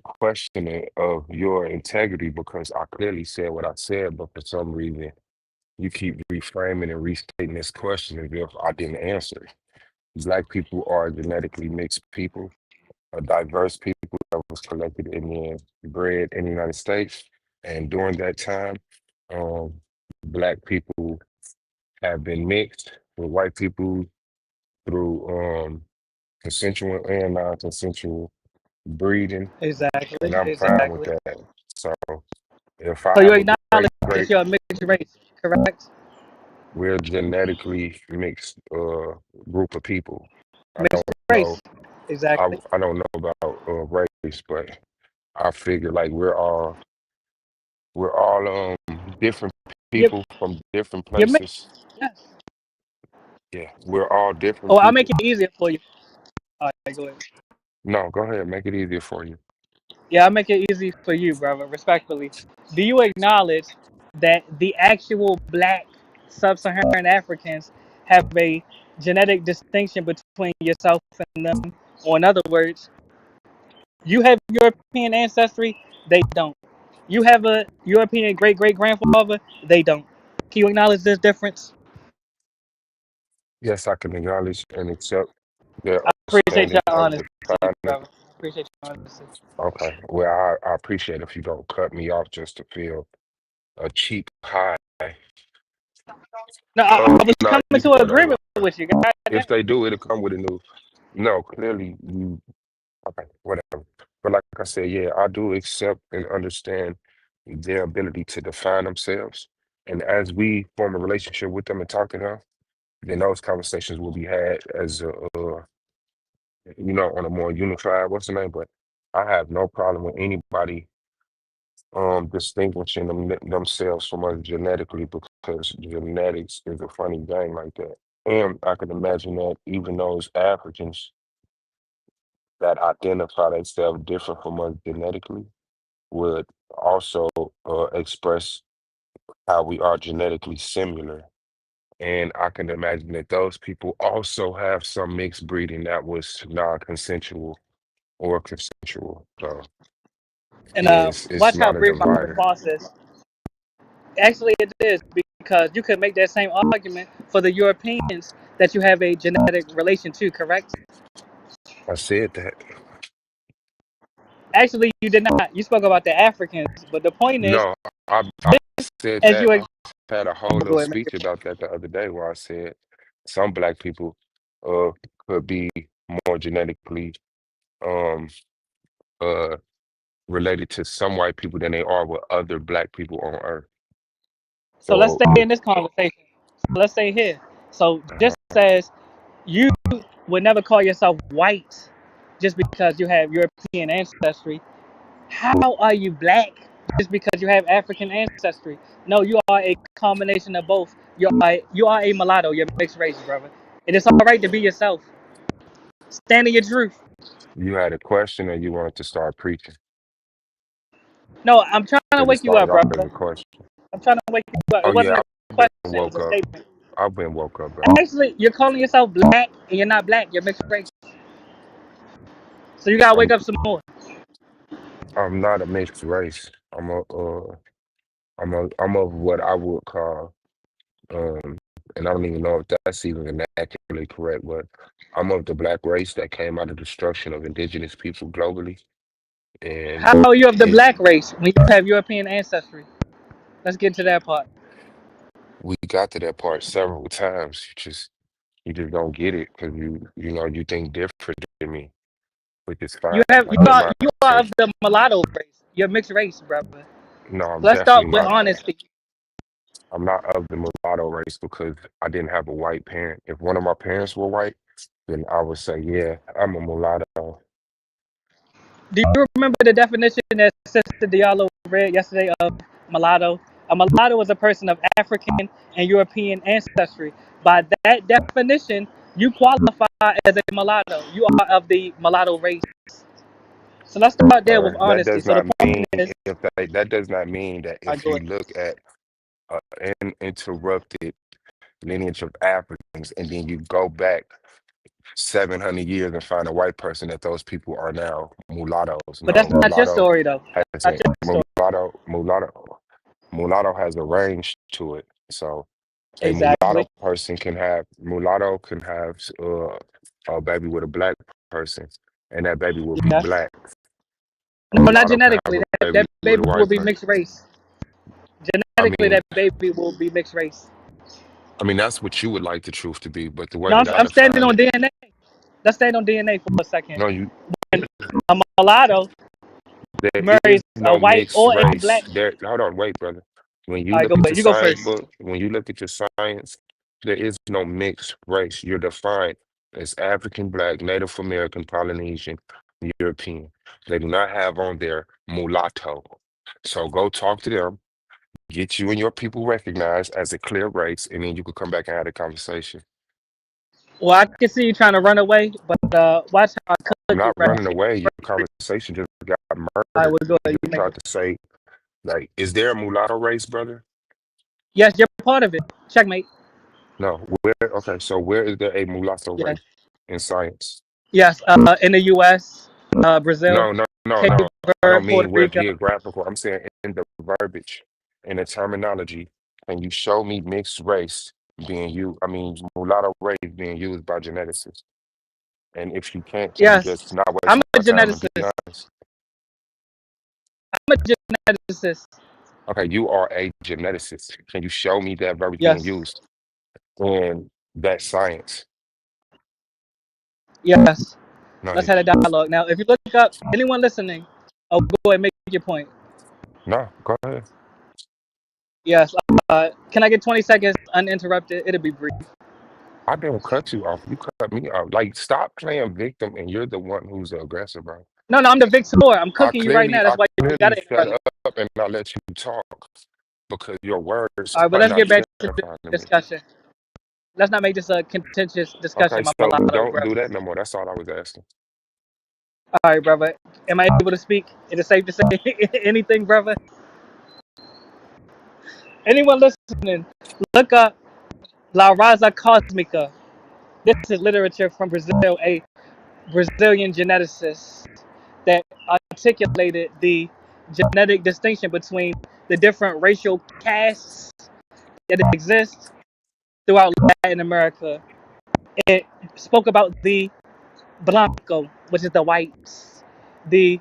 questioning of your integrity because I clearly said what I said, but for some reason you keep reframing and restating this question as if I didn't answer it. Black people are genetically mixed people, a diverse people that was collected and then bred in the United States. And during that time, um, black people have been mixed with white people through consensual and non-consensual breeding, Exactly, and I'm fine with exactly. that. So if I So you have a great acknowledge that great, you're a mixed race, correct? we're a genetically mixed group of people. I Mixed don't know. race, exactly. I don't know about race, but I figure like we're all different You're, people from different you're mixed. places. Yes. Yeah, we're all different Oh, I'll make people. it easier for you. All right, go ahead. No, go ahead, make it easier for you. Yeah, I'll make it easy for you, brother, respectfully. Do you acknowledge that the actual black sub-Saharan Africans have a genetic distinction between yourself and them? Or in other words, you have European ancestry, they don't. You have a European great-great-grandfather, they don't. Can you acknowledge this difference? Yes, I can acknowledge and accept their I appreciate your understanding of honesty, defining. brother. I appreciate your honesty. Okay, well, I appreciate if you don't cut me off just to feel a cheap high. No, I was No, coming you to can an go that way. agreement with you, God If they do, it'll come with a new. No, clearly you. Okay, whatever. But like I said, yeah, I do accept and understand their ability to define themselves. And as we form a relationship with them and talk to them, then those conversations will be had as on a more unified, what's the name? But I have no problem with anybody distinguishing themselves from us genetically because genetics is a funny game like that. And I can imagine that even those Africans that identify themselves different from us genetically would also express how we are genetically similar. And I can imagine that those people also have some mixed breeding that was non-consensual or consensual. So and yeah, it's watch how not a brief my divider. response is. Actually, it is because you could make that same argument for the Europeans that you have a genetic relation to, correct? I said that. Actually, you did not. You spoke about the Africans, but the point is, No, I said as that. you I had a whole little go ahead, make speech your about that the other day where I said some black people uh could be more genetically um uh related to some white people than they are with other black people on earth. So let's So stay in this conversation. So let's stay here. So just as you would never call yourself white just because you have European ancestry, how are you black just because you have African ancestry? No, you are a combination of both. You are a mulatto. You're mixed race, brother. And it's all right to be yourself. Stand in your truth. you had a question or you wanted to start preaching? No, I'm trying to Because it wake you up, started off as brother. a question. I'm trying to wake you up. Oh It yeah, wasn't a I've been question. It was woke a up. statement. I've been woke up, brother. Actually, you're calling yourself black, and you're not black. You're mixed race. So you gotta I'm wake up some more. I'm not a mixed race. I'm of what I would call um and I don't even know if that's even accurately correct, but I'm of the black race that came out of destruction of indigenous people globally. And How are you of the it black race when you have European ancestry? Let's get to that part. we got to that part several times. You just don't get it because you think different than me, which is You fine. have Like in my you are of sense. the mulatto race. You're mixed race, brother. No, I'm Let's definitely start with not. honesty. I'm not of the mulatto race because I didn't have a white parent. If one of my parents were white, then I would say, yeah, I'm a mulatto. Do you remember the definition that Sister Diallo read yesterday of mulatto? A mulatto is a person of African and European ancestry. By that definition, you qualify as a mulatto. You are of the mulatto race. So let's start there with That honesty. does So the not point mean is, that does not mean that I if go you ahead. look at an interrupted lineage of Africans and then you go back 700 years and find a white person that those people are now mulattoes. But No, that's not your story, though. Not hasn't your story. mulatto has a range to it. So a Exactly. mulatto can have a baby with a black person, and that baby will be Yes. black. A No, not mulatto can have genetically. a That baby with baby a will white be person. mixed race. I genetically mean, that baby will be mixed race. that's what you would like the truth to be, but the way No, that I I'm standing define on it, DNA. Let's stand on DNA for a second. no, you. When a mulatto There is marries a no white mixed or a race. black. There, hold on, wait, brother. When you All right, go look at ahead. your You go science first. book, when you look at your science, there is no mixed race. You're defined as African, Black, Native American, Polynesian, European. They do not have on there mulatto. So go talk to them, get you and your people recognized as a clear race, and then you could come back and have a conversation. Well, I can see you trying to run away, but watch how I I'm cook it not right running away. Your here. conversation just got All right, murdered. we'll go You ahead. You make tried it. to say, like, is there a mulatto race, brother? Yes, you're part of it. Checkmate. No, where? Okay, so where is there a mulatto Yes. race in science? Yes. In the U.S., Brazil, No, no, no, Cape no. I don't Verde, Puerto mean where Rico. geographical. I'm saying in the verbiage, in the terminology. Can you show me mixed race being used? I mean, mulatto race being used by geneticists. And if you can't, can you Yes. just not waste I'm a my time and be geneticist. honest? I'm a geneticist. Okay, you are a geneticist. Can you show me that verbiage being Yes. used in that science? Yes. No, Let's have a dialogue. Now, if you look up, anyone listening, oh, go ahead and make your point. no, go ahead. Yes. Can I get 20 seconds uninterrupted? It'll be brief. I didn't cut you off. You cut me off. Like, stop playing victim, and you're the one who's the aggressor, bro. No, I'm the victor. I'm cooking you right now. That's I why you got clearly to shut interrupt me. up and not let you talk because your words All right, but are let's not get back to the terrifying to me. discussion. Let's not make this a contentious Okay, discussion, my so mulatto don't do brother. that no more. That's all I was asking. All right, brother. Am I able to speak? Is it safe to say anything, brother? Anyone listening, look up La Raza Cosmica. This is literature from Brazil, a Brazilian geneticist that articulated the genetic distinction between the different racial castes that exist throughout Latin America. It spoke about the Blanco, which is the whites, the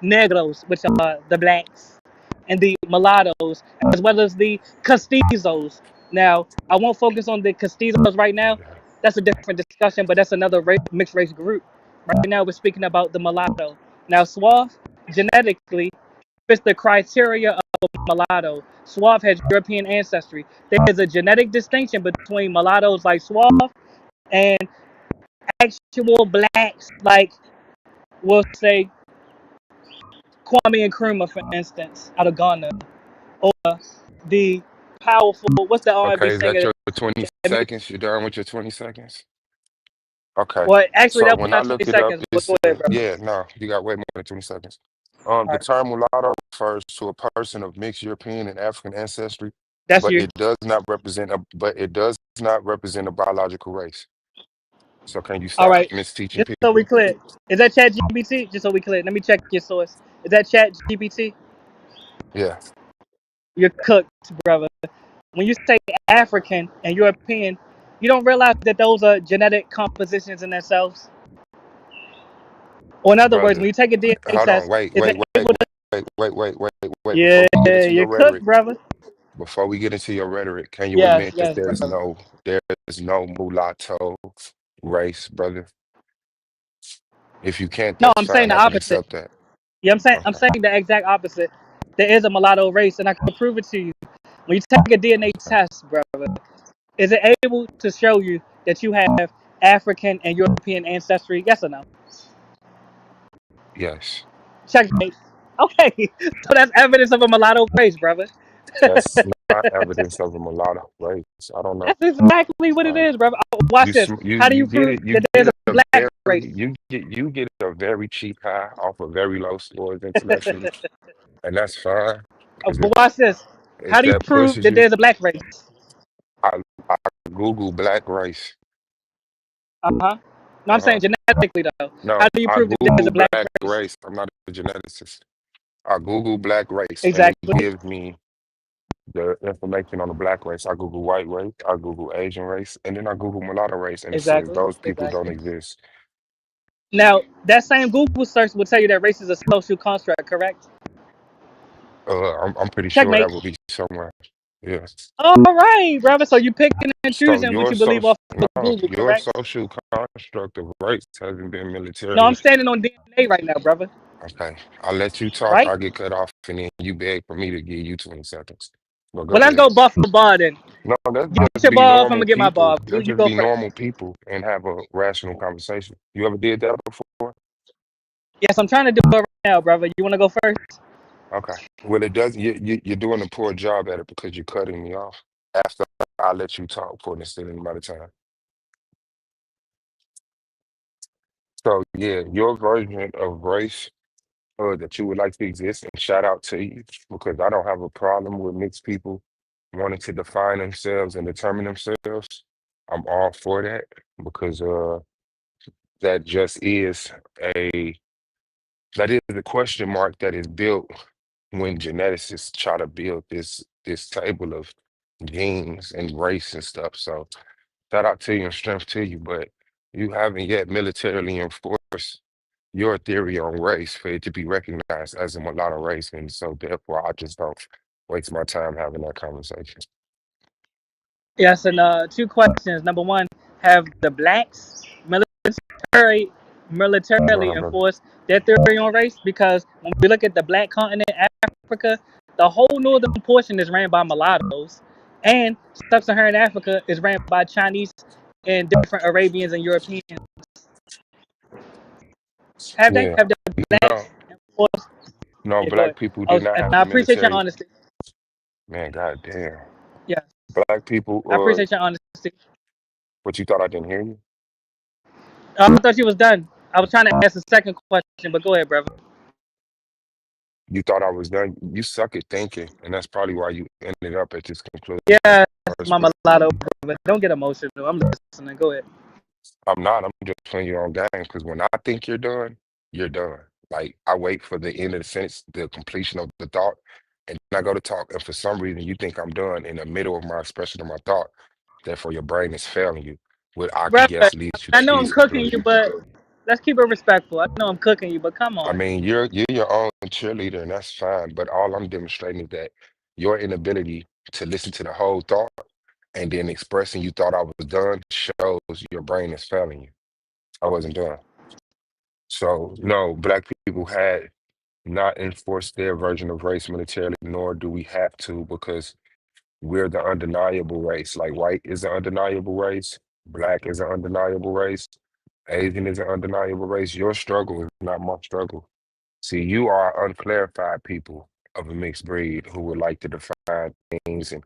Negros, which are the blacks, and the mulattoes, as well as the Castizos. Now, I won't focus on the Castizos right now. That's a different discussion, but that's another mixed race group. Right now, we're speaking about the mulatto. Now, Suave, genetically, fits the criteria of a mulatto. Suave has European ancestry. There is a genetic distinction between mulattoes like Suave and actual blacks like, we'll say, Kwame Nkrumah, for instance, out of Ghana, or the powerful, what's the R&B Okay, is that singer? your 20 seconds? You done with your 20 seconds? Okay. Well, actually, So that was when I not 20 look it up, seconds, it but go ahead, says, bro. yeah, no, you got way more than 20 seconds. All The right. term mulatto refers to a person of mixed European and African ancestry, That's but you. it does not represent a biological race. So can you All stop right. misteaching Just so we people? clear. Is that Chat GPT? Just so we clear. Let me check your source. Is that Chat GPT? Yeah, You're cooked, brother. When you say African and European, you don't realize that those are genetic compositions in themselves. Or in other words, when brother. you take a DNA Hold on, test, is it able to? Before Yeah, we get into you're your cooked, rhetoric, brother. can you Yes, admit that yes, brother. there is no mulatto race, brother? If you can't, No, that's I'm saying fine. the I can opposite. accept that. Yeah, I'm Okay. saying the exact opposite. There is a mulatto race, and I can prove it to you. When you take a DNA test, brother, is it able to show you that you have African and European ancestry? Yes or no? Yes. Checkmate. Okay, so that's evidence of a mulatto race, brother. That's not evidence of a mulatto race. I don't know. That's exactly what it Um, is, brother. Oh, watch this. How do you you get prove it. You that there's get a a black very race? you get a very cheap high off of very low scores intellectually, and that's fine because But watch this. if How do you that prove pushes that you, there's a black race? I Google black race. Uh-huh. No, I'm saying Uh-huh. genetically, though. How No, do you I prove that there's Google a black black race? race. I'm not a geneticist. I Google black race, and it Exactly. gives me the information on the black race. I Google white race, I Google Asian race, and then I Google mulatto race, and it says Exactly. those people don't Exactly. exist. Now, that same Google search will tell you that race is a social construct, correct? I'm pretty sure that Checkmate. will be somewhere. Yeah. All right, brother. So you picking and So choosing what your you believe social, off of no, Google, your correct? social construct of race hasn't been No, I'm militarily. standing on DNA right now, brother. Okay, I'll let you talk. Right? I'll get cut off, and then you beg for me to give you 20 seconds. Well, go Well, let's ahead. go bar for bar then. No, let's Get just your be bar off. I'm normal gonna get my people. bar. Let's You just go be first. normal people and have a rational conversation. You ever did that before? Yes, I'm trying to do it right now, brother. You wanna go first? Okay. Well, it does. You're doing a poor job at it because you're cutting me off after I let you talk for an extended amount of time. So yeah, your version of race that you would like to exist, and shout out to you because I don't have a problem with mixed people wanting to define themselves and determine themselves. I'm all for that because that just is a that is a question mark that is built when geneticists try to build this table of genes and race and stuff. So shout out to you and strength to you, but you haven't yet militarily enforced your theory on race for it to be recognized as a mulatto race. And so therefore I just don't waste my time having that conversation. Yes, and two questions. Number one, have the blacks military militarily Brother. enforced their theory on race? Because when we look at the black continent, Africa, the whole northern portion is ran by mulattoes, and sub-Saharan Africa is ran by Chinese and different Arabians and Europeans. Have they? Yeah. Have the No, blacks enforced? no, Yeah, go black ahead. people Oh, did not and have I the appreciate your military. honesty. Man, goddamn. Yeah, Black people, I appreciate your honesty. what you thought I didn't hear you? I thought you was done. I was trying to ask the second question, but go ahead, brother. You thought I was done. You suck at thinking, and that's probably why you ended up at this conclusion in Yes, the first my place. mulatto, brother. Don't get emotional. I'm listening. Go ahead. I'm not. I'm just playing your own game because when I think you're done, you're done. Like I wait for the end of the sentence, the completion of the thought, and then I go to talk. And for some reason, you think I'm done in the middle of my expression of my thought. Therefore, your brain is failing you. What I Brother, guess leads you I to know I'm these cooking you, conclusions. but let's keep it respectful. I know I'm cooking you, but come I on. mean, you're your own cheerleader, and that's fine. But all I'm demonstrating is that your inability to listen to the whole thought and then expressing you thought I was done shows your brain is failing you. I wasn't done. So no, black people had not enforced their version of race militarily, nor do we have to because we're the undeniable race. Like white is an undeniable race, black is an undeniable race, Asian is an undeniable race. Your struggle is not my struggle. See, you are unclarified people of a mixed breed who would like to define things and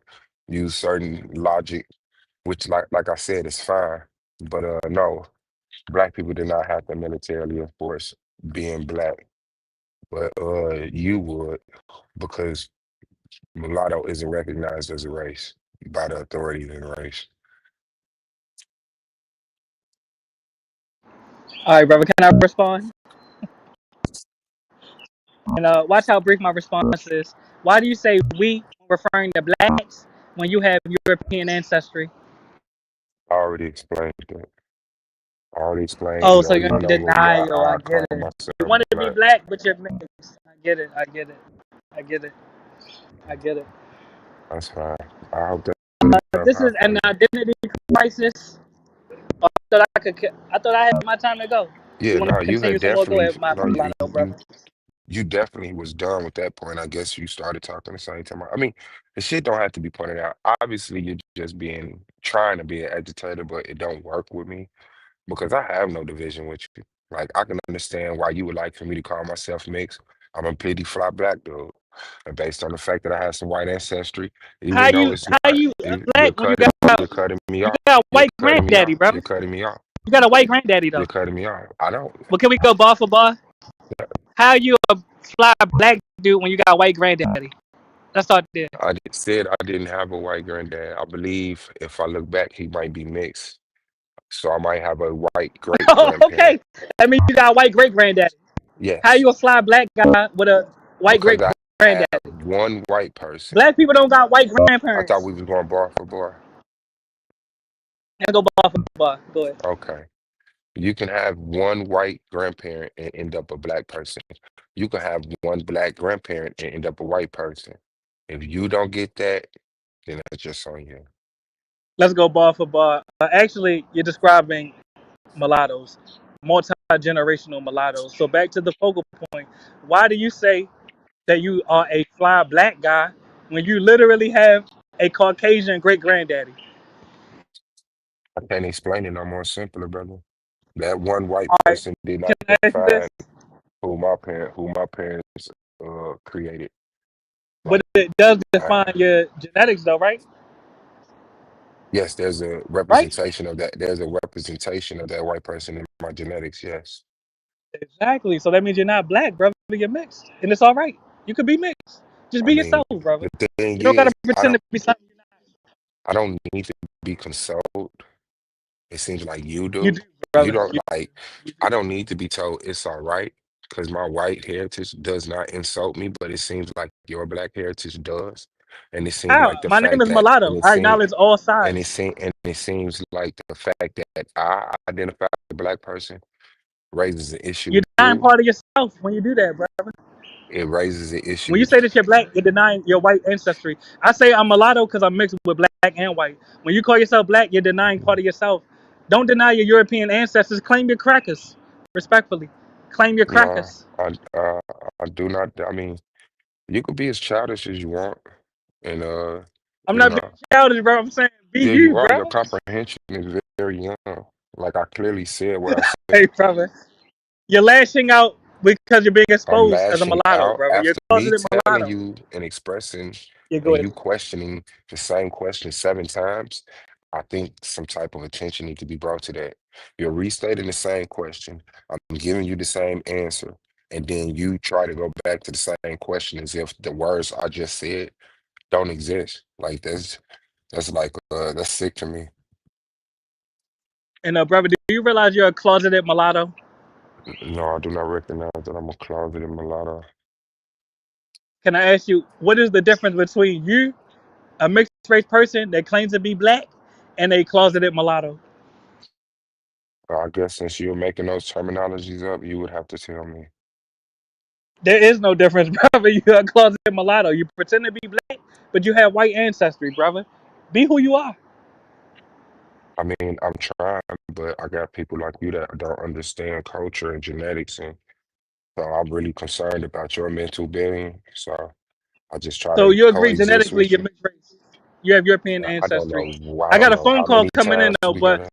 use certain logic, which like I said is fine. But no, black people did not have to militarily enforce being black. But you would because mulatto isn't recognized as a race by the authorities in the race. All right, brother. Can I respond? And watch how brief my response is. Why do you say we referring to blacks when you have European ancestry? I already explained that. I already explained Oh, you so don't you're even in know why denial. I I get call it. You myself want to be black. black, but you're mixed. I get it. I get it. I get it. I get it. That's fine. I hope that This clarified is for an you. identity crisis. I thought I had my time to go. You Yeah, want to no, you continue had some more? Go definitely ahead, my no, mulatto brother. you definitely was done with that point. I guess you started talking the same time. I mean, the shit don't have to be pointed out. Obviously, you're just being trying to be an agitator, but it don't work with me because I have no division with you. Like I can understand why you would like for me to call myself mixed. I'm a pretty fly black dude. And based on the fact that I have some white ancestry, even though it's How not, you you're black when you're cutting me you off. got a You're white cutting me granddaddy, off. brother? You're cutting me off. You got a white granddaddy You're though. cutting me off. I don't. But can we go bar for bar? How you a fly black dude when you got a white granddaddy? Let's start there. I just said I didn't have a white granddad. I believe if I look back, he might be mixed. So I might have a white great grandparent. Okay, I mean you got a white great granddaddy. How Yes, you a fly black guy with a white because great I granddaddy? have one white person. Black people don't got white I thought grandparents. we was going bar for bar. Let's go bar for bar. Go ahead. Okay. You can have one white grandparent and end up a black person. You can have one black grandparent and end up a white person. If you don't get that, then that's just on you. Let's go bar for bar. Actually, you're describing mulattoes, multi-generational mulattoes. So back to the focal point. Why do you say that you are a fly black guy when you literally have a Caucasian great granddaddy? I can't explain it no more simpler, brother. That one white All right, person did not can I ask you define this? who my parents created. But Like, it does I, define your genetics, though, right? yes, there's a Right? representation of that. There's a representation of that white person in my genetics. Yes. Exactly. So that means you're not black, brother. You're mixed, and it's all right. You could be mixed. Just I be mean, yourself, brother. the thing You don't gotta is, pretend to be something. I don't need to be consoled. It seems like you You do. do, You brother. don't like, I don't need to be told it's all right because my white heritage does not insult me, but it seems like your black heritage does. And it seems How? like the My name fact is that, Mulatto. I acknowledge all sides. and it seems like the fact that I identify as a black person raises an issue You're with denying you. part of yourself when you do that, brother. It raises an issue When you with say that you're black, you're denying your white ancestry. I say I'm mulatto because I'm mixed with black and white. When you call yourself black, you're denying part of yourself. Don't deny your European ancestors. Claim your crackers, respectfully. Claim your no, crackers. I do not. I mean, you could be as childish as you want, and I'm you not being know. childish, bro. I'm saying be Yeah, you, you are. bro. Your comprehension is very young. Like I clearly said what I Hey, said. brother. You're lashing out because you're being I'm exposed as a lashing mulatto, out brother. You're after me closeted telling mulatto. you and expressing Yeah, go and ahead. you questioning the same question 7 times. I think some type of attention need to be brought to that. You're restating the same question. I'm giving you the same answer. And then you try to go back to the same question as if the words I just said don't exist. Like that's like that's sick to me. And brother, do you realize you're a closeted mulatto? No, I do not recognize that I'm a closeted mulatto. Can I ask you, what is the difference between you, a mixed race person that claims to be black, and a closeted mulatto? I guess since you're making those terminologies up, you would have to tell me. There is no difference, brother. You're a closeted mulatto. You pretend to be black, but you have white ancestry, brother. Be who you are. I mean, I'm trying, but I got people like you that don't understand culture and genetics, and so I'm really concerned about your mental being. So I just try So to you agree coexist genetically with you're you. mixed race. You have European I ancestry. I don't got a know phone how call many coming in times though, we but gotta.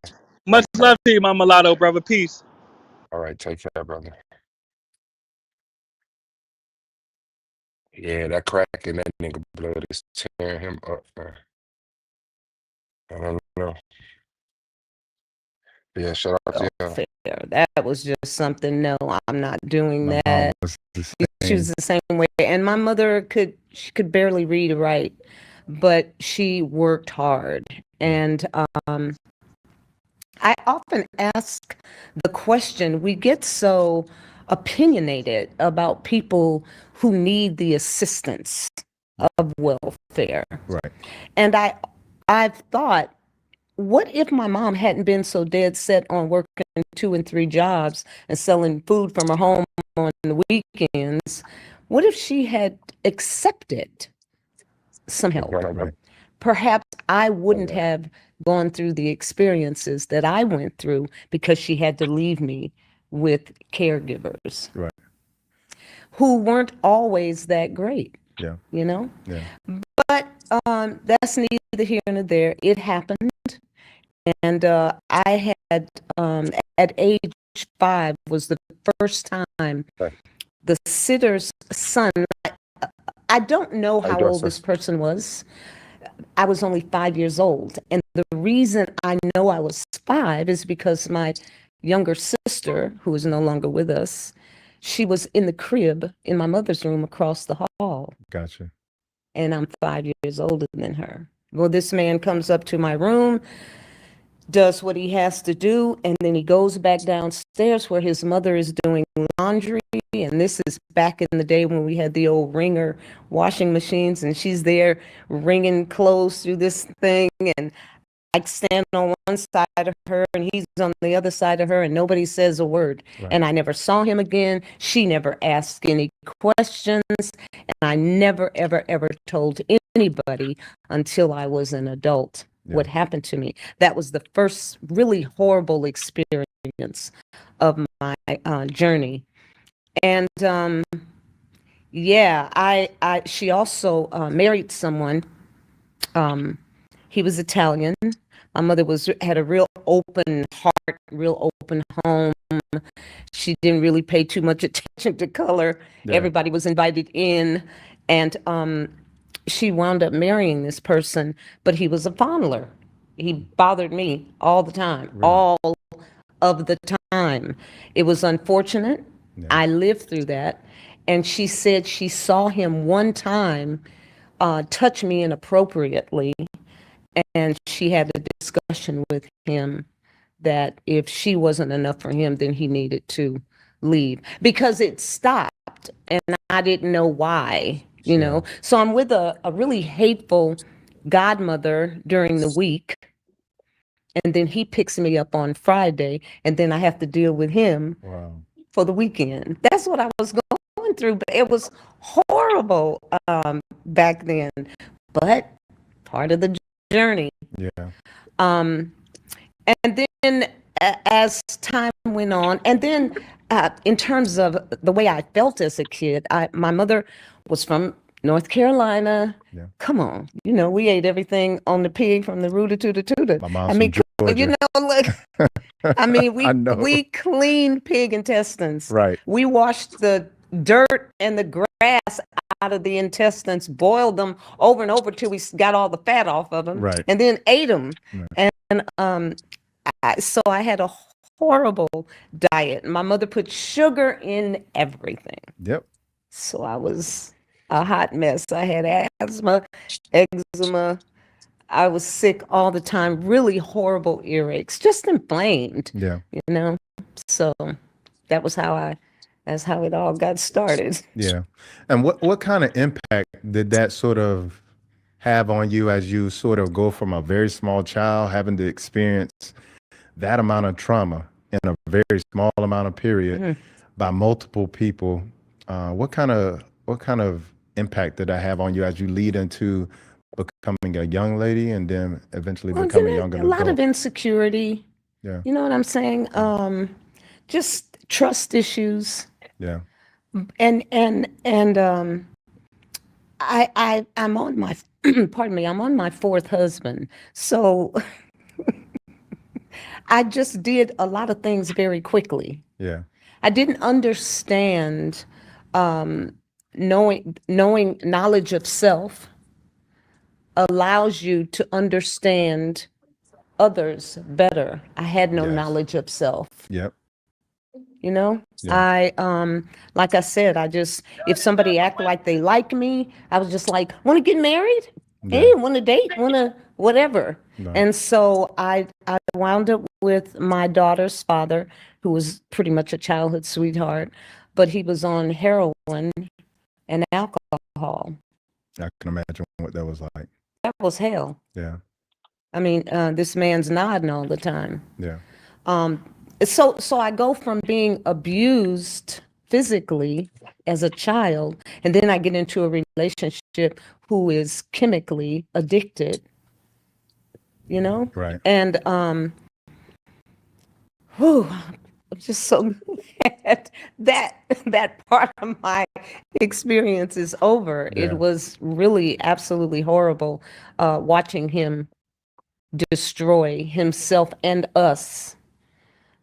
much Okay, love to you, my mulatto, brother. Peace. all right, take care, brother. Yeah, that crack in that nigga blood is tearing him up, man. I don't know. Yeah, shout out to you. welfare. That was just something, no, I'm not doing My mom that. was the She was same. the same way. And my mother she could barely read or write, but she worked hard. And I often ask the question, we get so opinionated about people who need the assistance of welfare. Right. And I've thought, what if my mom hadn't been so dead set on working 2 and 3 jobs and selling food from her home on the weekends? What if she had accepted some help? Right. Perhaps I wouldn't have gone through the experiences that I went through because she had to leave me with caregivers Right. who weren't always that great, Yeah. you know? Yeah. But that's neither here nor there. It happened. And I had, at age 5 was the first time Okay. the sitter's son, I don't know How you how doing, old sir? this person was. I was only 5 years old. And the reason I know I was 5 is because my younger sister, who is no longer with us, she was in the crib in my mother's room across the hall. Gotcha. And I'm 5 years older than her. Well, this man comes up to my room, does what he has to do, and then he goes back downstairs where his mother is doing laundry. And this is back in the day when we had the old wringer washing machines, and she's there wringing clothes through this thing. And stand on one side of her and he's on the other side of her and nobody says a word. Right. And I never saw him again. She never asked any questions. And I never, ever, ever told anybody until I was an adult what happened to me. That was the first really horrible experience of my journey. And she also married someone. He was Italian. My mother had a real open heart, real open home. She didn't really pay too much attention to color. Yeah. Everybody was invited in, and she wound up marrying this person, but he was a fondler. He bothered me all the time, all of the time. It was unfortunate. I lived through that. And she said she saw him one time touch me inappropriately. And she had a discussion with him that if she wasn't enough for him, then he needed to leave because it stopped and I didn't know why, you know. So I'm with a really hateful godmother during the week. And then he picks me up on Friday and then I have to deal with him for the weekend. That's what I was going through, but it was horrible back then. But part of the journey. Yeah. And then as time went on, and then in terms of the way I felt as a kid, my mother was from North Carolina. Yeah. Come on, you know, we ate everything on the pig from the rooter to the tutor. My mom's from Georgia. You know, look, I mean, we cleaned pig intestines. Right. We washed the dirt and the grass out of the intestines, boiled them over and over till we got all the fat off of them, right. and then ate them. Right. And so I had a horrible diet. My mother put sugar in everything. Yep. So I was a hot mess. I had asthma, eczema. I was sick all the time, really horrible earaches, just inflamed. Yeah. You know, so that's how it all got started. Yeah. And what kind of impact did that sort of have on you as you sort of go from a very small child having to experience that amount of trauma in a very small amount of period by multiple people? What kind of impact did that have on you as you lead into becoming a young lady and then eventually becoming a young adult? A lot of insecurity. Yeah. You know what I'm saying? Just trust issues. Yeah. And I'm on my pardon me, I'm on my fourth husband. So I just did a lot of things very quickly. Yeah. I didn't understand knowledge of self allows you to understand others better. I had no knowledge of self. Yep. You know, Yeah. like I said, if somebody acted like they like me, I was just like, want to get married? Hey, want to date? Want to whatever? No. And so I wound up with my daughter's father, who was pretty much a childhood sweetheart, but he was on heroin and alcohol. I can imagine what that was like. That was hell. Yeah. I mean, this man's nodding all the time. Yeah. So I go from being abused physically as a child, and then I get into a relationship who is chemically addicted, you know? Right. And I'm just so glad that part of my experience is over. Yeah. It was really absolutely horrible watching him destroy himself and us.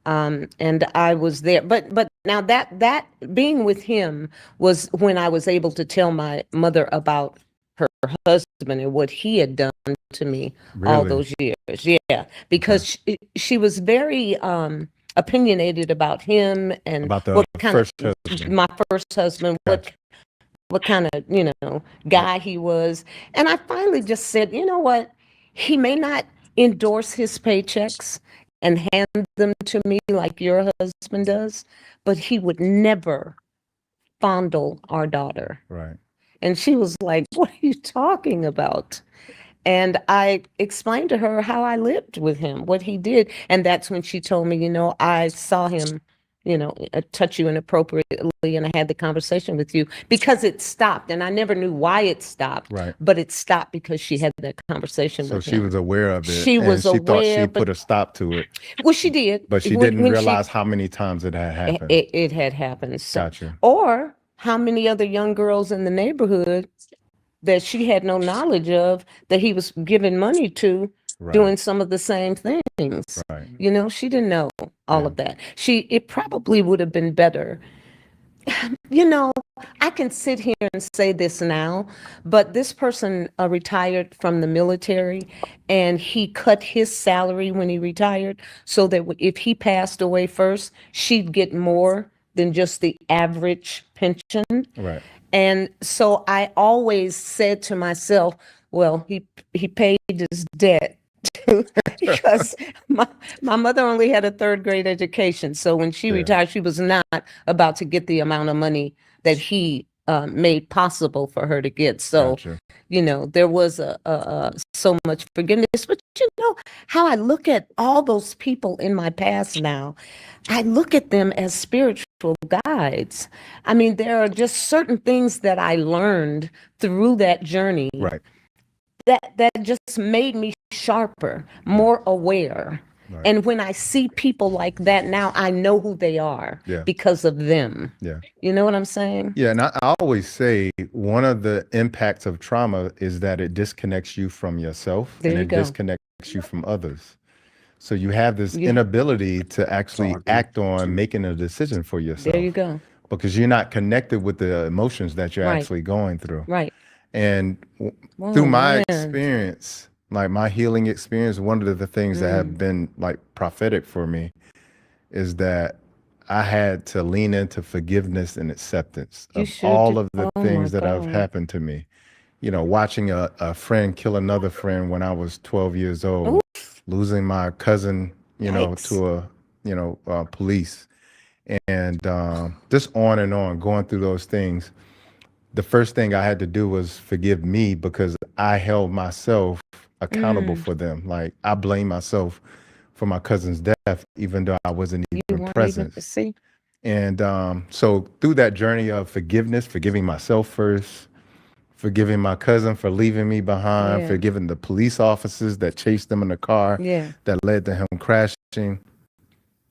And I was there, but now that being with him was when I was able to tell my mother about her husband and what he had done to me all Really? those years. Yeah, because she was very opinionated about him and About the what kind first of husband. my first husband, what kind of, you know, guy he was. And I finally just said, you know what? He may not endorse his paychecks and hand them to me like your husband does, but he would never fondle our daughter. Right. And she was like, what are you talking about? And I explained to her how I lived with him, what he did. And that's when she told me, I saw him, touch you inappropriately. And I had the conversation with you because it stopped. And I never knew why it stopped. Right. But it stopped because she had that conversation So with she him. was aware of it. She and was she thought aware, she but put a stop to it. well, she did. But she didn't realize how many times it had happened. It had happened. So, Gotcha. or how many other young girls in the neighborhood that she had no knowledge of that he was giving money to doing some of the same things. Right. She didn't know all of that. It probably would have been better. I can sit here and say this now, but this person retired from the military and he cut his salary when he retired so that if he passed away first, she'd get more than just the average pension. Right. And so I always said to myself, well, he paid his debt because my mother only had a third grade education. So when she retired, she was not about to get the amount of money that he made possible for her to get. So, there was so much forgiveness. But how I look at all those people in my past now, I look at them as spiritual guides. I mean, there are just certain things that I learned through that journey. Right. That just made me sharper, more aware. Right. And when I see people like that now, I know who they are because of them. Yeah. You know what I'm saying? Yeah, and I always say one of the impacts of trauma is that it disconnects you from yourself and it disconnects you from others. So you have this inability to actually act on making a decision for yourself. There you go. Because you're not connected with the emotions that you're actually going through. Right. And through my experience, like my healing experience, one of the things that have been like prophetic for me is that I had to lean into forgiveness and acceptance of all of the things that have happened to me. Watching a friend kill another friend when I was 12 years old, losing my cousin, to police, and just on and on, going through those things. The first thing I had to do was forgive me because I held myself accountable for them. Like I blame myself for my cousin's death, even though I wasn't even present. And so through that journey of forgiveness, forgiving myself first, forgiving my cousin for leaving me behind, forgiving the police officers that chased them in the car that led to him crashing.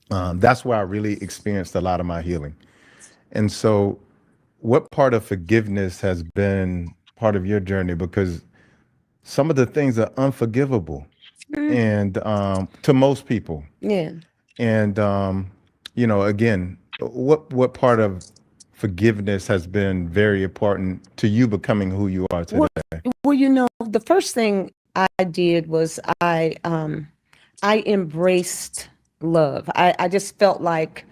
That's where I really experienced a lot of my healing. And so what part of forgiveness has been part of your journey? Because some of the things are unforgivable and to most people. Yeah. And, again, what part of forgiveness has been very important to you becoming who you are today? Well, the first thing I did was I embraced love. I just felt like,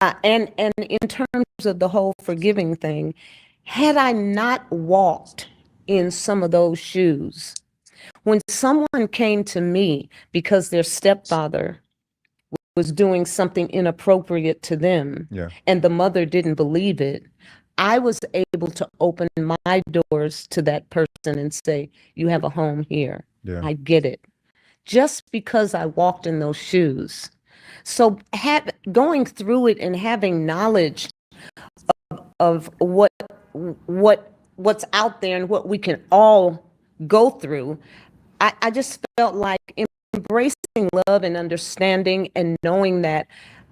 and in terms of the whole forgiving thing, had I not walked in some of those shoes, when someone came to me because their stepfather was doing something inappropriate to them and the mother didn't believe it, I was able to open my doors to that person and say, you have a home here. I get it. Just because I walked in those shoes. So going through it and having knowledge of what's out there and what we can all go through, I just felt like embracing love and understanding and knowing that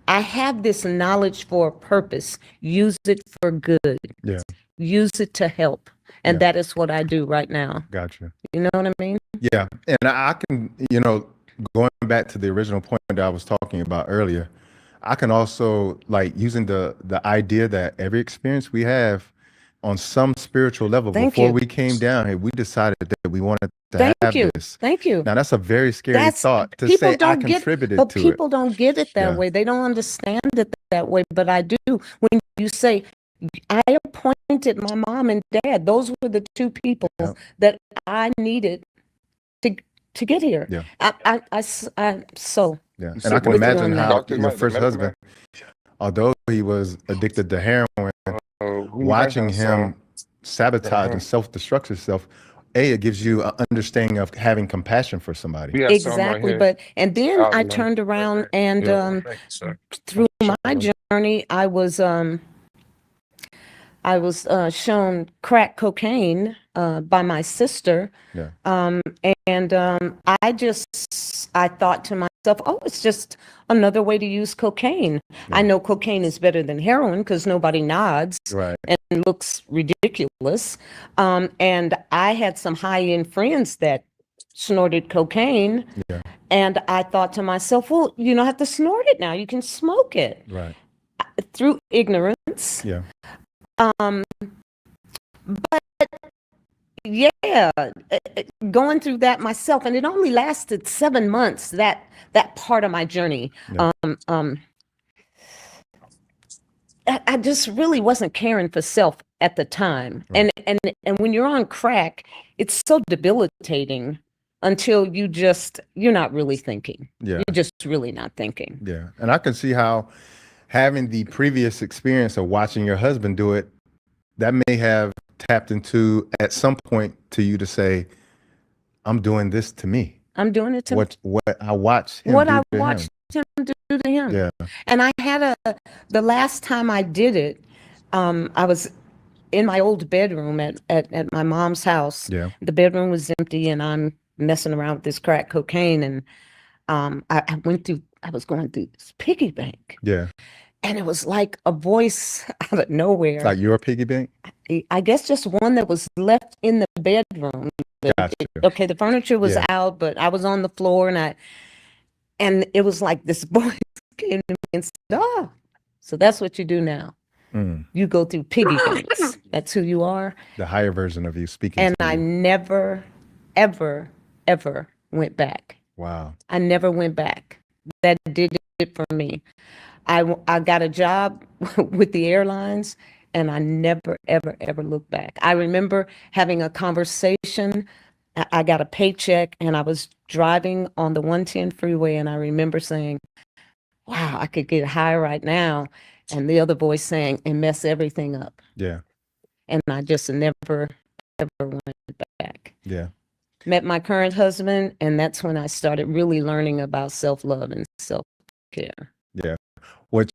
I have this knowledge for a purpose. Use it for good. Yeah. Use it to help. And that is what I do right now. Gotcha. You know what I mean? Yeah. And I can, going back to the original point that I was talking about earlier, I can also like using the idea that every experience we have on some spiritual level before we came down here, we decided that we wanted to have this. Thank you. Now that's a very scary thought to say I contributed to it. But people don't get it that way. They don't understand it that way. But I do. When you say, I appointed my mom and dad, those were the two people that I needed to get here. Yeah. And I can imagine how your first husband, although he was addicted to heroin, watching him sabotage and self-destruct himself, it gives you an understanding of having compassion for somebody. We got some right Exactly. here. But and then I Outline. turned around and Yeah, thank you, sir. through my Sure. journey, I was shown crack cocaine by my sister. Yeah. I thought to myself, oh, it's just another way to use cocaine. I know cocaine is better than heroin because nobody nods Right. and looks ridiculous. And I had some high-end friends that snorted cocaine. Yeah. And I thought to myself, well, you don't have to snort it now. You can smoke it. Right. Through ignorance. Yeah. But yeah, going through that myself, and it only lasted 7 months, that part of my journey. Yeah. I just really wasn't caring for self at the time. Right. And when you're on crack, it's so debilitating until you're not really thinking. Yeah. You're just really not thinking. Yeah. And I can see how having the previous experience of watching your husband do it, that may have tapped into at some point to you to say, I'm doing this to me. I'm doing it to what I watched him what do I to watched him do to him. Yeah. And I had the last time I did it, I was in my old bedroom at my mom's house. Yeah. The bedroom was empty and I'm messing around with this crack cocaine. And I was going through this piggy bank. Yeah. And it was like a voice out of nowhere. Like your piggy bank? I guess just one that was left in the bedroom. Gotcha. Okay, the furniture was Yeah. out, but I was on the floor and it was like this voice came to me and said, oh, so that's what you do now. You go through piggy banks. That's who you are. The higher version of you speaking And to I you. never, ever, ever went back. Wow. I never went back. That did it for me. I got a job with the airlines and I never, ever, ever looked back. I remember having a conversation. I got a paycheck and I was driving on the 110 freeway and I remember saying, wow, I could get high right now. And the other voice saying, and mess everything up. Yeah. And I just never, ever went back. Yeah. Met my current husband, and that's when I started really learning about self-love and self-care. Yeah. Which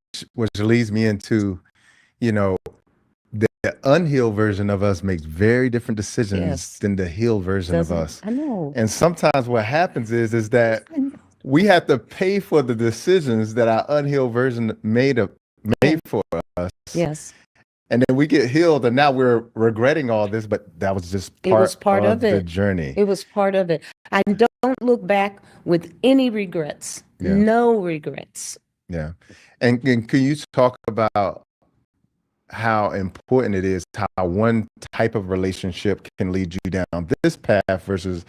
leads me into, the unhealed version of us makes very different decisions Yes. than the healed version of Doesn't- us. I know. And sometimes what happens is that we have to pay for the decisions that our unhealed version made for us. Yes. And then we get healed and now we're regretting all this, but that was just It was part of the it. journey. It was part of it. I don't look back with any regrets. Yeah. No regrets. Yeah. And can you talk about how important it is, how one type of relationship can lead you down this path versus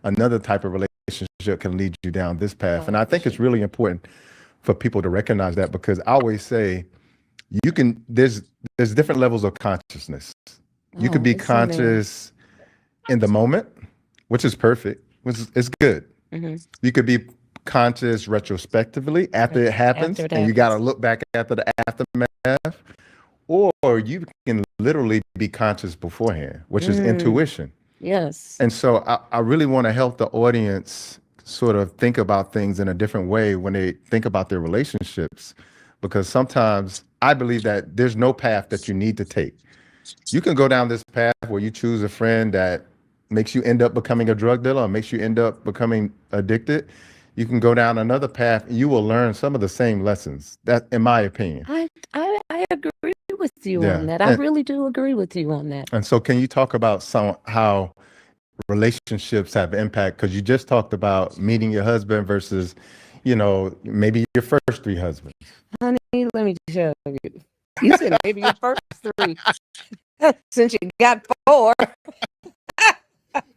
another type of relationship can lead you down this path? And I think it's really important for people to recognize that, because I always say there's different levels of consciousness. You could be it's so many. conscious in the moment, which is perfect, which is good. You could be conscious retrospectively after it happens, After it and you got to happens. look back after the aftermath, or you can literally be conscious beforehand, which is intuition. Yes. And so I really want to help the audience sort of think about things in a different way when they think about their relationships, because sometimes I believe that there's no path that you need to take. You can go down this path where you choose a friend that makes you end up becoming a drug dealer or makes you end up becoming addicted. You can go down another path and you will learn some of the same lessons. That, in my opinion. I agree with you Yeah. on that. I And- really do agree with you on that. And so can you talk about how relationships have impact? Because you just talked about meeting your husband versus, maybe your first 3 husbands. Honey, let me tell you. You said maybe your first 3. Since you got 4.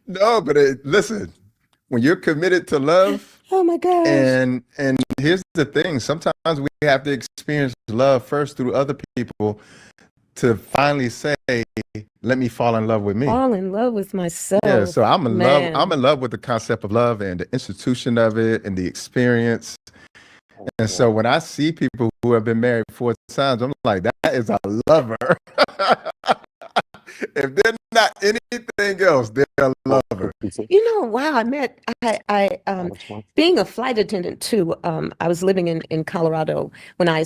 No, but listen, when you're committed to love, Oh my gosh. and here's the thing, sometimes we have to experience love first through other people to finally say, let me fall in love with me. Fall in love with myself. Yeah, so I'm in Man. love. I'm in love with the concept of love and the institution of it and the experience. And so when I see people who have been married 4 times, I'm like, that is a lover. if they're not anything else, they're a lover. Wow, being a flight attendant too, I was living in Colorado when I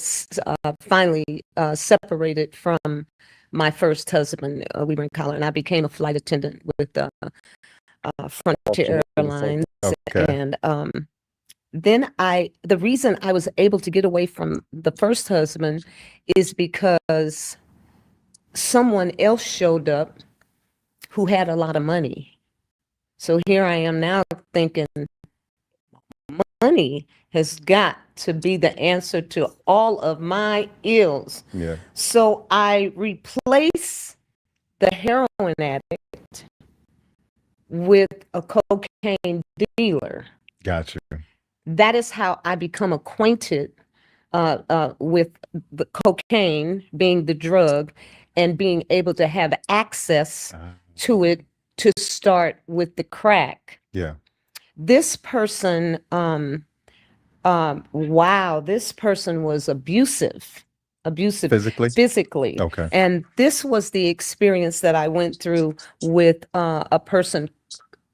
finally separated from my first husband. We were in Colorado, and I became a flight attendant with Frontier Airlines. Okay. And then the reason I was able to get away from the first husband is because someone else showed up who had a lot of money. So here I am now thinking money has got to be the answer to all of my ills. Yeah. So I replace the heroin addict with a cocaine dealer. Gotcha. That is how I become acquainted with the cocaine being the drug and being able to have access to it to start with the crack. Yeah. This person, this person was abusive physically. Okay. And this was the experience that I went through with a person.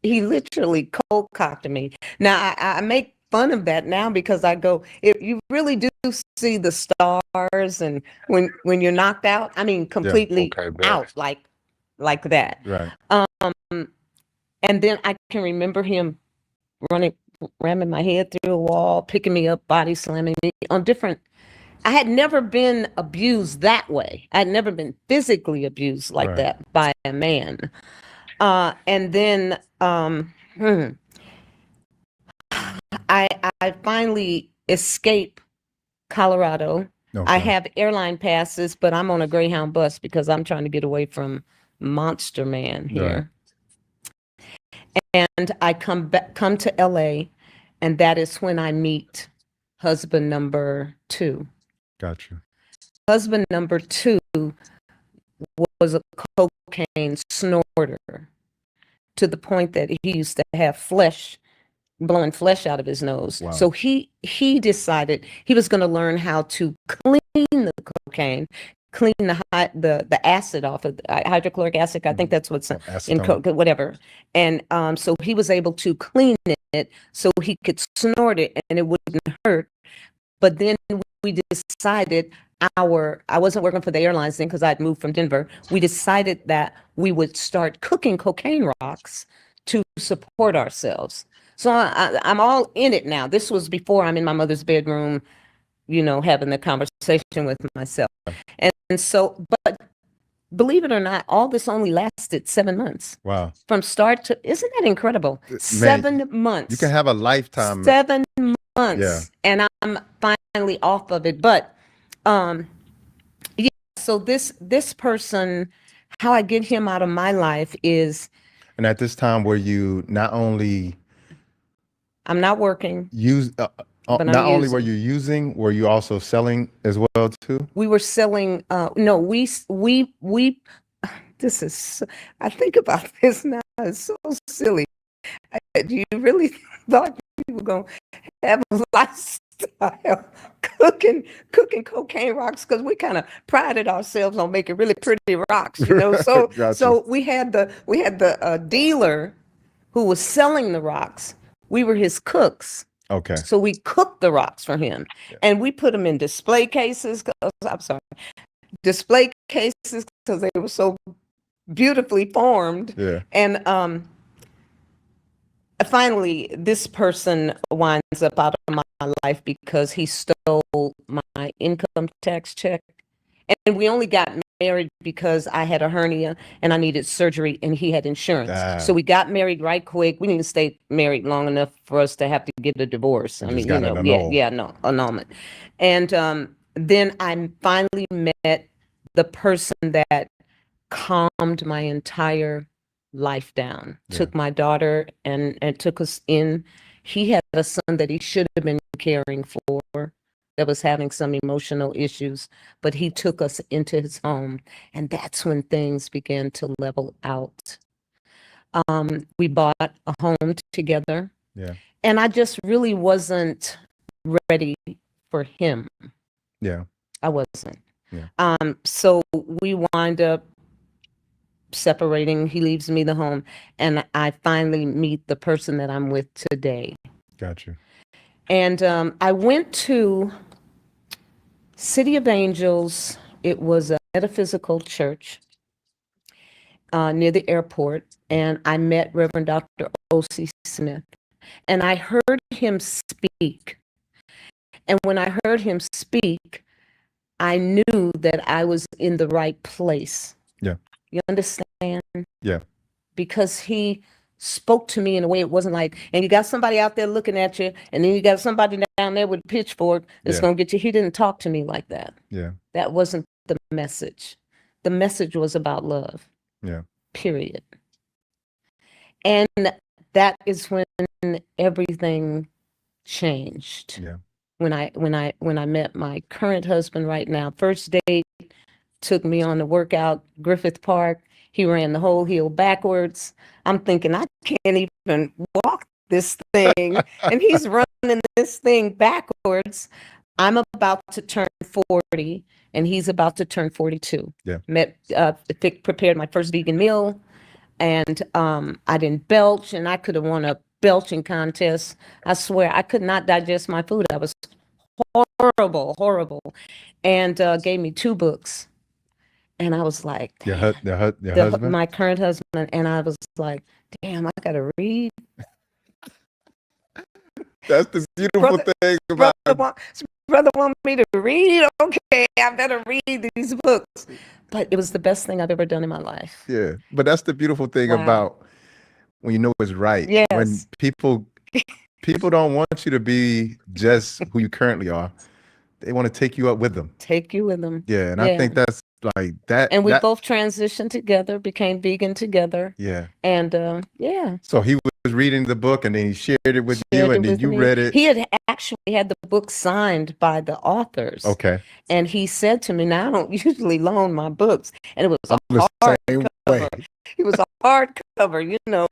He literally cold cocked me. Now I make fun of that now because I go, if you really do see the stars, and when you're knocked out, I mean completely out like that. Right. And then I can remember him ramming my head through a wall, picking me up, body slamming me on different. I had never been abused that way. I had never been physically abused like that by a man. And then I finally escape Colorado. Okay. I have airline passes, but I'm on a Greyhound bus because I'm trying to get away from Monster Man here. And I come to LA, and that is when I meet husband number 2. Gotcha. Husband number 2 was a cocaine snorter to the point that he used to have blowing flesh out of his nose. Wow. So he decided he was going to learn how to clean the cocaine, clean the acid off of hydrochloric acid. I think that's what's in coke, whatever. And so he was able to clean it so he could snort it and it wouldn't hurt. But then we decided I wasn't working for the airlines then because I'd moved from Denver. We decided that we would start cooking cocaine rocks to support ourselves. So I'm all in it now. This was before I'm in my mother's bedroom, having the conversation with myself. And so, but believe it or not, all this only lasted 7 months. Wow. From start to, isn't that incredible? Man, 7 months. You can have a lifetime. 7 months. Yeah. And I'm finally off of it. But yeah, so this person, how I get him out of my life is. And at this time, were you not only I'm not working. Not only were you using, were you also selling as well too? We were selling. No, we. This is. I think about this now. It's so silly. Do you really thought you were gonna have a lifestyle cooking cocaine rocks? Because we kind of prided ourselves on making really pretty rocks, So Gotcha. so we had the dealer who was selling the rocks. We were his cooks. Okay. So we cooked the rocks for him, and we put them in display cases. Display cases because they were so beautifully formed. Yeah. And finally, this person winds up out of my life because he stole my income tax check, and we only got married because I had a hernia and I needed surgery and he had insurance. So we got married right quick. We didn't stay married long enough for us to have to get a divorce. I mean, annulment. And then I finally met the person that calmed my entire life down. Took my daughter and took us in. He had a son that he should have been caring for that was having some emotional issues, but he took us into his home, and that's when things began to level out. We bought a home together, and I just really wasn't ready for him. Yeah, I wasn't. So we wind up separating. He leaves me the home, and I finally meet the person that I'm with today. Got you. And I went to City of Angels. It was a metaphysical church near the airport, and I met Reverend Dr. O.C. Smith, and I heard him speak. And when I heard him speak, I knew that I was in the right place. Yeah. You understand? Yeah. Because he spoke to me in a way it wasn't like, and you got somebody out there looking at you, and then you got somebody down there with a pitchfork that's going to get you. He didn't talk to me like that. Yeah. That wasn't the message. The message was about love. Yeah. Period. And that is when everything changed. Yeah. When I met my current husband right now, first date, took me on the workout, Griffith Park. He ran the whole hill backwards. I'm thinking, I can't even walk this thing. And he's running this thing backwards. I'm about to turn 40, and he's about to turn 42. Yeah. Prepared my first vegan meal, and I didn't belch, and I could have won a belching contest. I swear, I could not digest my food. I was horrible. And gave me 2 books. And I was like, your husband? My current husband. And I was like, damn, I got to read. That's the beautiful thing about Brother want me to read? Okay, I better read these books. But it was the best thing I've ever done in my life. Yeah, but that's the beautiful thing about when you know it's right. Yes. When people don't want you to be just who you currently are. They want to take you up with them. Take you with them. Yeah, and I think that's like that. And we both transitioned together, became vegan together. Yeah. And yeah. So he was reading the book, and then he shared it with you, and then you read it. He had actually had the book signed by the authors. Okay. And he said to me, now I don't usually loan my books. And it was a hardcover. It was a hardcover, you know.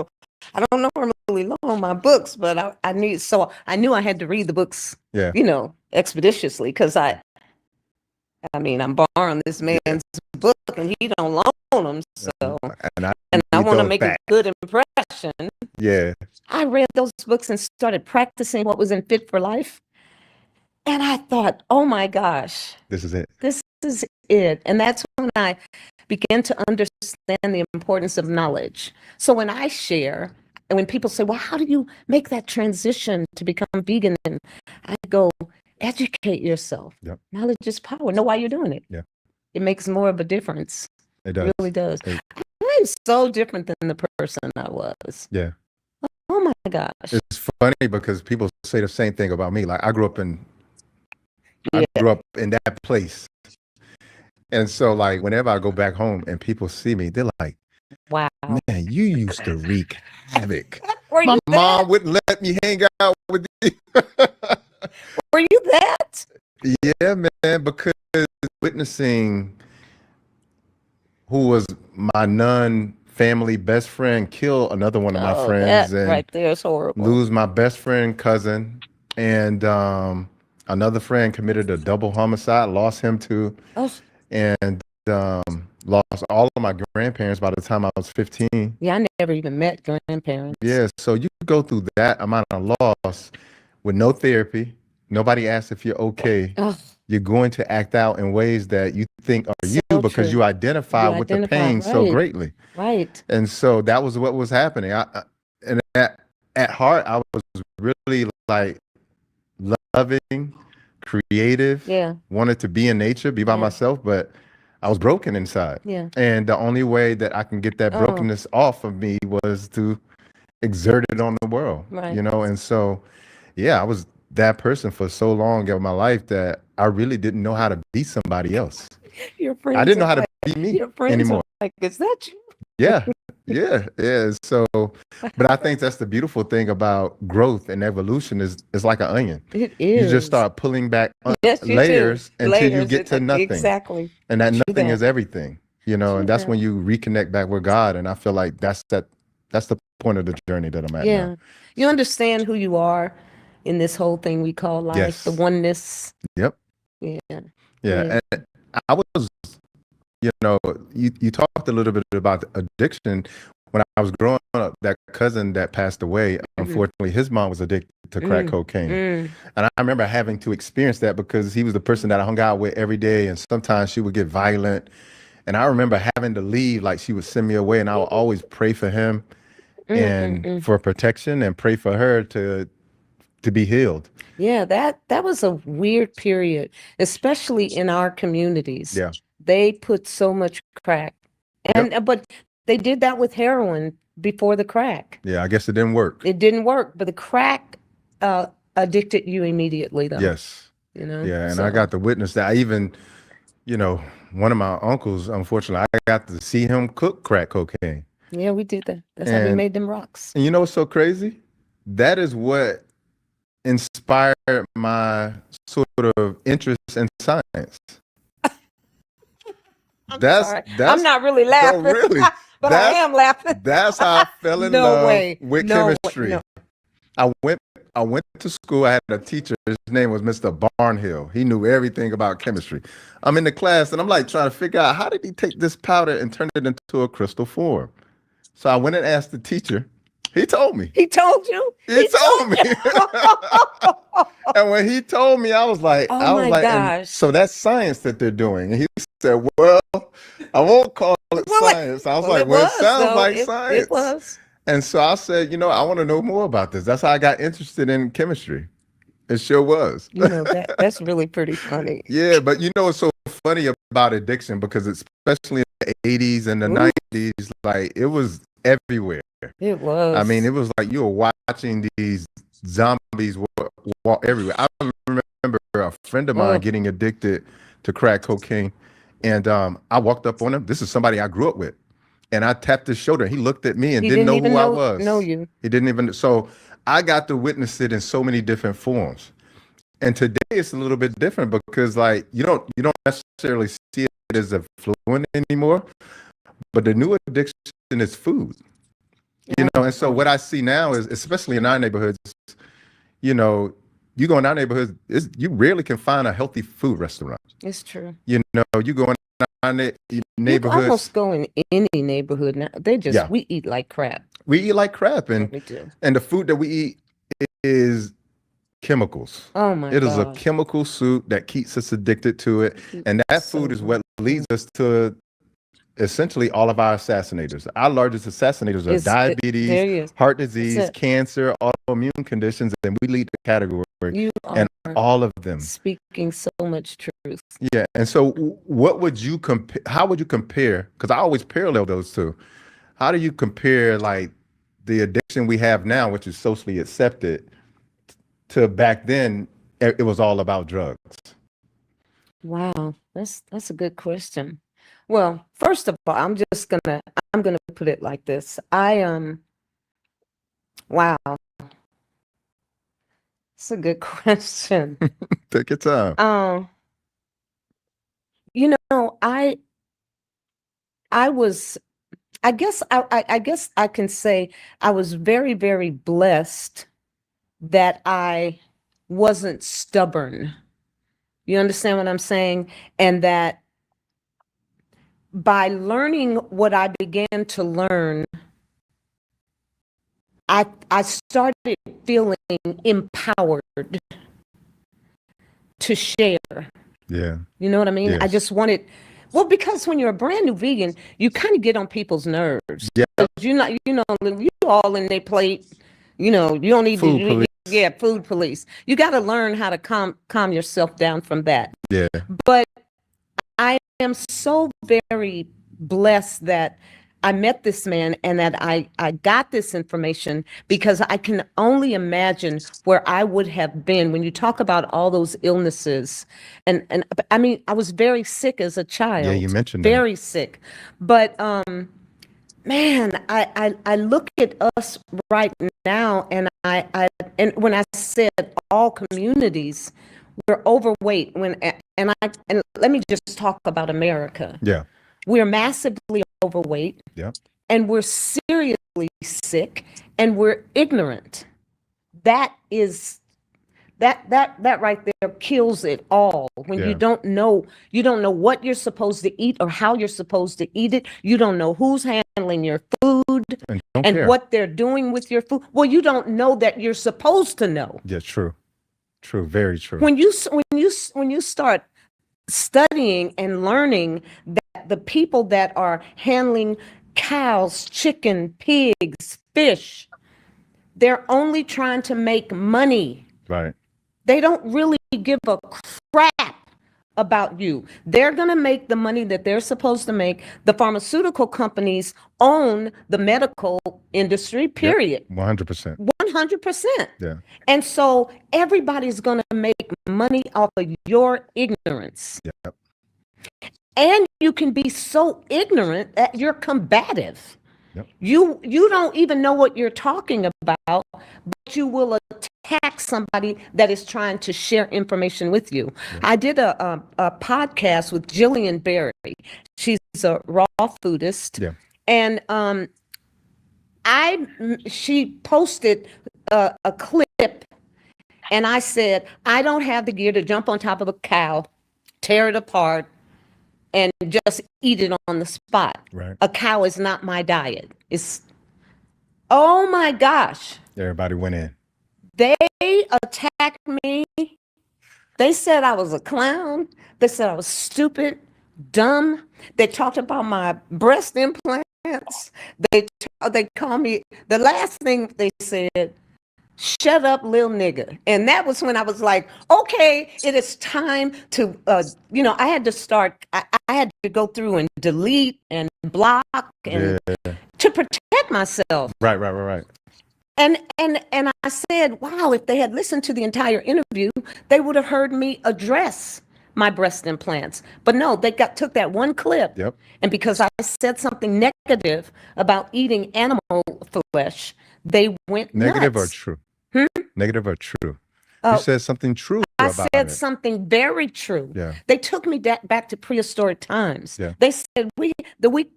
I don't normally loan my books, but I knew I had to read the books, you know, expeditiously, because I mean, I'm borrowing this man's book and he don't loan them, so and I want to make a good impression. Yeah. I read those books and started practicing what was in Fit for Life. And I thought, oh my gosh. This is it. This is it. And that's when I began to understand the importance of knowledge. So when I share, and when people say, well, how do you make that transition to become vegan? And I go, educate yourself. Yep. Knowledge is power. Know why you're doing it. Yeah. It makes more of a difference. It does. It really does. I'm so different than the person I was. Yeah. Oh my gosh. It's funny because people say the same thing about me. Like I grew up in that place. And so like whenever I go back home and people see me, they're like, wow, man, you used to wreak havoc. My mom wouldn't let me hang out with you. Were you that? Yeah, man, because witnessing who was my non-family best friend kill another one of my friends. That and right there is horrible. Lose my best friend cousin. And another friend committed a double homicide, lost him too. Oh. And lost all of my grandparents by the time I was 15. Yeah, I never even met grandparents. Yeah, so you go through that amount of loss with no therapy. Nobody asks if you're okay. Oh. You're going to act out in ways that you think are you because true. you identify with the pain so greatly. Right. And so that was what was happening. And at heart, I was really like loving, creative, wanted to be in nature, be by myself, but I was broken inside. Yeah. And the only way that I can get that brokenness off of me was to exert it on the world. Right. You know, and so I was that person for so long in my life that I really didn't know how to be somebody else. Your friends I didn't know how to be me your friends anymore. Are like, is that you? Yeah. So, but I think that's the beautiful thing about growth and evolution is it's like an onion. It is. You just start pulling back layers until you get to nothing. Exactly. And that nothing is everything, you know, and that's when you reconnect back with God. And I feel like that's the point of the journey that I'm at now. You understand who you are in this whole thing we call life, the oneness. Yep. Yeah. And I was you know, you talked a little bit about addiction. When I was growing up, that cousin that passed away, unfortunately, his mom was addicted to crack cocaine. And I remember having to experience that because he was the person that I hung out with every day. And sometimes she would get violent. And I remember having to leave, like she would send me away, and I would always pray for him and for protection and pray for her to be healed. Yeah, that was a weird period, especially in our communities. Yeah. They put so much crack. And but they did that with heroin before the crack. Yeah, I guess it didn't work. It didn't work, but the crack addicted you immediately though. Yes. You know? Yeah, and So, I got to witness that. I even, you know, one of my uncles, unfortunately, I got to see him cook crack cocaine. yeah, we did that. That's how we made them rocks. And you know what's so crazy? That is what inspired my sort of interest in science. I'm not really laughing. No, really. But I am laughing. That's how I fell in love with chemistry. No. I went to school. I had a teacher. His name was Mr. Barnhill. He knew everything about chemistry. I'm in the class and I'm like trying to figure out how did he take this powder and turn it into a crystal form. So I went and asked the teacher. He told me. He told you? He told me. And when he told me, I was like, oh my gosh. so that's science that they're doing. And he said, well, I won't call it science. I was like, well, it sounds like science. It was. And so I said, you know, I want to know more about this. That's how I got interested in chemistry. It sure was. You know, that's really pretty funny. Yeah, but you know what's so funny about addiction, because especially in the 80s and the 90s, like it was everywhere. It was. I mean, it was like you were watching these zombies walk everywhere. I remember a friend of mine getting addicted to crack cocaine, and I walked up on him. This is somebody I grew up with. And I tapped his shoulder. He looked at me and didn't know who I was. Know you. He didn't even. So I got to witness it in so many different forms. And today it's a little bit different because like you don't necessarily see it as affluent anymore. But the new addiction is food. You know, and so what I see now is, especially in our neighborhoods, you know, you go in our neighborhoods, you rarely can find a healthy food restaurant. It's true. You know, you go in our neighborhoods. You almost go in any neighborhood now. We eat like crap. We eat like crap, and the food that we eat is chemicals. Oh my! It is a chemical soup that keeps us addicted to it, and that food is what leads us to essentially all of our assassinators. Our largest assassinators are diabetes, heart disease, cancer, autoimmune conditions, and we lead the category in all of them. Speaking so much truth. Yeah, and so what would you compare? How would you compare? Because I always parallel those two. How do you compare like the addiction we have now, which is socially accepted, to back then? It was all about drugs. Wow, that's a good question. Well, first of all, I'm gonna put it like this. Wow. It's a good question. Take your time. You know, I guess I can say I was very, very blessed that I wasn't stubborn. You understand what I'm saying? And that by learning what I began to learn, I started feeling empowered to share. Yeah. You know what I mean? Yes. I just wanted, well, because when you're a brand new vegan, you kind of get on people's nerves. Yeah. You all in their plate, you know, you don't need food to, police. Yeah, food police. You got to learn how to calm yourself down from that. Yeah. But I am so very blessed that I met this man and that I got this information, because I can only imagine where I would have been when you talk about all those illnesses. And I mean, I was very sick as a child. Yeah, you mentioned very sick. But man, I look at us right now, and and when I said all communities, we're overweight. And let me just talk about America. Yeah. We're massively overweight. Yeah. And we're seriously sick, and we're ignorant. That is That right there kills it all. When you don't know what you're supposed to eat or how you're supposed to eat it. You don't know who's handling your food and what they're doing with your food. Well, you don't know that you're supposed to know. Yeah, true. True, very true. When you start studying and learning that the people that are handling cows, chicken, pigs, fish, they're only trying to make money. Right. They don't really give a crap about you. They're going to make the money that they're supposed to make. The pharmaceutical companies own the medical industry, period. 100%. 100%. Yeah. And so everybody's going to make money off of your ignorance. Yep. And you can be so ignorant that you're combative. Yep. You don't even know what you're talking about, but you will attack somebody that is trying to share information with you. Yeah. I did a podcast with Jillian Berry. She's a raw foodist. Yeah. And she posted a clip, and I said, I don't have the gear to jump on top of a cow, tear it apart, and just eat it on the spot. Right. A cow is not my diet. Oh my gosh. Everybody went in. They attacked me. They said I was a clown. They said I was stupid, dumb. They talked about my breast implants. They called me, the last thing they said, shut up, little nigga. And that was when I was like, okay, it is time to, I had to start, I had to go through and delete and block and to protect myself. Right. And I said, wow, if they had listened to the entire interview, they would have heard me address my breast implants. But no, they took that one clip. Yep. And because I said something negative about eating animal flesh, they went Negative nuts. or true? Hmm? Negative or true? You said something true about it. I said something very true. Yeah. They took me back to prehistoric times. Yeah. They said we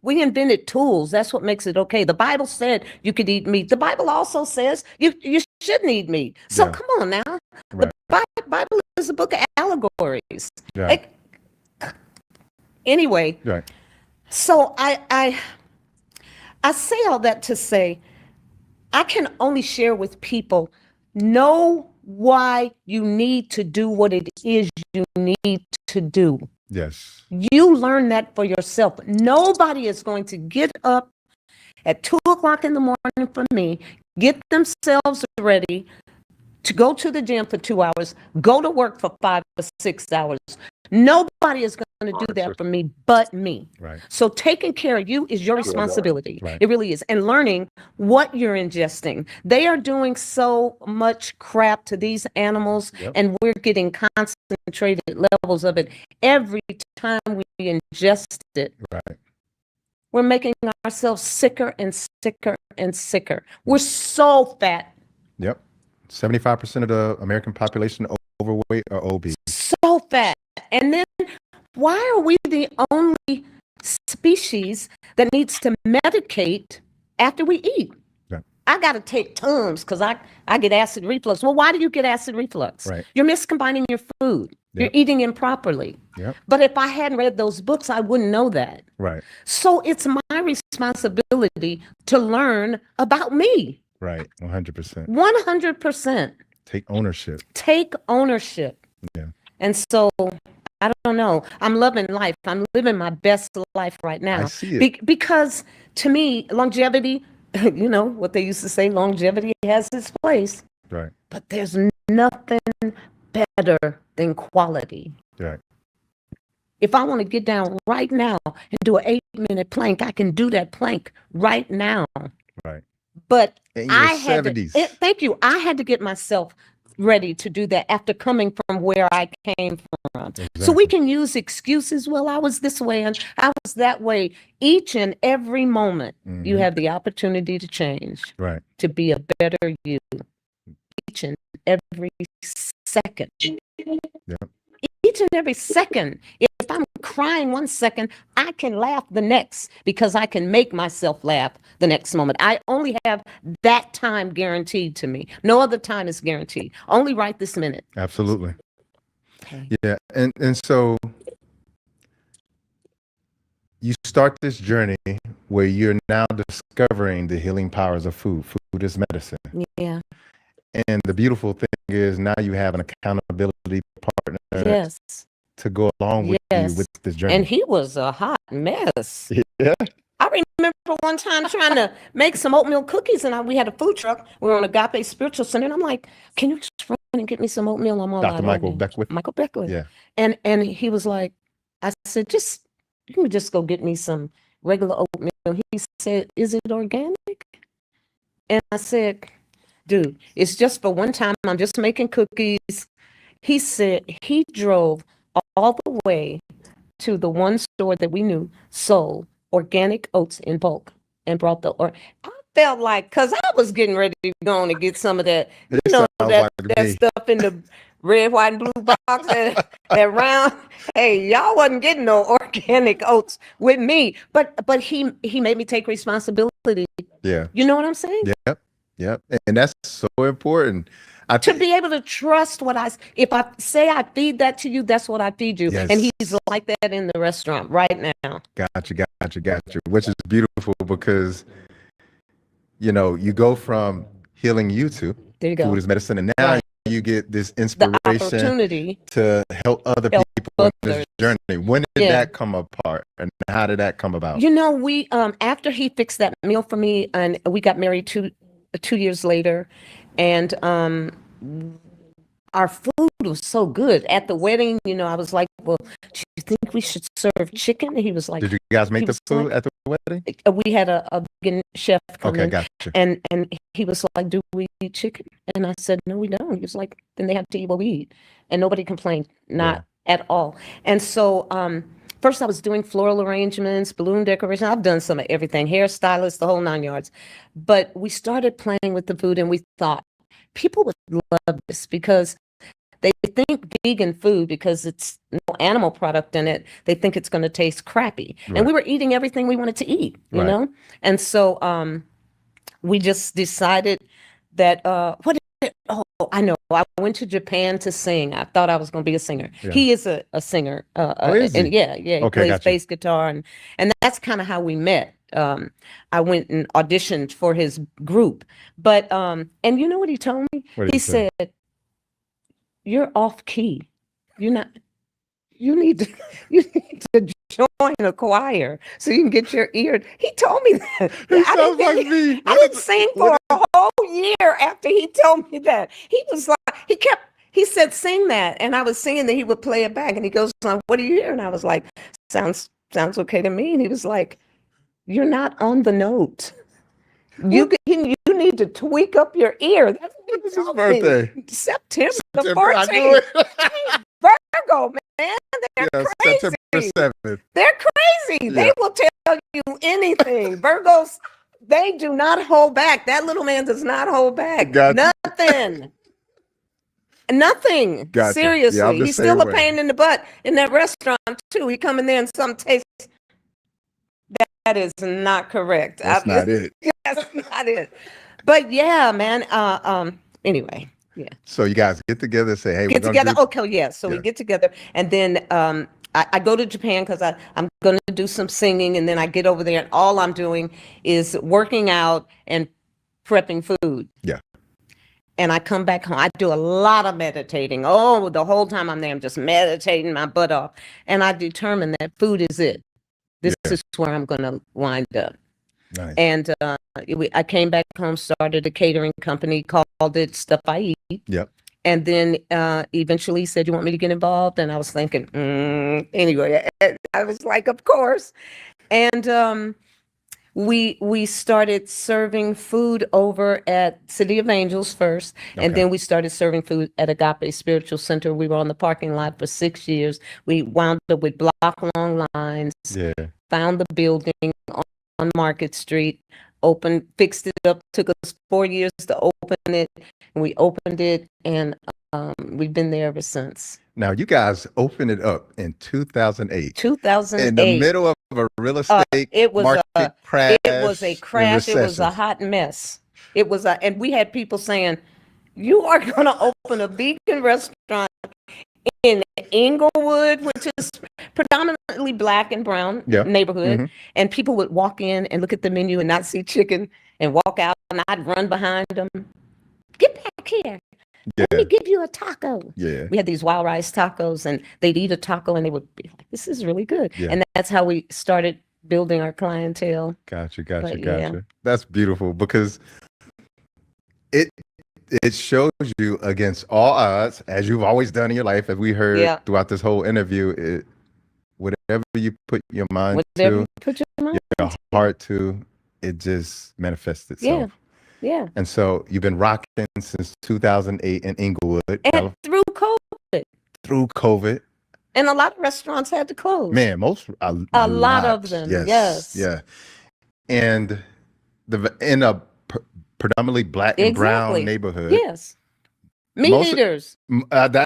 invented tools. That's what makes it okay. The Bible said you could eat meat. The Bible also says you shouldn't eat meat. So come on now. Right. The Bible is a book of allegories. Yeah. Anyway. Right. So I say all that to say I can only share with people, know why you need to do what it is you need to do. Yes. You learn that for yourself. Nobody is going to get up at 2:00 in the morning for me, get themselves ready to go to the gym for 2 hours, go to work for 5 or 6 hours. Nobody is going to do that for me but me. Right. So taking care of you is your responsibility. Right. It really is. And learning what you're ingesting. They are doing so much crap to these animals, and we're getting concentrated levels of it every time we ingest it. Right. We're making ourselves sicker and sicker and sicker. We're so fat. Yep. 75% of the American population overweight or obese. So fat. And then why are we the only species that needs to medicate after we eat? Yeah. I got to take Tums because I get acid reflux. Well, why do you get acid reflux? Right. You're miscombining your food. Yep. You're eating improperly. Yep. But if I hadn't read those books, I wouldn't know that. Right. So it's my responsibility to learn about me. Right. 100%. 100%. Take ownership. Take ownership. Yeah. And so I don't know. I'm loving life. I'm living my best life right now. I see it. Because to me, longevity, you know what they used to say, longevity has its place. Right. But there's nothing better than quality. Right. If I want to get down right now and do an 8-minute plank, I can do that plank right now. Right. But in your I had 70s. thank you. I had to get myself ready to do that after coming from where I came from. Exactly. So we can use excuses. Well, I was this way and I was that way. Each and every moment, you have the opportunity to change. Right. To be a better you. Each and every second. Yep. Each and every second. If I'm crying 1 second, I I can laugh the next because I can make myself laugh the next moment. I only have that time guaranteed to me. No other time is guaranteed. Only right this minute. Absolutely. Okay. Yeah. And so you start this journey where you're now discovering the healing powers of food. Food is medicine. Yeah. And the beautiful thing is now you have an accountability partner Yes. to go along with you with this journey. And he was a hot mess. Yeah. I remember one time trying to make some oatmeal cookies, and we had a food truck. We were on Agape Spiritual Center, and I'm like, "Can you just run and get me some oatmeal?" I'm all Dr. out of Michael oatmeal. Beckwith. Michael Beckwith. Yeah. And he was like, I said, you can just go get me some regular oatmeal. He said, "Is it organic?" And I said, "Dude, it's just for one time. I'm just making cookies." He said he drove all the way to the one store that we knew sold organic oats in bulk and brought I felt like, because I was getting ready to go on and get some of that, that stuff in the red, white, and blue box, that round. Hey, y'all wasn't getting no organic oats with me, but he made me take responsibility. Yeah. You know what I'm saying? Yep. And that's so important. To be able to trust if I say I feed that to you, that's what I feed you. Yes. And he's like that in the restaurant right now. Gotcha. Which is beautiful because, you go from healing you to there you go. Food is medicine. And now you get this inspiration opportunity to help other people in this journey. When did that come apart and how did that come about? We, after he fixed that meal for me and we got married 2 years later, and our food was so good at the wedding. I was like, "Well, do you think we should serve chicken?" And he was like, "Did you guys make the food at the wedding?" We had a vegan chef come in. Gotcha. And he was like, "Do we eat chicken?" And I said, "No, we don't." He was like, "Then they have to eat what we eat." And nobody complained, not at all. And so first I was doing floral arrangements, balloon decoration. I've done some of everything, hairstylist, the whole 9 yards. But we started playing with the food and we thought people would love this because they think vegan food, because it's no animal product in it, they think it's going to taste crappy. Right. And we were eating everything we wanted to eat, you know? And so we just decided that, I know. I went to Japan to sing. I thought I was going to be a singer. Yeah. He is a singer. Is he? And he plays bass guitar. And that's kind of how we met. I went and auditioned for his group. But, and you know what he told me? He said, "You're off key. You need to join a choir so you can get your ear." He told me that. Sounds like me. I didn't sing for a whole year after he told me that. He was like, he said, "Sing that." And I was singing that he would play it back. And he goes, "What do you hear?" And I was like, sounds okay to me. And he was like, "You're not on the note. You need to tweak up your ear." That's what his birthday? September the 14th. Virgo, man. They're crazy. September 7th. They're crazy. They will tell you anything. Virgos, they do not hold back. That little man does not hold back. Nothing. Nothing. Gotcha. Seriously. Yeah, he's still a pain in the butt in that restaurant, too. He come in there and some taste. That is not correct. That's not it. That's not it. But yeah, man. Anyway, yeah. So you guys get together and say, "Hey, get together." Okay, yeah. So we get together, and then I go to Japan because I'm going to do some singing, and then I get over there, and all I'm doing is working out and prepping food. Yeah. And I come back home. I do a lot of meditating. Oh, the whole time I'm there, I'm just meditating my butt off, and I determine that food is it. This is where I'm going to wind up. Nice. And I came back home, started a catering company, called it Stuff I Eat. Yep. And then eventually he said, "You want me to get involved?" And I was thinking, anyway, I was like, of course. And we started serving food over at City of Angels first. Okay. And then we started serving food at Agape Spiritual Center. We were on the parking lot for 6 years. We wound up with block-long lines. Yeah. Found the building on Market Street, fixed it up, took us 4 years to open it, and we opened it, and we've been there ever since. Now, you guys opened it up in 2008. 2008. In the middle of a real estate it was market crash. it was a and crash. It was a recession. hot mess. It was and we had people saying, "You are going to open a vegan restaurant in Inglewood, which is predominantly black and brown Yeah. neighborhood." Mhm. And people would walk in and look at the menu and not see chicken and walk out, and I'd run behind them. Get back here. Let me give you a taco. Yeah. We had these wild rice tacos, and they'd eat a taco and they would be like, "This is really good." Yeah. And that's how we started building our clientele. Gotcha. But yeah. That's beautiful because it shows you against all odds, as you've always done in your life, as we heard Yeah. throughout this whole interview. Whatever you put your mind Whatever to, you put your mind your heart to, it just manifests itself. Yeah. And so you've been rocking since 2008 in Inglewood, And through COVID. through COVID. And a lot of restaurants had to close. Man, a lot of them. Yes. Yeah. And in a predominantly black and brown neighborhood. Yes. Meat eaters. That's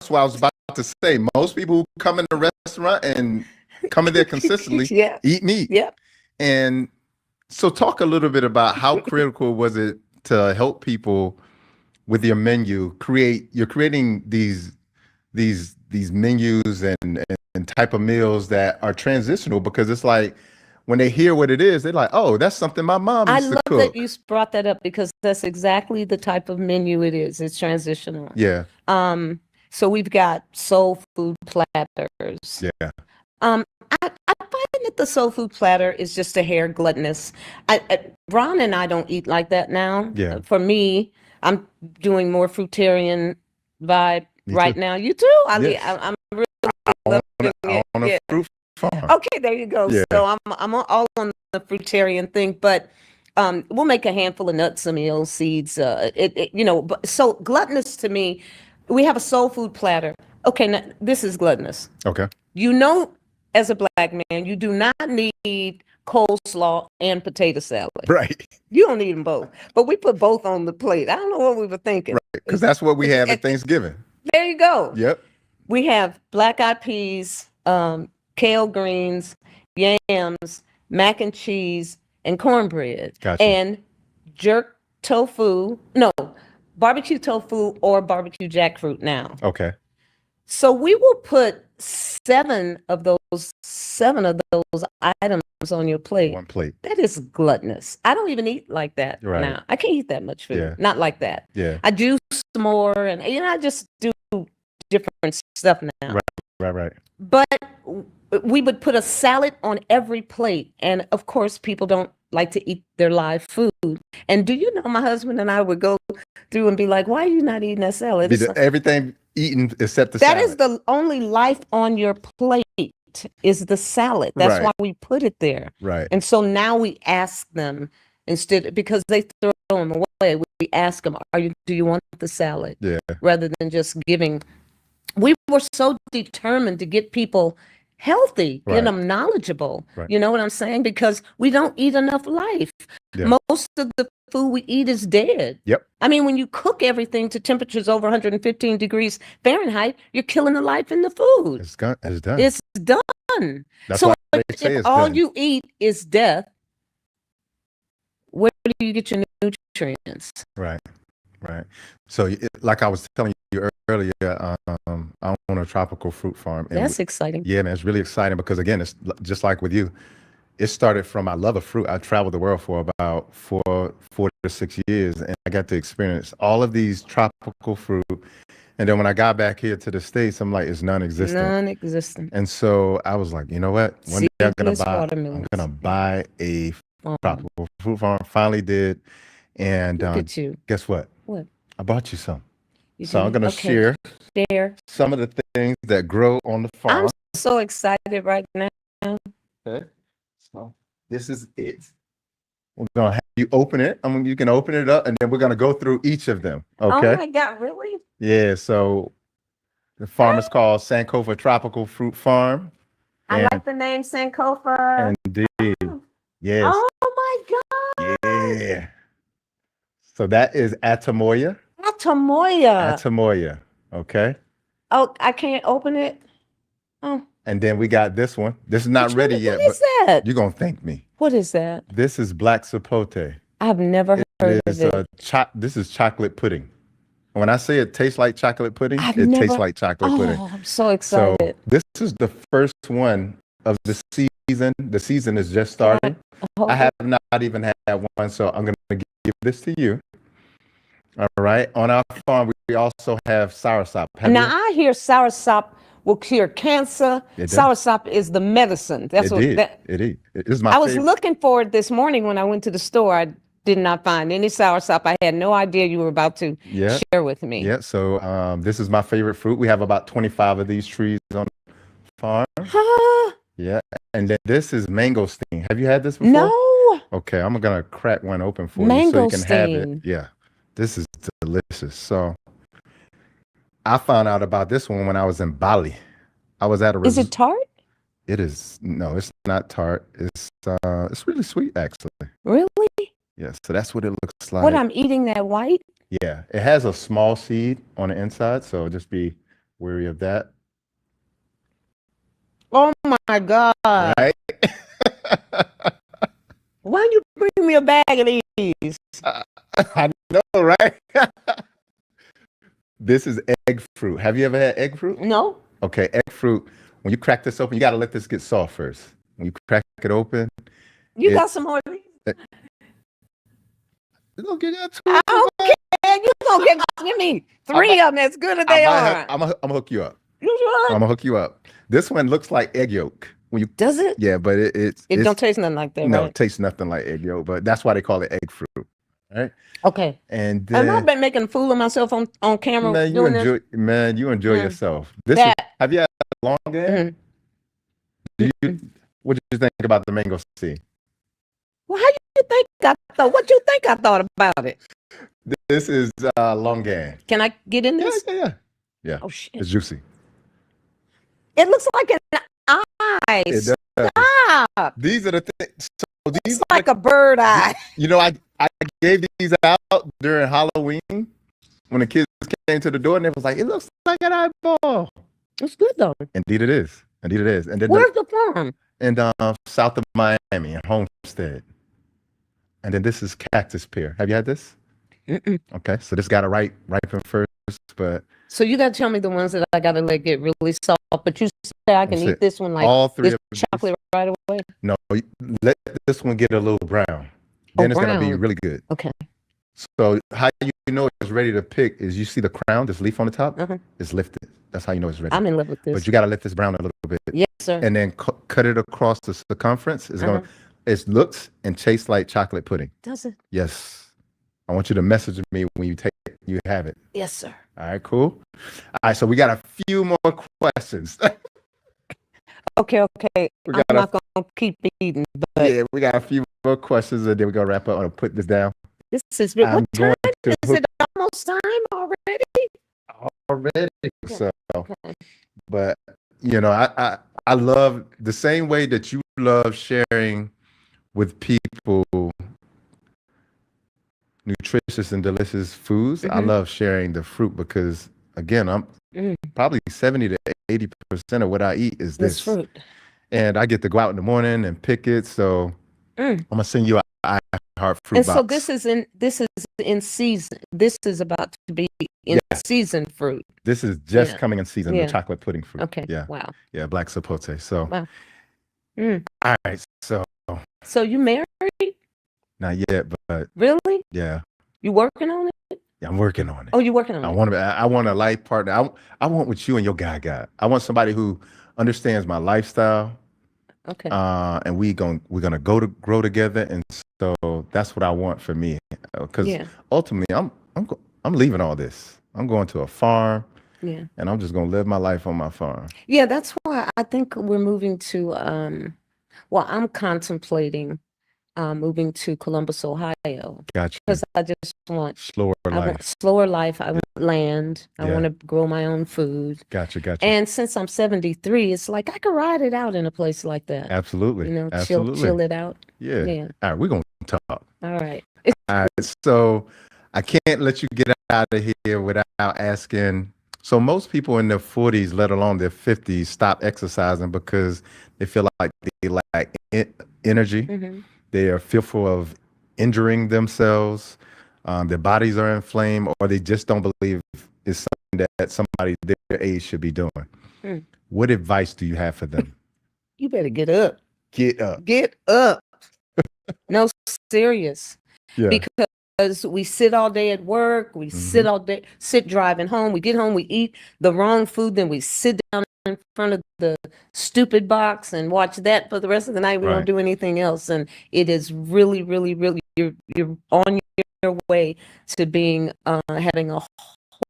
what I was about to say. Most people who come in the restaurant and come in there consistently eat meat. Yeah. And so talk a little bit about how critical was it to help people with your menu you're creating these menus and type of meals that are transitional, because it's like when they hear what it is, they're like, "Oh, that's something my mom used to cook." I love that you brought that up, because that's exactly the type of menu it is. It's transitional. Yeah. So we've got soul food platters. Yeah. I find that the soul food platter is just a hair gluttonous. Ron and I don't eat like that now. Yeah. For me, I'm doing more fruitarian vibe right now. You too? Yes. I'm really loving it. on a fruit farm. Okay, there you go. Yeah. So I'm all on the fruitarian thing, but we'll make a handful of nuts, some meal seeds. So gluttonous to me, we have a soul food platter. Okay, now this is gluttonous. Okay. As a black man, you do not need coleslaw and potato salad. Right. You don't need them both, but we put both on the plate. I don't know what we were thinking. Right. Because that's what we have at Thanksgiving. There you go. Yep. We have black-eyed peas, kale greens, yams, mac and cheese, and cornbread. Gotcha. And jerk tofu. No, barbecue tofu or barbecue jackfruit now. Okay. So we will put seven of those items on your plate. One plate. That is gluttonous. I don't even eat like that Right. now. I can't eat that much food. Yeah. Not like that. Yeah. I juice more, and I just do different stuff now. Right. But we would put a salad on every plate, and of course, people don't like to eat their live food. And do you know, my husband and I would go through and be like, "Why are you not eating that salad?" Everything eaten except the That salad. is the only life on your plate is the salad. That's Right. why we put it there. Right. And so now we ask them instead, because they throw them away, we ask them, do you want the salad? Yeah. Rather than just giving. We were so determined to get people healthy, Right. get them knowledgeable. Right. You know what I'm saying? Because we don't eat enough life. Yeah. Most of the food we eat is dead. Yep. I mean, when you cook everything to temperatures over 115 degrees Fahrenheit, you're killing the life in the food. It's done. It's done. That's so why they say if it's all done. you eat is death, where do you get your nutrients? Right. So, like I was telling you earlier, I'm on a tropical fruit farm. And That's exciting. Yeah, man, it's really exciting because, again, it's just like with you. It started from my love of fruit. I traveled the world for about 4 to 6 years, and I got to experience all of these tropical fruit. And then when I got back here to the States, I'm like, it's non-existent. Non-existent. And so I was like, you know what? One day Seedless I'm watermelons. gonna buy a Oh, tropical fruit farm. Finally did, and look at you. guess what? What? I bought you some. You So I'm did? gonna Okay. share some of the things that grow on the farm. I'm so excited right now. Okay. So this is it. We're gonna have you open it. You can open it up, and then we're gonna go through each of them. Okay. Oh my God, really? Yeah. So the farm is called Sankofa Tropical Fruit Farm. I And like the name Sankofa. indeed, yes, Oh my God. yeah. So that is Atamoya. Atamoya. Atamoya. Okay. Oh, I can't open it. Oh, And then we got this one. This is not ready yet. What is that? You're going to thank me. What is that? This is black sapote. I've never heard of it. This is chocolate pudding. When I say it tastes like chocolate pudding, tastes like chocolate pudding. Oh, I'm so excited. So this is the first one of the season. The season is just starting. Oh. I have not even had one, so I'm going to give this to you. All right. On our farm, we also have soursop. Now, I hear soursop will cure cancer. Soursop is the medicine. That's It is my I was favorite. looking for it this morning when I went to the store. I did not find any soursop. I had no idea you were about to share with me. Yeah, so this is my favorite fruit. We have about 25 of these trees on the farm. Yeah, and then this is mangosteen. Have you had this before? No. Okay, I'm gonna crack one open for you so you can have it. Mangosteen. Yeah, this is delicious. So I found out about this one when I was in Bali. I was at a Is it tart? It is. No, it's not tart. It's really sweet actually. Really? Yeah, so that's what it looks like. What, I'm eating that white? Yeah, it has a small seed on the inside, so just be wary of that. Oh my God. Right? Why don't you bring me a bag of these? I know, right? This is egg fruit. Have you ever had egg fruit? No. Okay, egg fruit. When you crack this open, you got to let this get soft first. When you crack it open. You got some more of these? You're going to get that I don't care. You going to give me 3 of them as good as they are. I'm going to hook you up. You sure? I'm going to hook you up. This one looks like egg yolk. Does it? Yeah, but it don't taste nothing like that, No, right? it tastes nothing like egg yolk, but that's why they call it egg fruit. Right? Okay. And Have I then, been making a fool of myself on camera doing this? you enjoy yourself. This That. is, have you had long game? What did you think about the mango seed? Well, how you think I thought? What you think I thought about it? This is long game. Can I get in this? Yeah. Oh shit! It's juicy. It looks like an eye. It does. Stop. These are the things. So these It's like a bird eye. You know, I gave these out during Halloween when the kids came to the door and they was like, "It looks like an eyeball." It's good though. Indeed, it is. Indeed, it is. And then Where's the farm? in south of Miami, in Homestead. And then this is cactus pear. Have you had this? Okay, so this got to ripen first, but So you got to tell me the ones that I got to let get really soft. But you say I can That's eat it. this one like All 3 this of these. chocolate right away. No, let this one get a little brown. Then it's gonna be brown. really good. Okay. So how you know it's ready to pick is you see the crown, this leaf on the top, it's lifted. That's how you know it's ready. I'm in love with this. But you gotta let this brown a little bit. Yes, sir. And then cut it across the circumference. It's gonna. It looks and tastes like chocolate pudding. Does it? Yes. I want you to message me when you have it. Yes, sir. All right, cool. All right, so we got a few more questions. Okay. I'm not gonna keep eating, but Yeah, we got a few more questions and then we're gonna wrap up. I'm gonna put this down. this is what I'm time going to is it? Almost time already. already. So, but you know, I love the same way that you love sharing with people nutritious and delicious foods. I love sharing the fruit because again, I'm probably 70 to 80% of what I eat is This this. fruit. And I get to go out in the morning and pick it. So I'm gonna send you a iHeart fruit And box. so this is in season. This is about to be in season fruit. This is just Yeah. coming in season, Yeah. the chocolate pudding fruit. Okay. Yeah. Wow. Yeah, black sapote. So Wow. all right, so So you married? not yet, but Really? yeah, You working on it? I'm working on it. Oh, you working on I it? want a life partner. I want what you and your guy got. I want somebody who understands my lifestyle. Okay. And we're gonna grow together, and so that's what I want for me. Because ultimately, I'm leaving all this. I'm going to a farm, Yeah. and I'm just gonna live my life on my farm. Yeah, that's why I think we're moving to well, I'm contemplating moving to Columbus, Ohio. Gotcha. Because I just want Slower I want life. slower life. I want land. I Yeah. want to grow my own food. Gotcha. And since I'm 73, it's like I could ride it out in a place like that. Absolutely. You know, Absolutely. chill it out. Yeah. Yeah. All right, we're gonna talk. All right. All right, so I can't let you get out of here without asking. So most people in their 40s, let alone their 50s, stop exercising because they feel like they lack energy. Mm-hmm. They are fearful of injuring themselves. Their bodies are inflamed, or they just don't believe it's something that somebody their age should be doing. Hmm. What advice do you have for them? You better get up. Get up. Get up. No, serious. Yeah. Because we sit all day at work, we sit all day, sit driving home, we get home, we eat the wrong food, then we sit down in front of the stupid box and watch that for the rest of the night. We don't Right. do anything else. And it is really, really, really, you're on your way to being, having a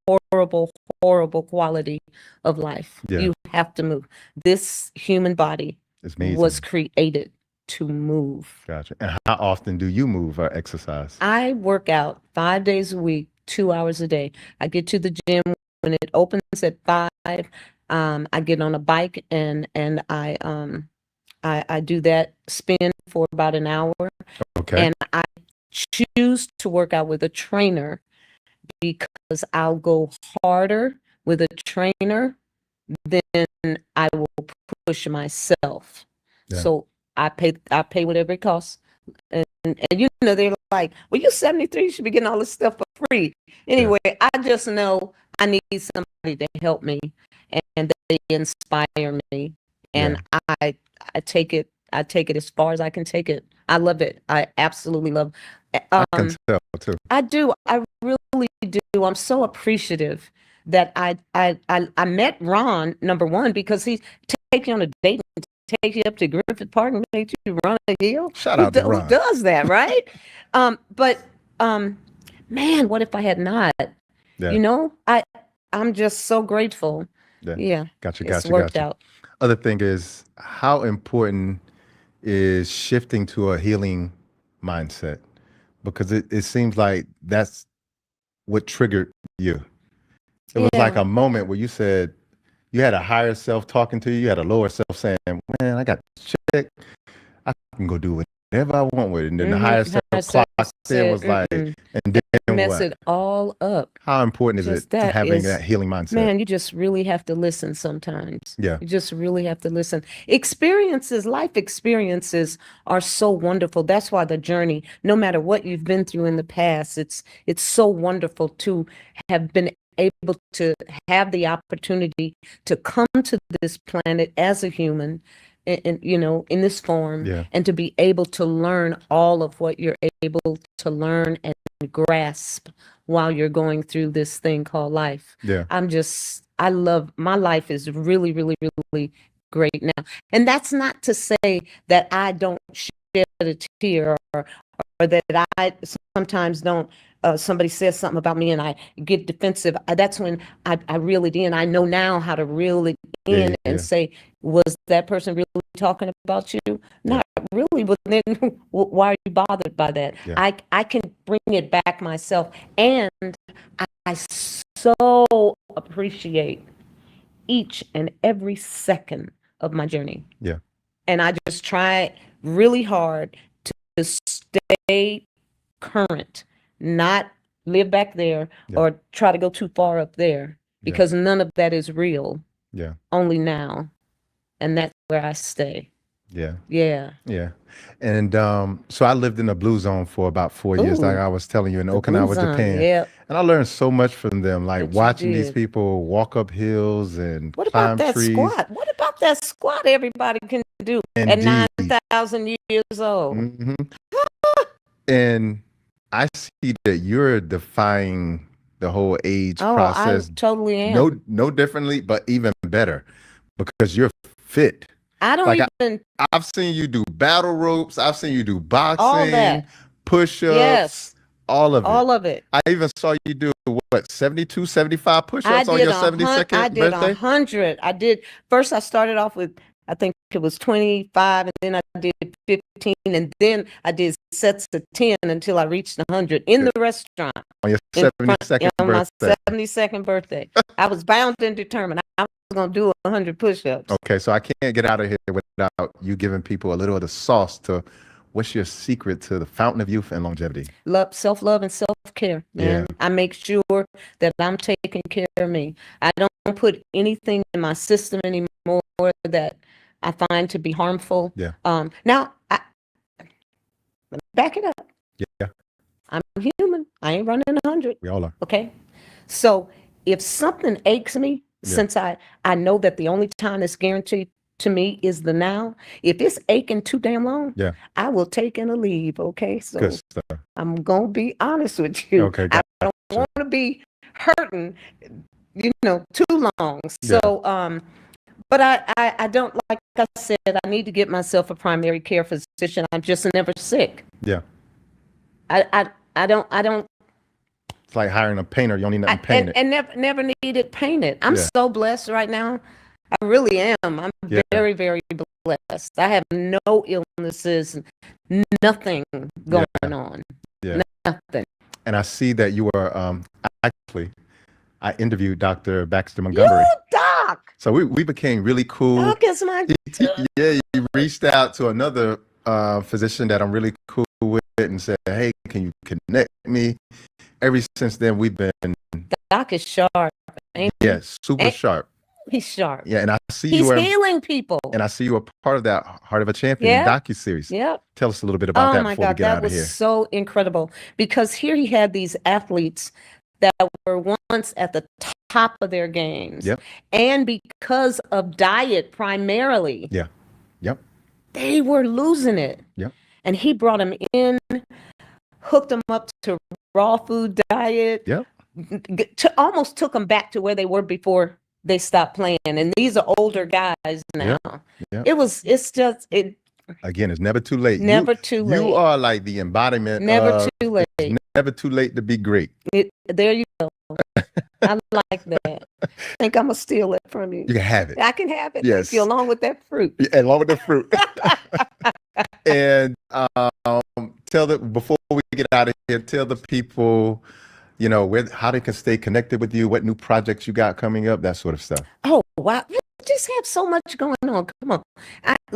horrible, horrible quality of life. Yeah. You have to move. This human body It's amazing. was created to move. Gotcha. And how often do you move or exercise? I work out 5 days a week, 2 hours a day. I get to the gym when it opens at 5. I get on a bike and I do that spin for about an hour. Okay. And I choose to work out with a trainer because I'll go harder with a trainer than I will push myself. Yeah. So I pay whatever it costs. And you know, they're like, well, you're 73, you should be getting all this stuff for free. Anyway, I just know I need somebody to help me, and they inspire me. And I take it as far as I can take it. I love it. I absolutely love I can tell too. I do. I really do. I'm so appreciative that I met Ron, number one, because he take you on a date and take you up to Griffith Park and make you run a hill. Shout out to Who Ron. does that, right? But man, what if I had not? Yeah. You know, I'm just so grateful. Yeah. Gotcha. It's worked out. Other thing is, how important is shifting to a healing mindset? Because it seems like that's what triggered you. It was like Yeah. a moment where you said you had a higher self talking to you, you had a lower self saying, man, I got this check. I can go do whatever I want with it. And then the higher self clocked in was like, and then Mess what? it all up. How important is Just it that having is- that healing mindset? Man, you just really have to listen sometimes. Yeah. You just really have to listen. Life experiences are so wonderful. That's why the journey, no matter what you've been through in the past, it's so wonderful to have been able to have the opportunity to come to this planet as a human in you know, in this form, Yeah. and to be able to learn all of what you're able to learn and grasp while you're going through this thing called life. Yeah. I love, my life is really, really, really great now. And that's not to say that I don't shed a tear or that I sometimes don't, somebody says something about me and I get defensive. That's when I reel it in. I know now how to reel it in and say, was that person really talking about you? Not really, but then why are you bothered by that? Yeah. I can bring it back myself. And I so appreciate each and every second of my journey. Yeah. And I just try really hard to stay current, not live back there or try to go too far up there, because none of that is real. Yeah. Only now. And that's where I stay. Yeah. Yeah. Yeah. And so I lived in the blue zone for about 4 years, like Ooh. I was telling you, in The blue Okinawa, zone, Japan. yep. And I learned so much from them, like Bet you watching these did. people walk up hills and What climb about that trees. squat? What about that squat everybody can do at Indeed. 9,000 years old? Mhm. And I see that you're defying the whole age Oh, process. I totally am. No differently, but even better, because you're fit. I don't Like even, I've seen you do battle ropes. I've seen you do boxing, all that. push-ups, Yes. all of it. All of it. I even saw you do what, 72, 75 I push-ups on did your 100. 72nd birthday? 100. First I started off with, I think it was 25, and then I did 15, and then I did sets of 10 until I reached 100 in the restaurant. On your in front- 72nd on my birthday. 72nd birthday. I was bound and determined. I was going to do 100 push-ups. Okay, so I can't get out of here without you giving people a little of the sauce to what's your secret to the fountain of youth and longevity? Self-love and self-care, man. Yeah. I make sure that I'm taking care of me. I don't put anything in my system anymore that I find to be harmful. Yeah. Now, back it up. Yeah. I'm human. I ain't running 100. We all are. Okay. So if something aches me, since I know that the only time that's guaranteed to me is the now, if it's aching too damn long, I will take in a leave. Okay. So good stuff. I'm going to be honest with you. Okay. I don't want to be hurting, too long. So, but I don't, like I said, I need to get myself a primary care physician. I'm just never sick. Yeah. I don't. It's like hiring a painter. You don't need nothing painted. And never needed painted. I'm so blessed right now. I really am. I'm very, very blessed. I have no illnesses, nothing going on. Yeah. Nothing. And I see that you are actually, I interviewed Dr. Baxter Montgomery. You, Doc. So we became really cool. Doc is my he reached out to another physician that I'm really cool with and said, hey, can you connect me? Ever since then, we've been. Doc is sharp. Yes, super sharp. He's sharp. Yeah, and I see he's healing people. And I see you are part of that Heart of a Champion docuseries. Yep. Tell us a little bit about that before we get out of here. That was so incredible because here he had these athletes that were once at the top of their games. Yep. And because of diet primarily. Yeah. Yep. They were losing it. Yep. And he brought them in, hooked them up to raw food diet. Yep. Almost took them back to where they were before they stopped playing. And these are older guys now. Yep. Again, it's never too late. Never too late. You are like the embodiment of too late. It's never too late to be great. There you go. I like that. I think I'm going to steal it from you. You can have it. I can have it. Yes. Along with that fruit. Yeah, along with the fruit. And before we get out of here, tell the people, how they can stay connected with you, what new projects you got coming up, that sort of stuff. Oh, wow. You just have so much going on. Come on.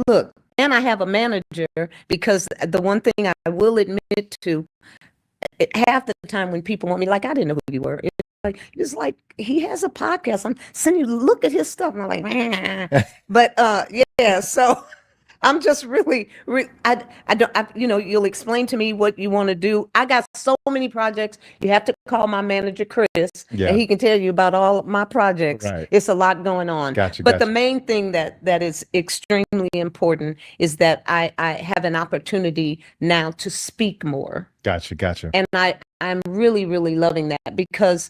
Look, and I have a manager because the one thing I will admit to, half the time when people want me, like, I didn't know who you were. It's like he has a podcast. I'm sending you, look at his stuff. And I'm like, but so I'm just really you'll explain to me what you want to do. I got so many projects. You have to call my manager, Chris, and he can tell you about all of my projects. Right. It's a lot going on. But the main thing that is extremely important is that I have an opportunity now to speak more. Gotcha. And I'm really, really loving that because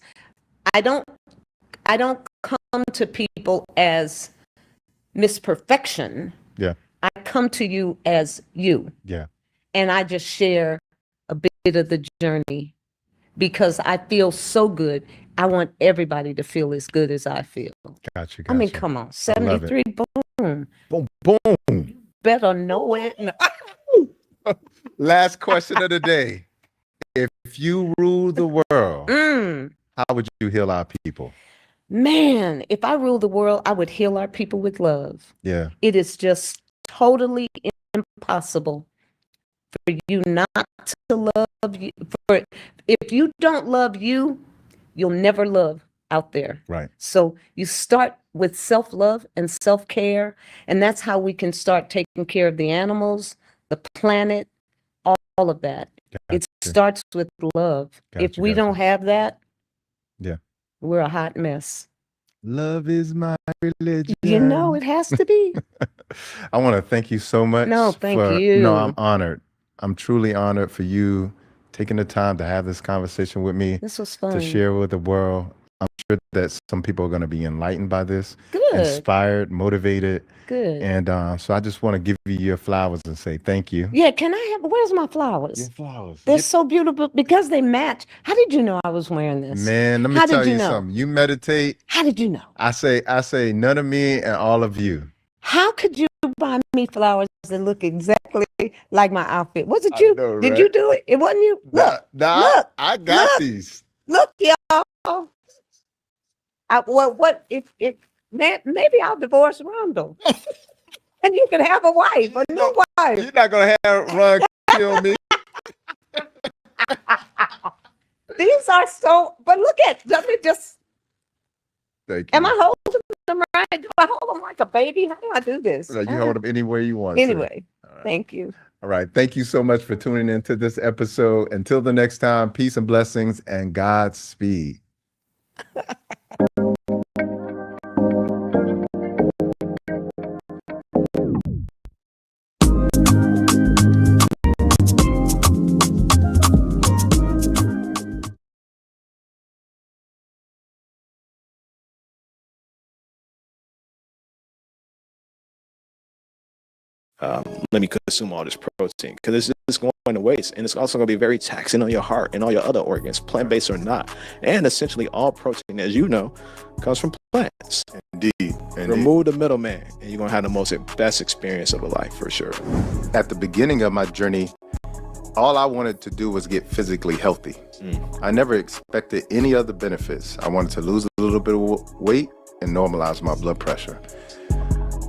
I don't come to people as Miss Perfection. Yeah. I come to you as you. Yeah. And I just share a bit of the journey because I feel so good. I want everybody to feel as good as I feel. Gotcha. I mean, come on. 73, boom. Boom, boom. Better know it. Last question of the day. If you rule the world, how would you heal our people? Man, if I ruled the world, I would heal our people with love. Yeah. It is just totally impossible for you not to love you. If you don't love you, you'll never love out there. Right. So you start with self-love and self-care, and that's how we can start taking care of the animals, the planet, all of that. Gotcha. It starts with love. If we don't have that, we're a hot mess. Love is my religion. It has to be. I want to thank you so much. No, thank you. No, I'm honored. I'm truly honored for you taking the time to have this conversation with me. This was fun. To share with the world. I'm sure that some people are going to be enlightened by this. Good. Inspired, motivated. Good. And so I just want to give you your flowers and say thank you. Yeah, can I have, where's my flowers? Your flowers. They're so beautiful because they match. How did you know I was wearing this? Man, let me tell you something. You meditate. How did you know? I say none of me and all of you. How could you buy me flowers that look exactly like my outfit? Was it you? Know, right? Did you do it? It wasn't you? Look. Look. I got these. Look, y'all. Maybe I'll divorce Rondo. And you can have a wife, a new wife. You're not going to have Ron kill me. These are so, but look at, let me just, Thank you. am I holding them right? Do I hold them like a baby? How do I do this? You hold them any way you want. Anyway, right. Thank you. All right. Thank you so much for tuning into this episode. Until the next time, peace and blessings and Godspeed. Let me consume all this protein because it's just going to waste, and it's also going to be very taxing on your heart and all your other organs, plant-based or not. And essentially all protein, as you know, comes from plants. Indeed. Remove the middleman and you're going to have the best experience of a life for sure. At the beginning of my journey, all I wanted to do was get physically healthy. I never expected any other benefits. I wanted to lose a little bit of weight and normalize my blood pressure.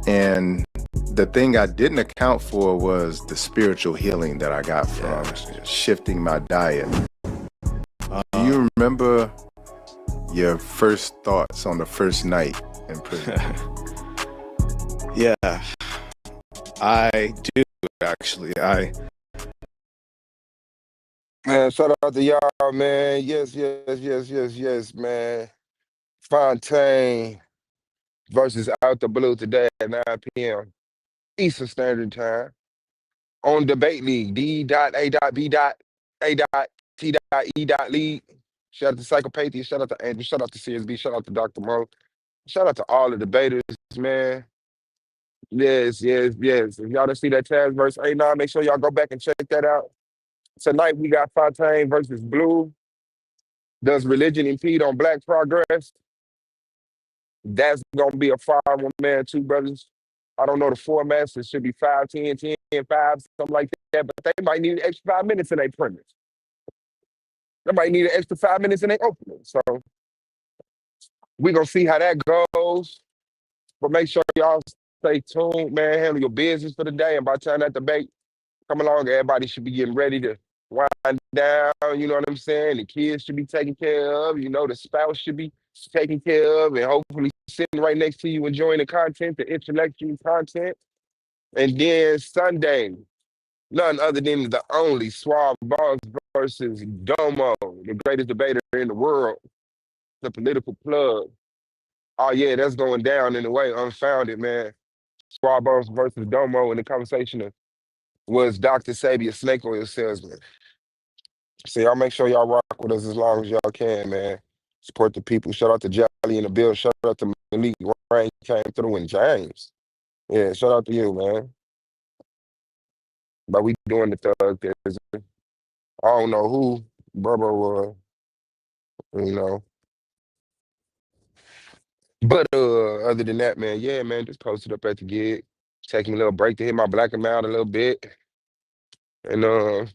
And the thing I didn't account for was the spiritual healing that I got from shifting my diet. Do you remember your first thoughts on the first night in prison? Yeah, I do actually. Man, shout out to y'all, man. Yes, man. Fontaine versus OUTDABLUU today at 9 p.m. Eastern Standard Time on Debate League. D.A.B.A.T.E League. Shout out to Psychopathia. Shout out to Andrew. Shout out to CSB. Shout out to Dr. Mo. Shout out to all the debaters, man. Yes. If y'all didn't see that Taz versus A9, make sure y'all go back and check that out. Tonight we got Fontaine versus Blue. Does religion impede on Black progress? That's gonna be a 5-1 man, two brothers. I don't know the formats. It should be 5, 10, 10, 5, something like that. But they might need an extra 5 minutes in their premise. They might need an extra 5 minutes in their opening. So we're gonna see how that goes. But make sure y'all stay tuned, man. Handle your business for the day. And by the time that debate come along, everybody should be getting ready to wind down. You know what I'm saying? The kids should be taken care of. You know, the spouse should be taken care of, and hopefully sitting right next to you enjoying the content, the intellectual content. And then Sunday, none other than the only Suave Boss versus Domo, the greatest debater in the world, the political plug. Oh yeah, that's going down in the way unfounded, man. Suave Boss versus Domo, and the conversation was Dr. Sabia, snake oil salesman. So y'all make sure y'all rock with us as long as y'all can, man. Support the people. Shout out to Jolly in the bill. Shout out to Malik. Rain came through, and James. Yeah, shout out to you, man. But we doing the thug things. I don't know who Bubba was, you know. But other than that, man, yeah, man, just posted up at the gig. Taking a little break to hit my black amount a little bit. And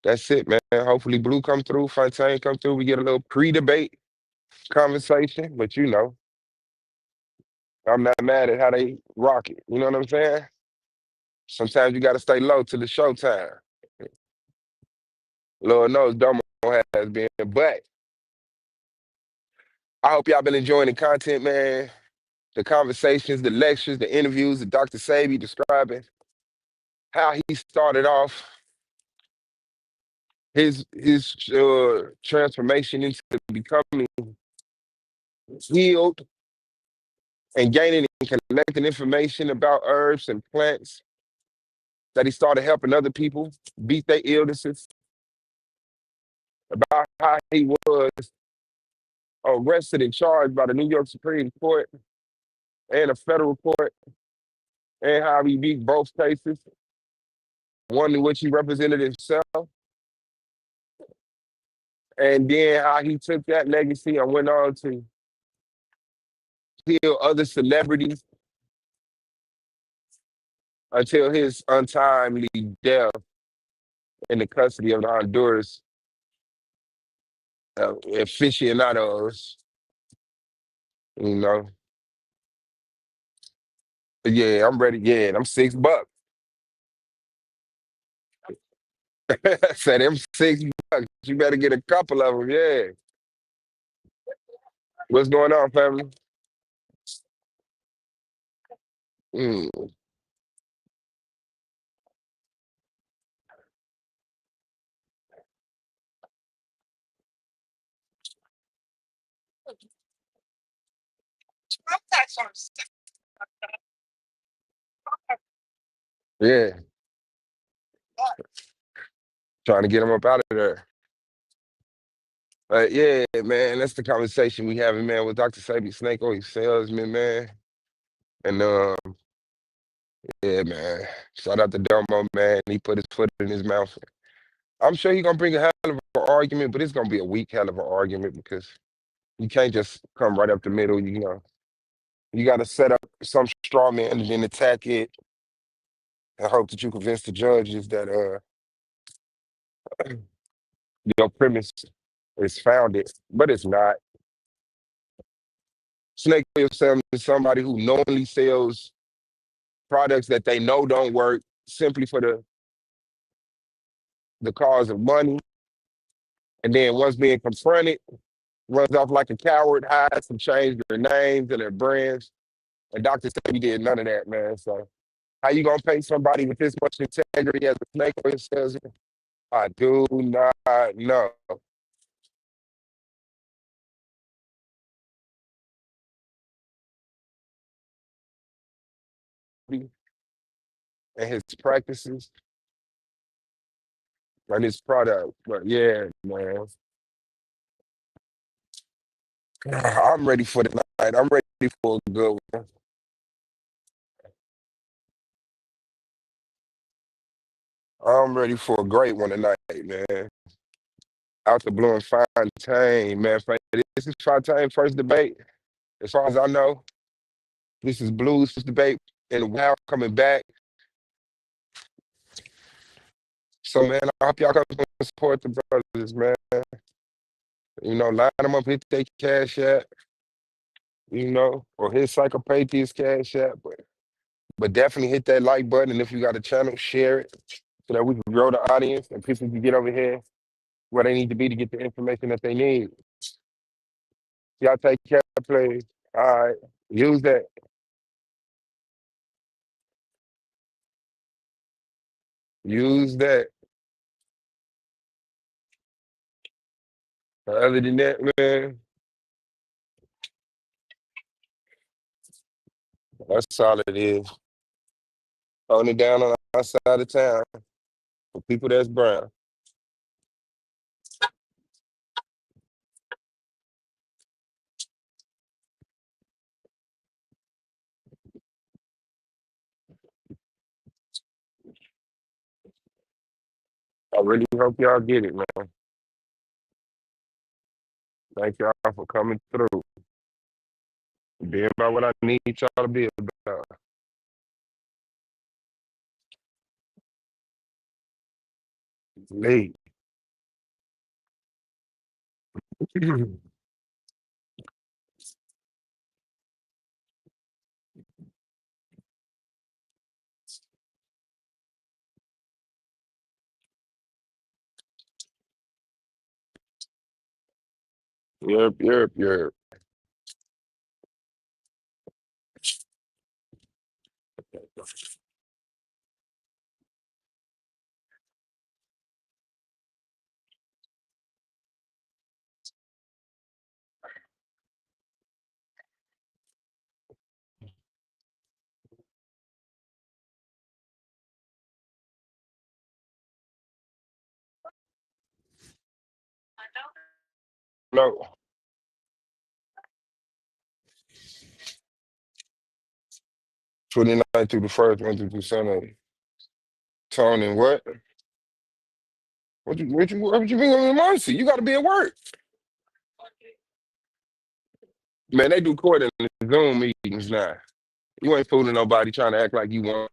that's it, man. Hopefully Blue come through, Fontaine come through. We get a little pre-debate conversation. But you know, I'm not mad at how they rock it. You know what I'm saying? Sometimes you got to stay low till the showtime. Lord knows Domo has been. But I hope y'all been enjoying the content, man. The conversations, the lectures, the interviews, the Dr. Sabi describing how he started off his transformation into becoming healed and gaining and collecting information about herbs and plants, that he started helping other people beat their illnesses, about how he was arrested and charged by the New York Supreme Court and a federal court, and how he beat both cases, one in which he represented himself, and then how he took that legacy and went on to heal other celebrities until his untimely death in the custody of the Honduras aficionados, you know. But yeah, I'm ready. Yeah, I'm $6. Said them $6. You better get a couple of them, yeah. What's going on, family? Mm. Yeah, trying to get them up out of there. Yeah, man, that's the conversation we having, man, with Dr. Sabi Snake, or his salesman, man. And yeah, man. Shout out to Domo, man. He put his foot in his mouth. I'm sure he's gonna bring a hell of an argument, but it's gonna be a weak hell of an argument because you can't just come right up the middle, you know. You gotta set up some straw man and then attack it and hope that you convince the judges that your premise is founded, but it's not. Snake oil salesman is somebody who knowingly sells products that they know don't work simply for the cause of money. And then once being confronted, runs off like a coward, hides and change their names and their brands. And Dr. Sebi did none of that, man. So how you gonna pay somebody with this much integrity as a snake oil salesman? I do not know. And his practices and his product. But yeah, man. I'm ready for the night. I'm ready for a good one. I'm ready for a great one tonight, man. Out the blue and Fontaine, man. This is Fontaine's first debate. As far as I know, this is Blue's first debate in a while coming back. So, man, I hope y'all come and support the brothers, man. You know, line them up, hit their cash app, you know, or hit Psychopathia cash app. But definitely hit that like button. And if you got a channel, share it so that we can grow the audience and people can get over here where they need to be to get the information that they need. Y'all take care, please. All right. Use that. Use that. Other than that, man, that's all it is. Holding it down on our side of town for people that's brown. I really hope y'all get it, man. Thank y'all for coming through. Being about what I need y'all to be about. Late. Yep, yep, yep. No. 29 through the first, 1 through the Sunday. Tone and what? What you bring on the mercy? You got to be at work. Man, they do court in the Zoom meetings now. You ain't fooling nobody trying to act like you want.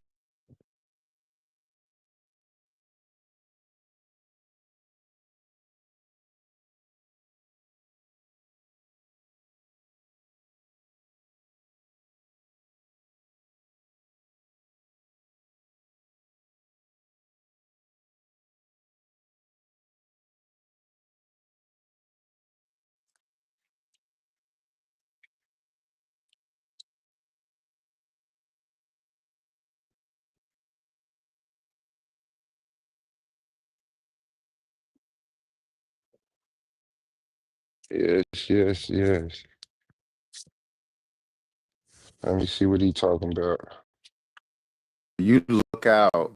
Yes, yes, yes. Let me see what he talking about. You look out,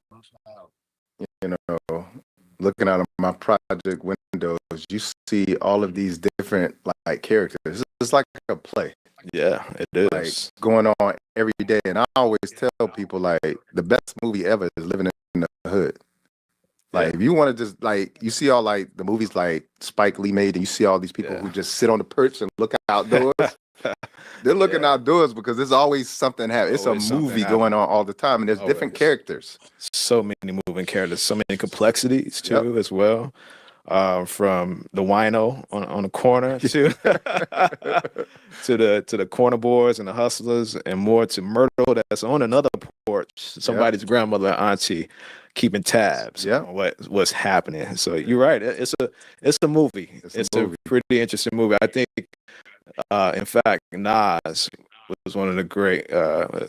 you know, looking out of my project windows, you see all of these different like characters. It's like a play. Yeah, it Like is. going on every day. And I always tell people like the best movie ever is Living in the Hood. Like if you want to just like you see all like the movies like Spike Lee made, and you see all these people who just sit on the perch and look outdoors. They're looking outdoors because there's always something happening. It's a Always something movie going on all the time, and there's different characters. So many moving characters, so many complexities too, as well. From the wino on the corner to to the corner boys and the hustlers, and more to Myrtle that's on another porch, somebody's grandmother and auntie, keeping tabs on what's happening. So you're right. It's a movie. It's a pretty interesting movie. I think, in fact, Nas was one of the great.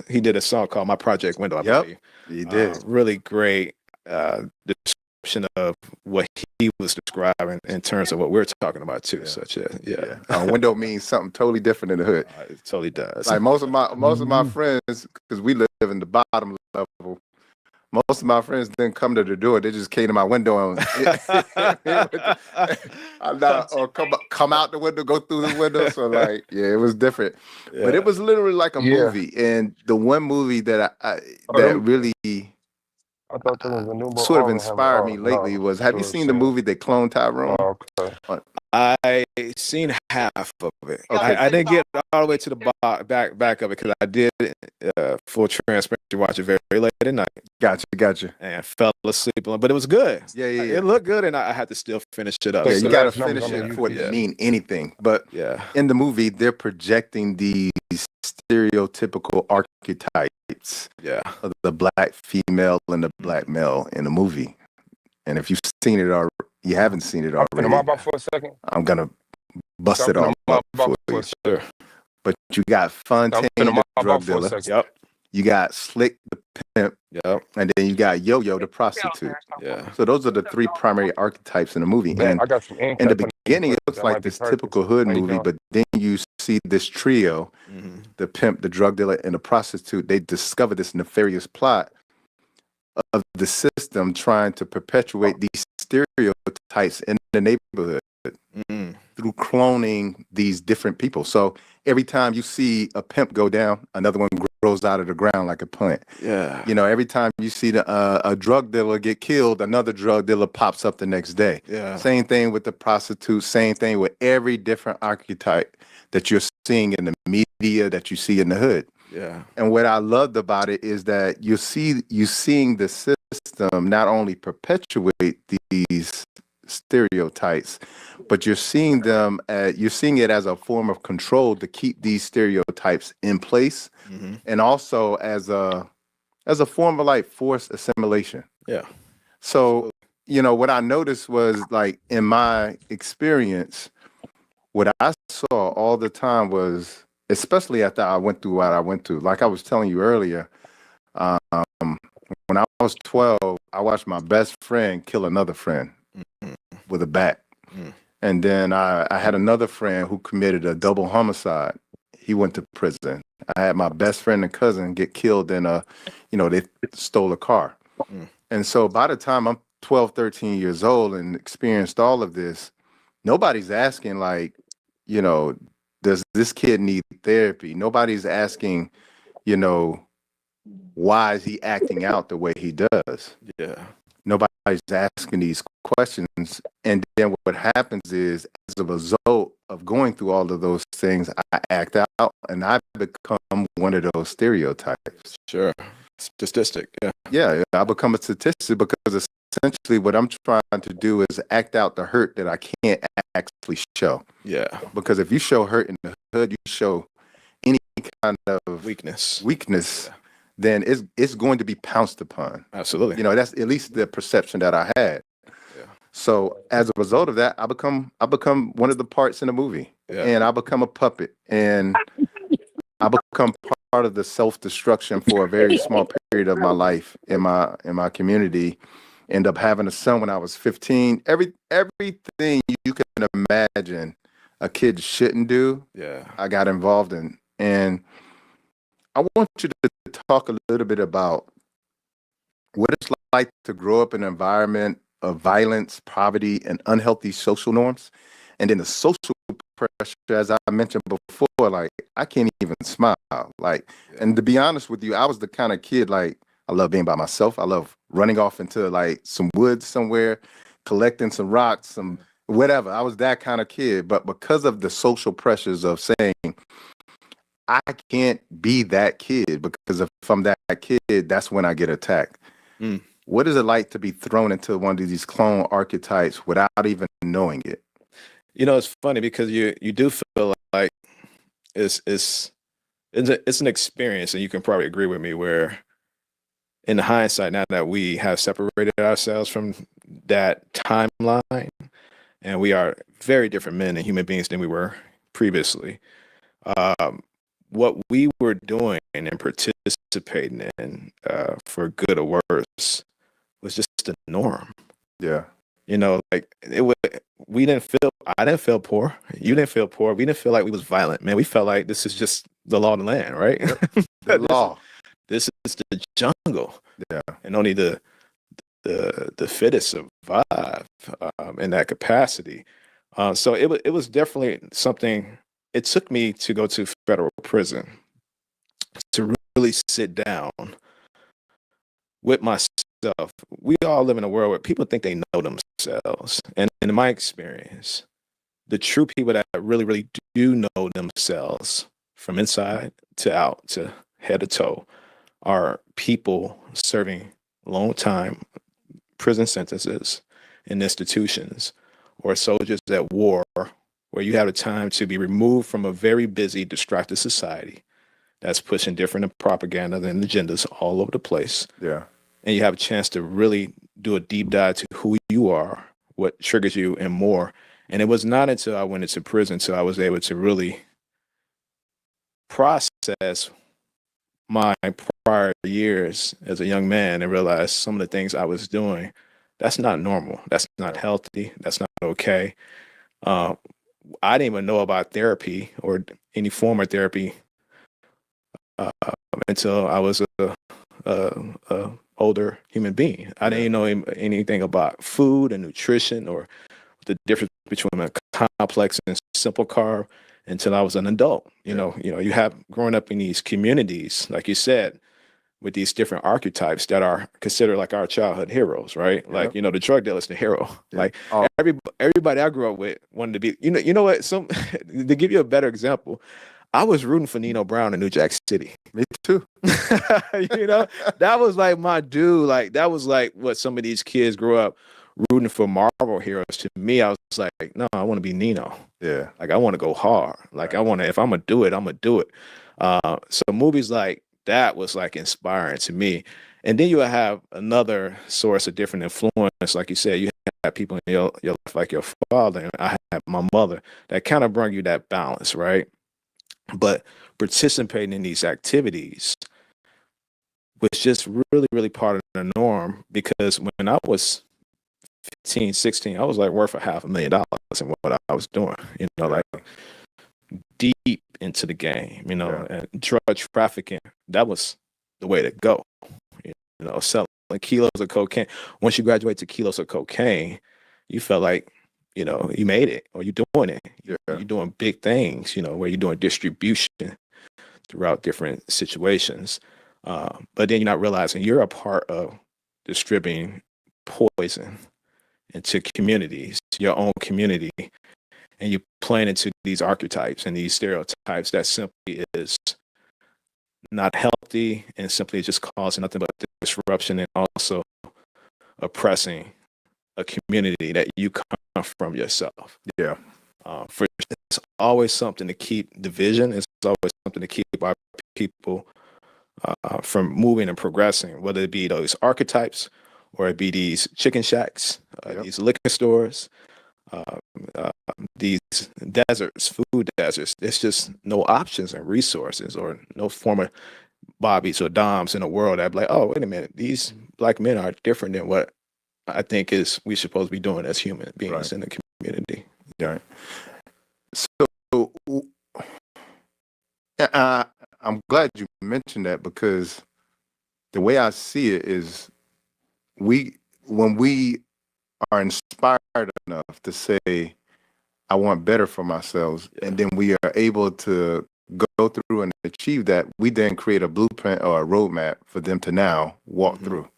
He did a song called "My Project Window." I believe he did. Really great description of what he was describing in terms of what we're talking about too. Such as Window means something totally different in the hood. It totally does. Like most of my friends, because we live in the bottom level. Most of my friends didn't come to the door; they just came to my window and or come out the window, go through the window. So like, it was different, but it was literally like a movie. And the one movie that that really I thought there was a new sort of inspired me lately was: have you seen the movie They Cloned Tyrone? I seen half of it. Okay. I didn't get all the way to the back of it because I did, full transparency, watch it very, very late at night. Gotcha. And fell asleep, but it was good. Yeah. It looked good, and I had to still finish it up. Yeah, So you got to that's- finish it for it to mean anything. But in the movie, they're projecting these stereotypical archetypes of the black female and the black male in the movie. And if you've seen it or you haven't seen it already, Am I back for a second? I'm gonna bust it all up for you. Sure. But you got Fontaine, the drug dealer. Yep. You got Slick, the pimp. Yep. And then you got Yo-Yo, the prostitute. Yeah. So those are the three primary archetypes in the movie. Man, And I got some ink in the left on beginning, it that looks might like be this perfect. typical hood How you movie, doing? but then you see this trio, the pimp, the drug dealer, and the prostitute. They discover this nefarious plot of the system trying to perpetuate these stereotypes in the neighborhood through cloning these different people. So every time you see a pimp go down, another one grows out of the ground like a plant. Yeah. You know, every time you see a drug dealer get killed, another drug dealer pops up the next day. Yeah. Same thing with the prostitute, same thing with every different archetype that you're seeing in the media, that you see in the hood. Yeah. And what I loved about it is that you seeing the system not only perpetuate these stereotypes, but you're seeing it as a form of control to keep these stereotypes in place, and also as a form of like forced assimilation. Yeah. So, what I noticed was, like, in my experience, what I saw all the time was, especially after I went through what I went through, like I was telling you earlier, when I was 12, I watched my best friend kill another friend with a bat. And then I had another friend who committed a double homicide. He went to prison. I had my best friend and cousin get killed in they stole a car. And so by the time I'm 12, 13 years old and experienced all of this, nobody's asking, like, does this kid need therapy? Nobody's asking, why is he acting out the way he does? Yeah. Nobody's asking these questions. And then what happens is, as a result of going through all of those things, I act out and I become one of those stereotypes. Sure. Statistic. Yeah. Yeah, I become a statistic because essentially what I'm trying to do is act out the hurt that I can't actually show. Yeah. Because if you show hurt in the hood, you show any kind of weakness, then it's going to be pounced upon. Absolutely. That's at least the perception that I had. Yeah. So as a result of that, I become one of the parts in the movie. Yeah. And I become a puppet. And I become part of the self-destruction for a very small period of my life in my community. End up having a son when I was 15. Everything you can imagine a kid shouldn't do, I got involved in. And I want you to talk a little bit about what it's like to grow up in an environment of violence, poverty, and unhealthy social norms. And then the social pressure, as I mentioned before, like I can't even smile. Like, and to be honest with you, I was the kind of kid, like, I love being by myself. I love running off into like some woods somewhere, collecting some rocks, some whatever. I was that kind of kid. But because of the social pressures of saying, I can't be that kid, because if I'm that kid, that's when I get attacked. What is it like to be thrown into one of these clone archetypes without even knowing it? You know, it's funny because you do feel like it's an experience, and you can probably agree with me, where in hindsight, now that we have separated ourselves from that timeline, and we are very different men and human beings than we were previously, what we were doing and participating in, for good or worse, was just the norm. Yeah. You know, like I didn't feel poor. You didn't feel poor. We didn't feel like we was violent, man. We felt like this is just the law of the land, right? Yep. The law. This is the jungle. Yeah. And only the fittest survive in that capacity. So it was definitely something. It took me to go to federal prison to really sit down with myself. We all live in a world where people think they know themselves. And in my experience, the true people that really, really do know themselves from inside to out to head to toe are people serving long time prison sentences in institutions, or soldiers at war, where you have the time to be removed from a very busy, distracted society that's pushing different propaganda and agendas all over the place. Yeah. And you have a chance to really do a deep dive to who you are, what triggers you, and more. And it was not until I went into prison until I was able to really process my prior years as a young man and realize some of the things I was doing, that's not normal. That's not healthy. That's not okay. I didn't even know about therapy or any form of therapy until I was a older human being. I didn't know anything about food and nutrition or the difference between a complex and simple carb until I was an adult. You know, you have growing up in these communities, like you said, with these different archetypes that are considered like our childhood heroes, right? Yep. Like, the drug dealer's the hero. Yeah. Like everybody I grew up with wanted to be, you know what, to give you a better example, I was rooting for Nino Brown in New Jack City. Me too. That was like my dude. Like, that was like what some of these kids grew up rooting for Marvel heroes. To me, I was like, no, I want to be Nino. Yeah. Like, I want to go hard. Like, I want to, if I'm going to do it, I'm going to do it. So movies like that was like inspiring to me. And then you have another source of different influence. Like you said, you have people in your life like your father, and I have my mother, that kind of bring you that balance, right? But participating in these activities was just really, really part of the norm, because when I was 15, 16, I was like worth $500,000 in what I was doing, like deep into the game, and drug trafficking, that was the way to go, selling kilos of cocaine. Once you graduate to kilos of cocaine, you felt like, you made it, or you're doing it. You're doing big things, where you're doing distribution throughout different situations. But then you're not realizing you're a part of distributing poison into communities, your own community, and you're playing into these archetypes and these stereotypes that simply is not healthy and simply just causing nothing but disruption and also oppressing a community that you come from yourself. Yeah. It's always something to keep division. It's always something to keep our people from moving and progressing, whether it be those archetypes or it be these chicken shacks, these liquor stores, these deserts, food deserts. There's just no options and resources, or no former Bobbies or Doms in the world that be like, oh, wait a minute, these black men are different than what I think is we supposed to be doing as human beings in the community. Right. So I'm glad you mentioned that because the way I see it is when we are inspired enough to say, I want better for myself, and then we are able to go through and achieve that, we then create a blueprint or a roadmap for them to now walk through.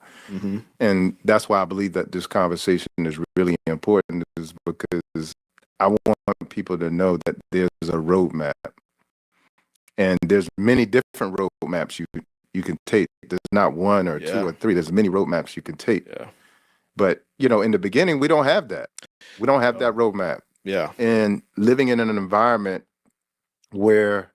And that's why I believe that this conversation is really important, is because I want people to know that there's a roadmap. And there's many different roadmaps you can take. There's not one or two or three. There's many roadmaps you can take. But, in the beginning, we don't have that. We don't have that roadmap. And living in an environment where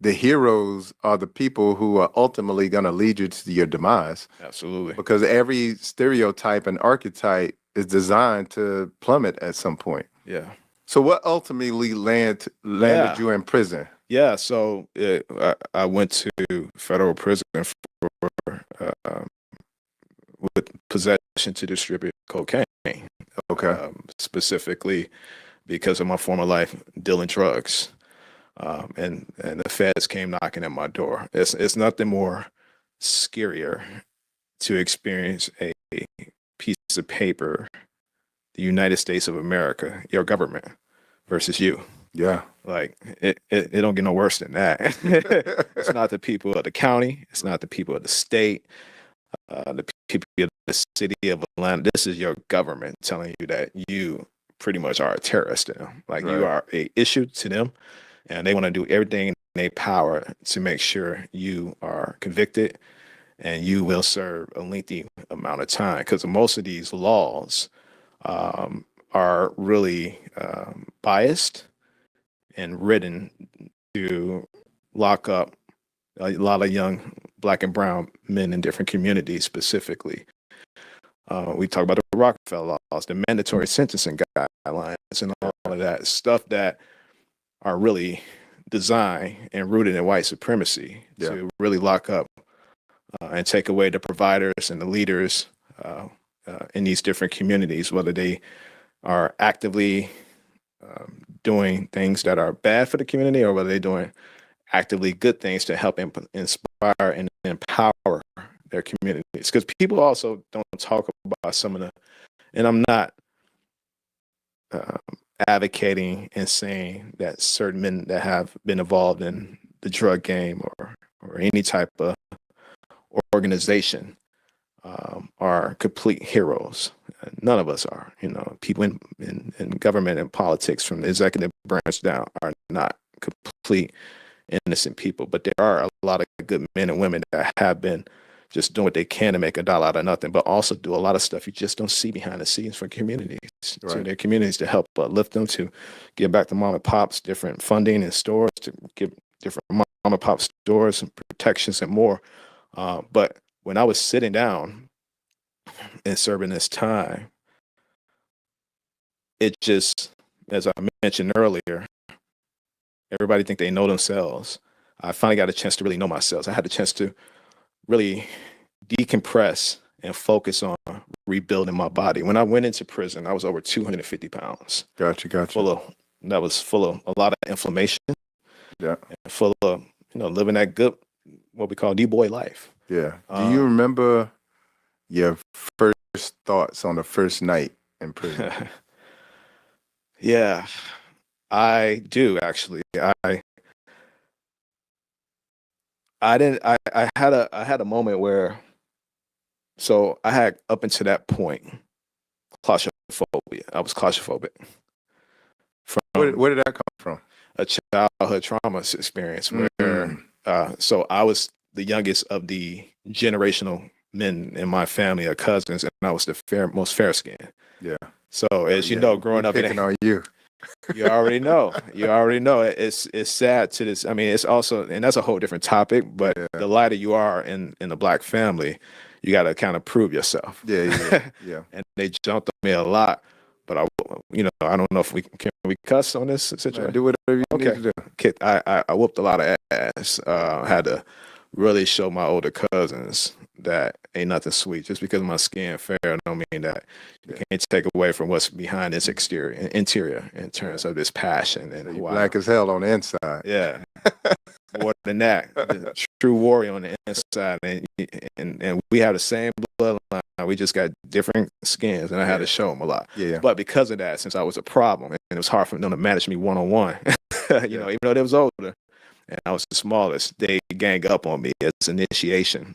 the heroes are the people who are ultimately going to lead you to your demise. Absolutely. Because every stereotype and archetype is designed to plummet at some point. So what ultimately landed you in prison? So I went to federal prison for with possession to distribute cocaine. Specifically because of my former life dealing drugs. And the feds came knocking at my door. It's nothing more scarier to experience a piece of paper, the United States of America, your government, versus you. Like it don't get no worse than that. It's not the people of the county. It's not the people of the state. The people of the city of Atlanta. This is your government telling you that you pretty much are a terrorist to them. Like you are a issue to them, and they want to do everything in their power to make sure you are convicted and you will serve a lengthy amount of time. Because most of these laws are really biased and written to lock up a lot of young Black and brown men in different communities specifically. We talk about the Rockefeller laws, the mandatory sentencing guidelines, and all of that stuff that are really designed and rooted in white supremacy to really lock up and take away the providers and the leaders in these different communities, whether they are actively doing things that are bad for the community or whether they're doing actively good things to help inspire and empower their communities. Because people also don't talk about some of the, and I'm not advocating and saying that certain men that have been involved in the drug game or any type of organization are complete heroes. None of us are. People in government and politics from the executive branch down are not complete innocent people, but there are a lot of good men and women that have been just doing what they can to make a dollar out of nothing, but also do a lot of stuff you just don't see behind the scenes for communities, to their communities, to help lift them, to give back to mom and pops different funding and stores, to give different mom and pop stores and protections and more. But when I was sitting down and serving this time, it just, as I mentioned earlier, everybody think they know themselves. I finally got a chance to really know myself. I had a chance to really decompress and focus on rebuilding my body. When I went into prison, I was over 250 pounds. Gotcha. That was full of a lot of inflammation. And full of, living that good, what we call D-boy life. Do you remember your first thoughts on the first night in prison? Yeah, I do actually. I had a moment where, so I had up until that point claustrophobia. I was claustrophobic. Where did that come from? A childhood trauma experience where so I was the youngest of the generational men in my family of cousins, and I was the most fair skinned. So as you know, growing up, picking on you. You already know. It's sad to this. I mean, it's also, and that's a whole different topic. But the lighter you are in the Black family, you got to kind of prove yourself. Yeah. And they jumped on me a lot. But I don't know if we can cuss on this situation. Do whatever you need to do. I whooped a lot of ass. Had to really show my older cousins that ain't nothing sweet. Just because my skin fair don't mean that you can't take away from what's behind this interior in terms of this passion and who Black as hell on the inside. Yeah. More than that, the true warrior on the inside, and we have the same bloodline. We just got different skins, and I had to show them a lot. Yeah. But because of that, since I was a problem, and it was hard for them to manage me one-on-one, you know, even though they was older, and I was the smallest, they gang up on me as initiation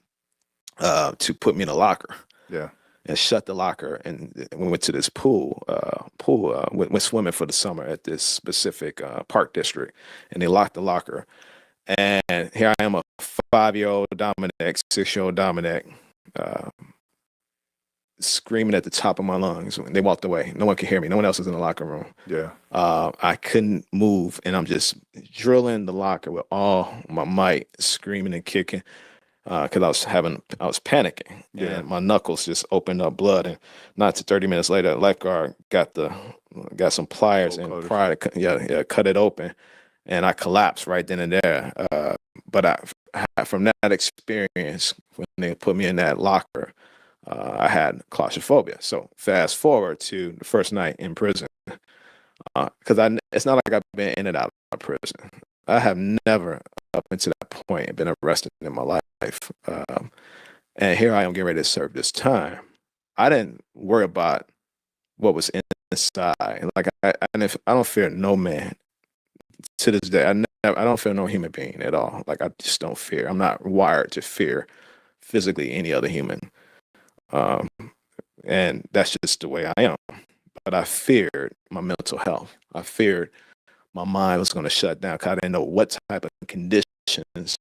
to put me in a locker. Yeah. And shut the locker, and we went to this went swimming for the summer at this specific park district, and they locked the locker. And here I am, a 5-year-old Dominic, 6-year-old Dominic, screaming at the top of my lungs. When they walked away, no one could hear me. No one else was in the locker room. Yeah. I couldn't move, and I'm just drilling the locker with all my might, screaming and kicking. Because I was panicking, and my knuckles just opened up blood, and not to 30 minutes later, the lifeguard got some pliers and cut it open, and I collapsed right then and there. But from that experience, when they put me in that locker, I had claustrophobia. So fast forward to the first night in prison, because it's not like I've been in and out of prison. I have never, up until that point, been arrested in my life. And here I am getting ready to serve this time. I didn't worry about what was inside. Like I don't fear no man. To this day, I don't fear no human being at all. Like I just don't fear. I'm not wired to fear physically any other human. And that's just the way I am. But I feared my mental health. I feared my mind was going to shut down because I didn't know what type of conditions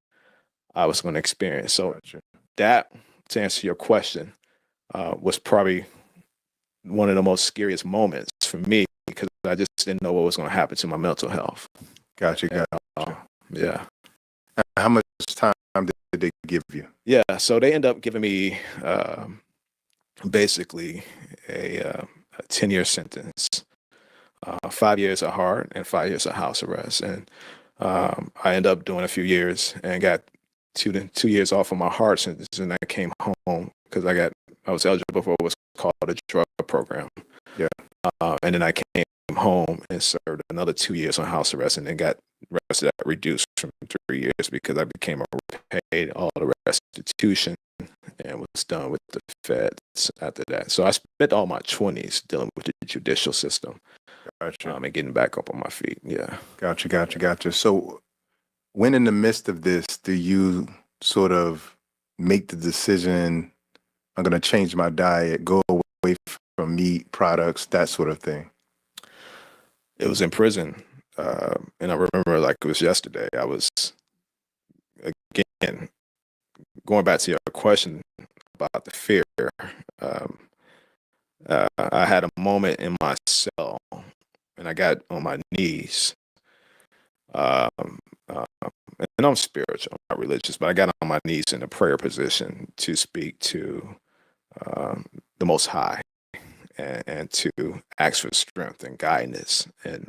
I was going to experience. So that, to answer your question, was probably one of the most scariest moments for me because I just didn't know what was going to happen to my mental health. Gotcha. Yeah. How much time did they give you? Yeah, so they end up giving me basically a 10-year sentence. 5 years of hard and 5 years of house arrest. And I ended up doing a few years and got 2 years off of my hard sentence, and I came home because I was eligible for what was called a drug program. Yeah. And then I came home and served another 2 years on house arrest, and then got the rest of that reduced from 3 years because I became paid all the restitution and was done with the feds after that. So I spent all my 20s dealing with the judicial system. Gotcha. And getting back up on my feet. Yeah. Gotcha. So when in the midst of this, do you sort of make the decision, I'm going to change my diet, go away from meat products, that sort of thing? It was in prison. And I remember like it was yesterday. I was, again, going back to your question about the fear. I had a moment in my cell, and I got on my knees. And I'm spiritual, I'm not religious, but I got on my knees in a prayer position to speak to the Most High and to ask for strength and guidance and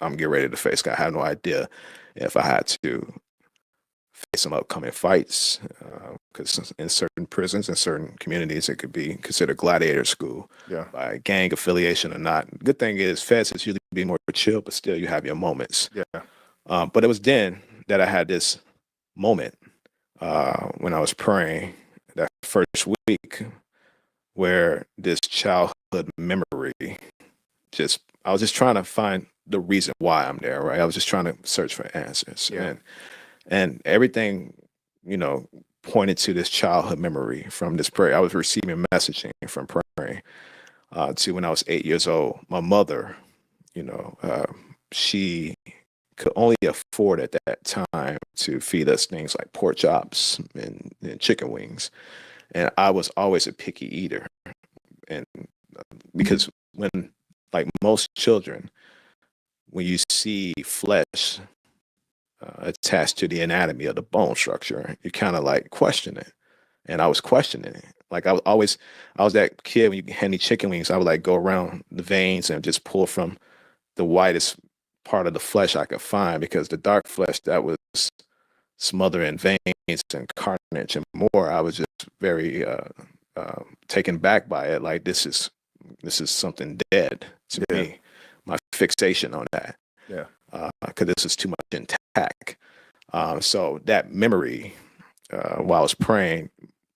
I'm getting ready to face. I had no idea if I had to face some upcoming fights, because in certain prisons and certain communities, it could be considered gladiator school by gang affiliation or not. Good thing is feds is usually be more chill, but still you have your moments. Yeah. But it was then that I had this moment when I was praying that first week where this childhood memory I was just trying to find the reason why I'm there, right? I was just trying to search for answers. Yeah. And everything, pointed to this childhood memory from this prayer. I was receiving messaging from praying to when I was 8 years old. My mother, she could only afford at that time to feed us things like pork chops and chicken wings. And I was always a picky eater. And because when, like most children, when you see flesh attached to the anatomy of the bone structure, you kind of like question it. And I was questioning it. Like I was that kid when you hand me chicken wings, I would like go around the veins and just pull from the whitest part of the flesh I could find, because the dark flesh that was smothered in veins and cartilage and more, I was just very taken back by it. Like this is something dead to me. My fixation on that. Yeah. Because this is too much intact. So that memory, while I was praying,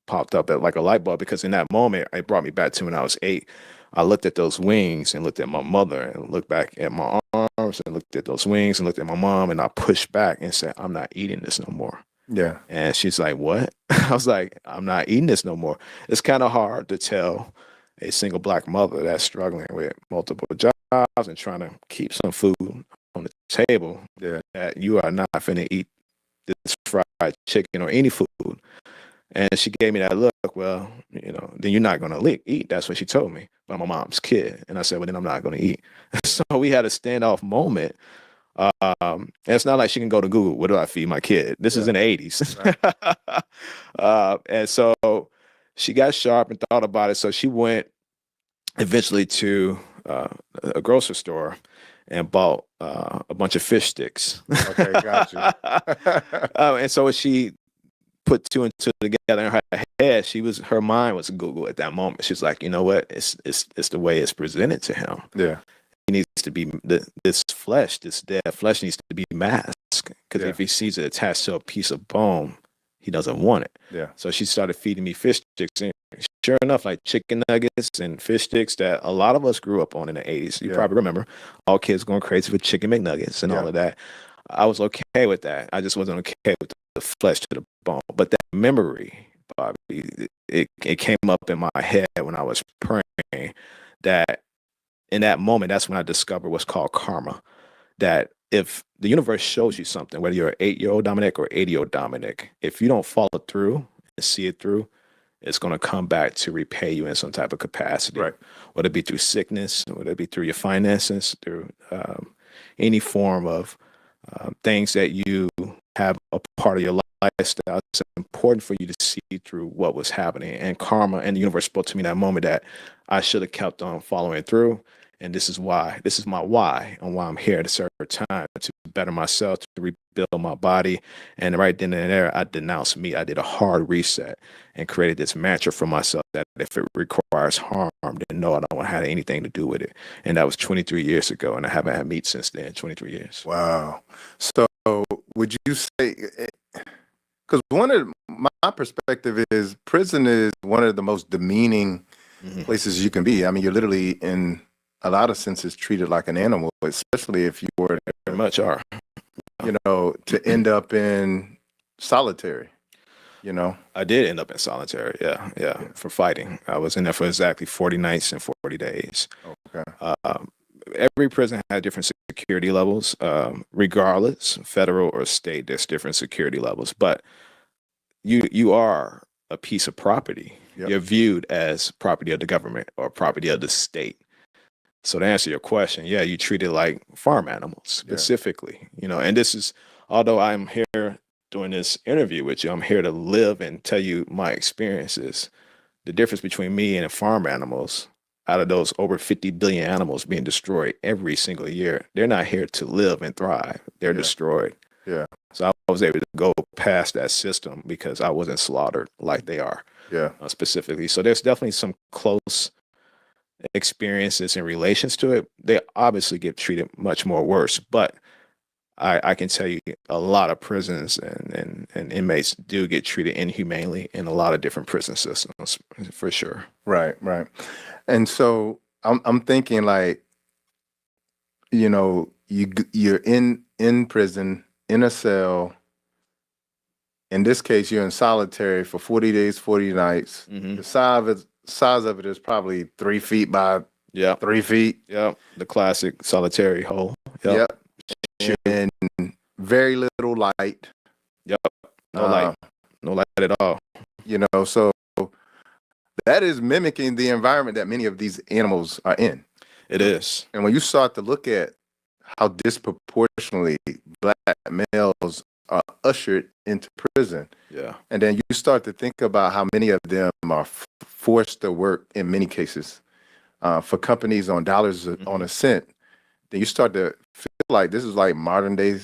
popped up at like a light bulb, because in that moment, it brought me back to when I was 8. I looked at those wings and looked at my mother and looked back at my arms and looked at those wings and looked at my mom, and I pushed back and said, I'm not eating this no more. Yeah. And she's like, what? I was like, I'm not eating this no more. It's kind of hard to tell a single Black mother that's struggling with multiple jobs and trying to keep some food on the table that you are not finna eat this fried chicken or any food. And she gave me that look, well, then you're not going to eat. That's what she told me. But I'm my mom's kid. And I said, well, then I'm not going to eat. So we had a standoff moment. And it's not like she can go to Google, what do I feed my kid? This is in the 80s. Right. And so she got sharp and thought about it. So she went eventually to a grocery store and bought a bunch of fish sticks. Okay, gotcha. And so she put 2 and 2 together in her head. Her mind was Google at that moment. She's like, you know what? It's the way it's presented to him. Yeah. He needs to be this dead flesh needs to be masked, because if he sees it attached to a piece of bone, he doesn't want it. Yeah. So she started feeding me fish sticks, and sure enough, like chicken nuggets and fish sticks that a lot of us grew up on in the 80s. You probably remember all kids going crazy for chicken McNuggets and all of that. I was okay with that. I just wasn't okay with the flesh to the bone. But that memory, Bobby, it came up in my head when I was praying, that in that moment, that's when I discovered what's called karma. That if the universe shows you something, whether you're an 8-year-old Dominic or 80-year-old Dominic, if you don't follow through and see it through, it's going to come back to repay you in some type of capacity. Right. Whether it be through sickness, whether it be through your finances, through any form of things that you have a part of your lifestyle. It's important for you to see through what was happening. And karma and the universe spoke to me in that moment that I should have kept on following through. And this is why. This is my why and why I'm here to serve time, to better myself, to rebuild my body. And right then and there, I denounced me. I did a hard reset and created this mantra for myself that if it requires harm, then no, I don't want to have anything to do with it. And that was 23 years ago, and I haven't had meat since then, 23 years. Wow. So would you say, because one of my perspective is prison is one of the most demeaning places you can be. I mean, you're literally in a lot of senses treated like an animal, especially if you were very much are, to end up in solitary, I did end up in solitary. Yeah. For fighting. I was in there for exactly 40 nights and 40 days. Okay. Every prison had different security levels, regardless, federal or state, there's different security levels, but you are a piece of property. Yep. You're viewed as property of the government or property of the state. So to answer your question, yeah, you treat it like farm animals specifically, and this is, although I'm here doing this interview with you, I'm here to live and tell you my experiences. The difference between me and the farm animals, out of those over 50 billion animals being destroyed every single year, they're not here to live and thrive. They're destroyed. Yeah. So I was able to go past that system because I wasn't slaughtered like they are. Yeah. Specifically. So there's definitely some close experiences in relations to it. They obviously get treated much more worse, but I can tell you a lot of prisons and inmates do get treated inhumanely in a lot of different prison systems, for sure. Right. And so I'm thinking like, you're in prison, in a cell. In this case, you're in solitary for 40 days, 40 nights. Mm-hmm. The size of it is probably 3 feet by 3 feet. Yep. The classic solitary hole. Yep. And very little light. Yep. No light. No light at all. So that is mimicking the environment that many of these animals are in. It is. And when you start to look at how disproportionately Black males are ushered into prison. Yeah. And then you start to think about how many of them are forced to work in many cases for companies on dollars on a cent. Then you start to feel like this is like modern day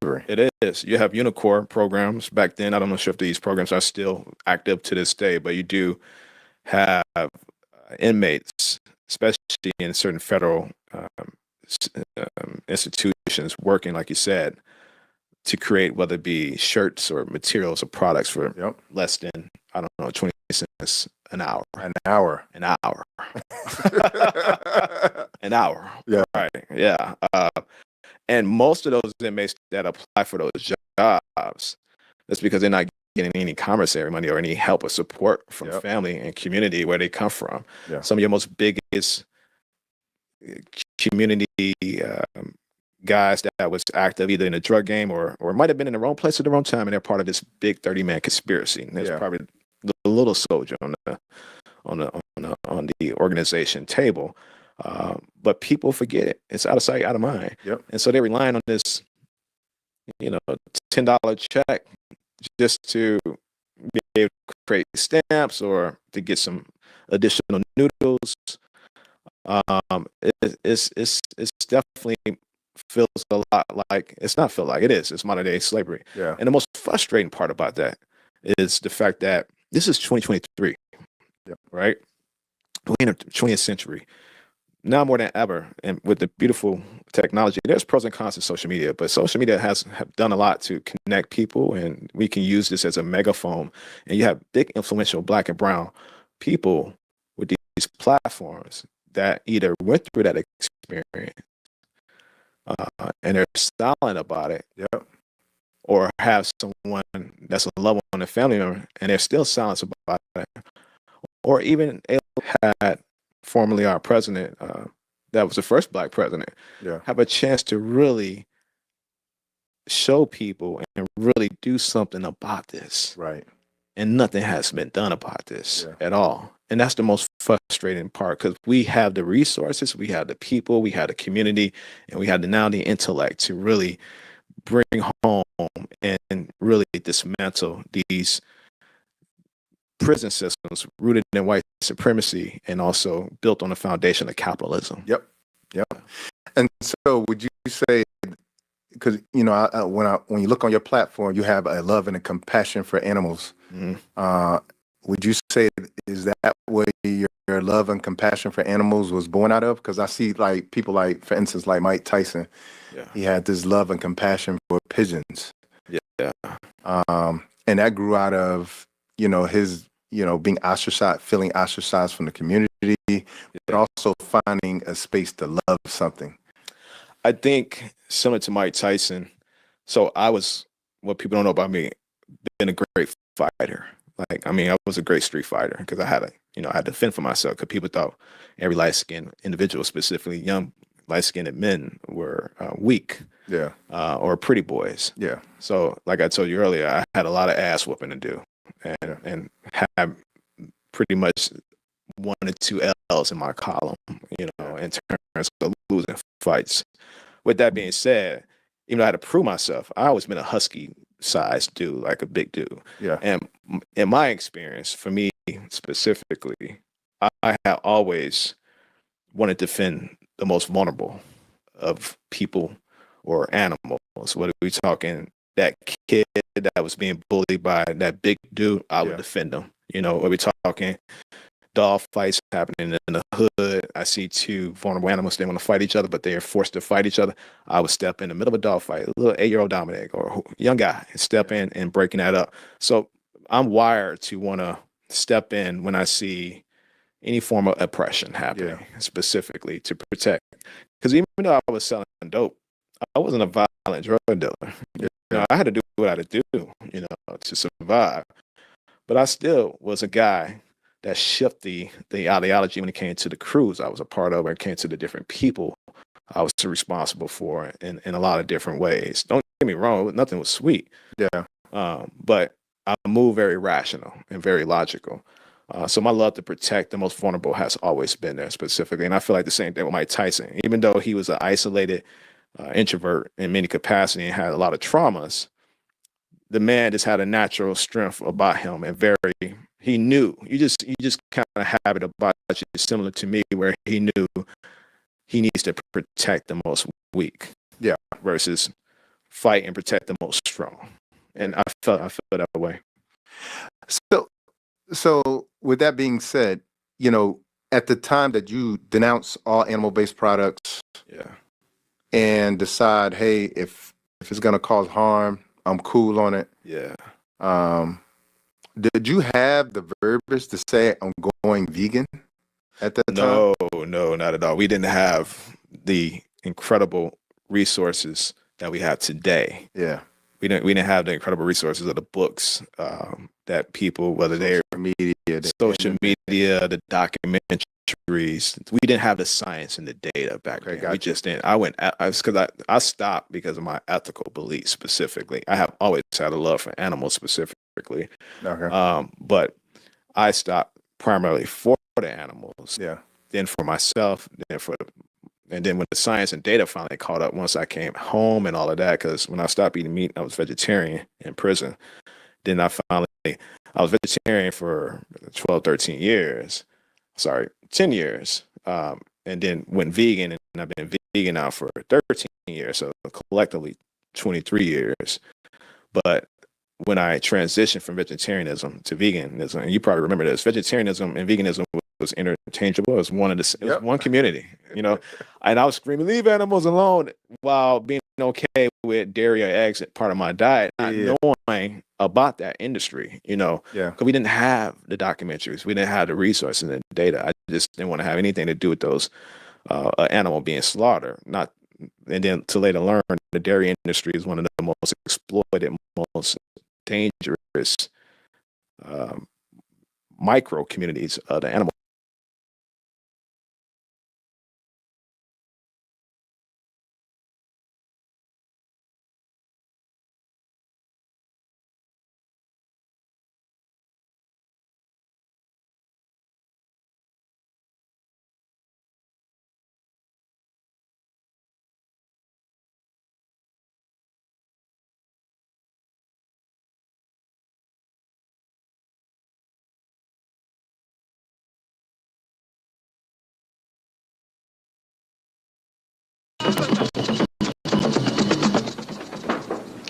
slavery. It is. You have Unicorn programs back then. I don't know if these programs are still active to this day, but you do have inmates, especially in certain federal institutions, working, like you said, to create whether it be shirts or materials or products for less than, I don't know, 20 cents an hour. An hour. An hour. An hour. Yeah. Right. Yeah. And most of those inmates that apply for those jobs, that's because they're not getting any commissary money or any help or support from family and community where they come from. Yeah. Some of your most biggest community guys that was active either in the drug game or might have been in the wrong place at the wrong time, and they're part of this big 30-man conspiracy. And there's probably the little soldier on the organization table. But people forget it. It's out of sight, out of mind. Yep. And so they're relying on this, $10 check just to be able to create stamps or to get some additional noodles. It's definitely feels a lot like, it's not feel like, it is. It's modern day slavery. Yeah. And the most frustrating part about that is the fact that this is 2023, right? We're in the 20th century. Now more than ever, and with the beautiful technology, there's pros and cons to social media, but social media have done a lot to connect people, and we can use this as a megaphone. And you have big, influential Black and brown people with these platforms that either went through that experience and they're silent about it, or have someone that's a loved one, a family member, and they're still silent about it, or even had formerly our president, that was the first Black president, have a chance to really show people and really do something about this. Right. And nothing has been done about this at all. And that's the most frustrating part, because we have the resources, we have the people, we have the community, and we have the intellect to really bring home and really dismantle these prison systems rooted in white supremacy and also built on the foundation of capitalism. Yep. And so would you say, because when you look on your platform, you have a love and a compassion for animals. Would you say, is that where your love and compassion for animals was born out of? Because I see like people like, for instance, like Mike Tyson, he had this love and compassion for pigeons. And that grew out of, his, being ostracized, feeling ostracized from the community, but also finding a space to love something. I think similar to Mike Tyson, so I was, what people don't know about me, been a great fighter. I was a great street fighter because I had to fend for myself, because people thought every light-skinned individual, specifically young light-skinned men, were weak. Or pretty boys. So like I told you earlier, I had a lot of ass whooping to do, and had pretty much 1 or 2 L's in my column, in terms of losing fights. With that being said, even though I had to prove myself, I always been a husky-sized dude, like a big dude. And in my experience, for me specifically, I have always wanted to defend the most vulnerable of people or animals. Whether we talking that kid that was being bullied by that big dude, I would defend them. Whether we talking dog fights happening in the hood, I see 2 vulnerable animals, they want to fight each other, but they are forced to fight each other, I would step in the middle of a dog fight, a little 8-year-old Dominic or a young guy, and step in and breaking that up. So I'm wired to want to step in when I see any form of oppression happening, specifically to protect. Because even though I was selling dope, I wasn't a violent drug dealer. I had to do what I had to do, to survive. But I still was a guy that shifted the ideology when it came to the crews I was a part of, when it came to the different people I was responsible for in a lot of different ways. Don't get me wrong, nothing was sweet. But I move very rational and very logical. So my love to protect the most vulnerable has always been there specifically. And I feel like the same thing with Mike Tyson. Even though he was an isolated introvert in many capacity and had a lot of traumas, the man just had a natural strength about him, and he knew, you just kind of have it about you, similar to me, where he knew he needs to protect the most weak versus fight and protect the most strong. And I felt that way. So with that being said, you know, at the time that you denounce all animal-based products, yeah, and decide, hey, if it's gonna cause harm, I'm cool on it. Yeah. Did you have the verbiage to say I'm going vegan at that time? No, not at all. We didn't have the incredible resources that we have today. Yeah. We didn't have the incredible resources of the books that people, whether they're social media, the documentaries. We didn't have the science and the data back then. We just didn't. I stopped because of my ethical beliefs specifically. I have always had a love for animals specifically. Okay. But I stopped primarily for the animals. Yeah. Then for myself, and then when the science and data finally caught up once I came home and all of that, because when I stopped eating meat, I was vegetarian in prison. Then I was vegetarian for 12, 13 years. Sorry, 10 years. And then went vegan, and I've been vegan now for 13 years, so collectively 23 years. But when I transitioned from vegetarianism to veganism, and you probably remember this, vegetarianism and veganism was interchangeable. It was one was one community, you know. And I was screaming, "Leave animals alone," while being okay with dairy or eggs as part of my diet, not knowing about that industry, you know. Yeah. Because we didn't have the documentaries, we didn't have the resources and the data. I just didn't want to have anything to do with those animal being slaughtered. And then to later learn, the dairy industry is one of the most exploited, most dangerous micro communities of the animal.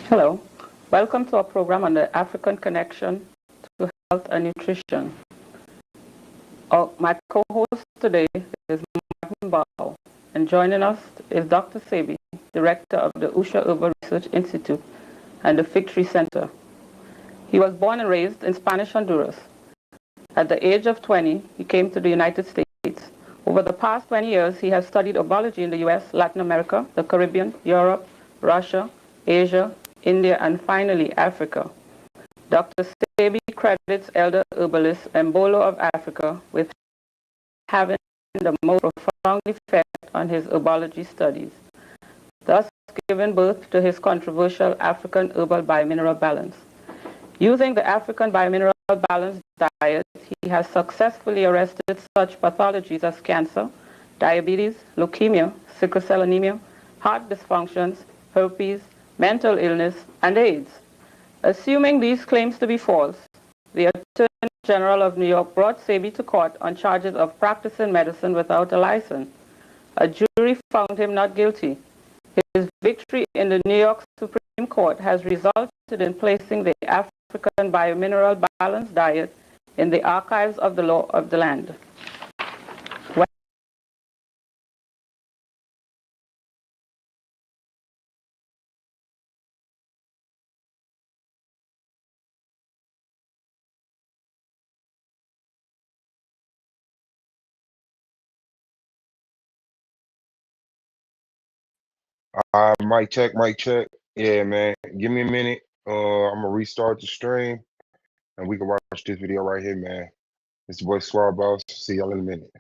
Hello, welcome to our program on the African connection to health and nutrition. My co-host today is Martin Bao, and joining us is Dr. Sebi, Director of the Usha Herbal Research Institute and the Fig Tree Center. He was born and raised in Spanish Honduras. At the age of 20, he came to the United States. Over the past 20 years, he has studied herbology in the US, Latin America, the Caribbean, Europe, Russia, Asia, India, and finally, Africa. Dr. Sebi credits elder herbalist Mbolo of Africa with having the most profound effect on his herbology studies, thus giving birth to his controversial African herbal biomineral balance. Using the African biomineral balance diet, he has successfully arrested such pathologies as cancer, diabetes, leukemia, sickle cell anemia, heart dysfunctions, herpes, mental illness, and AIDS. Assuming these claims to be false, the Attorney General of New York brought Sebi to court on charges of practicing medicine without a license. A jury found him not guilty. His victory in the New York Supreme Court has resulted in placing the African biomineral balance diet in the archives of the law of the land. Mic check, mic check. Yeah, man. Give me a minute. I'm gonna restart the stream and we can watch this video right here, man. It's your boy Swar Boss. See y'all in a minute.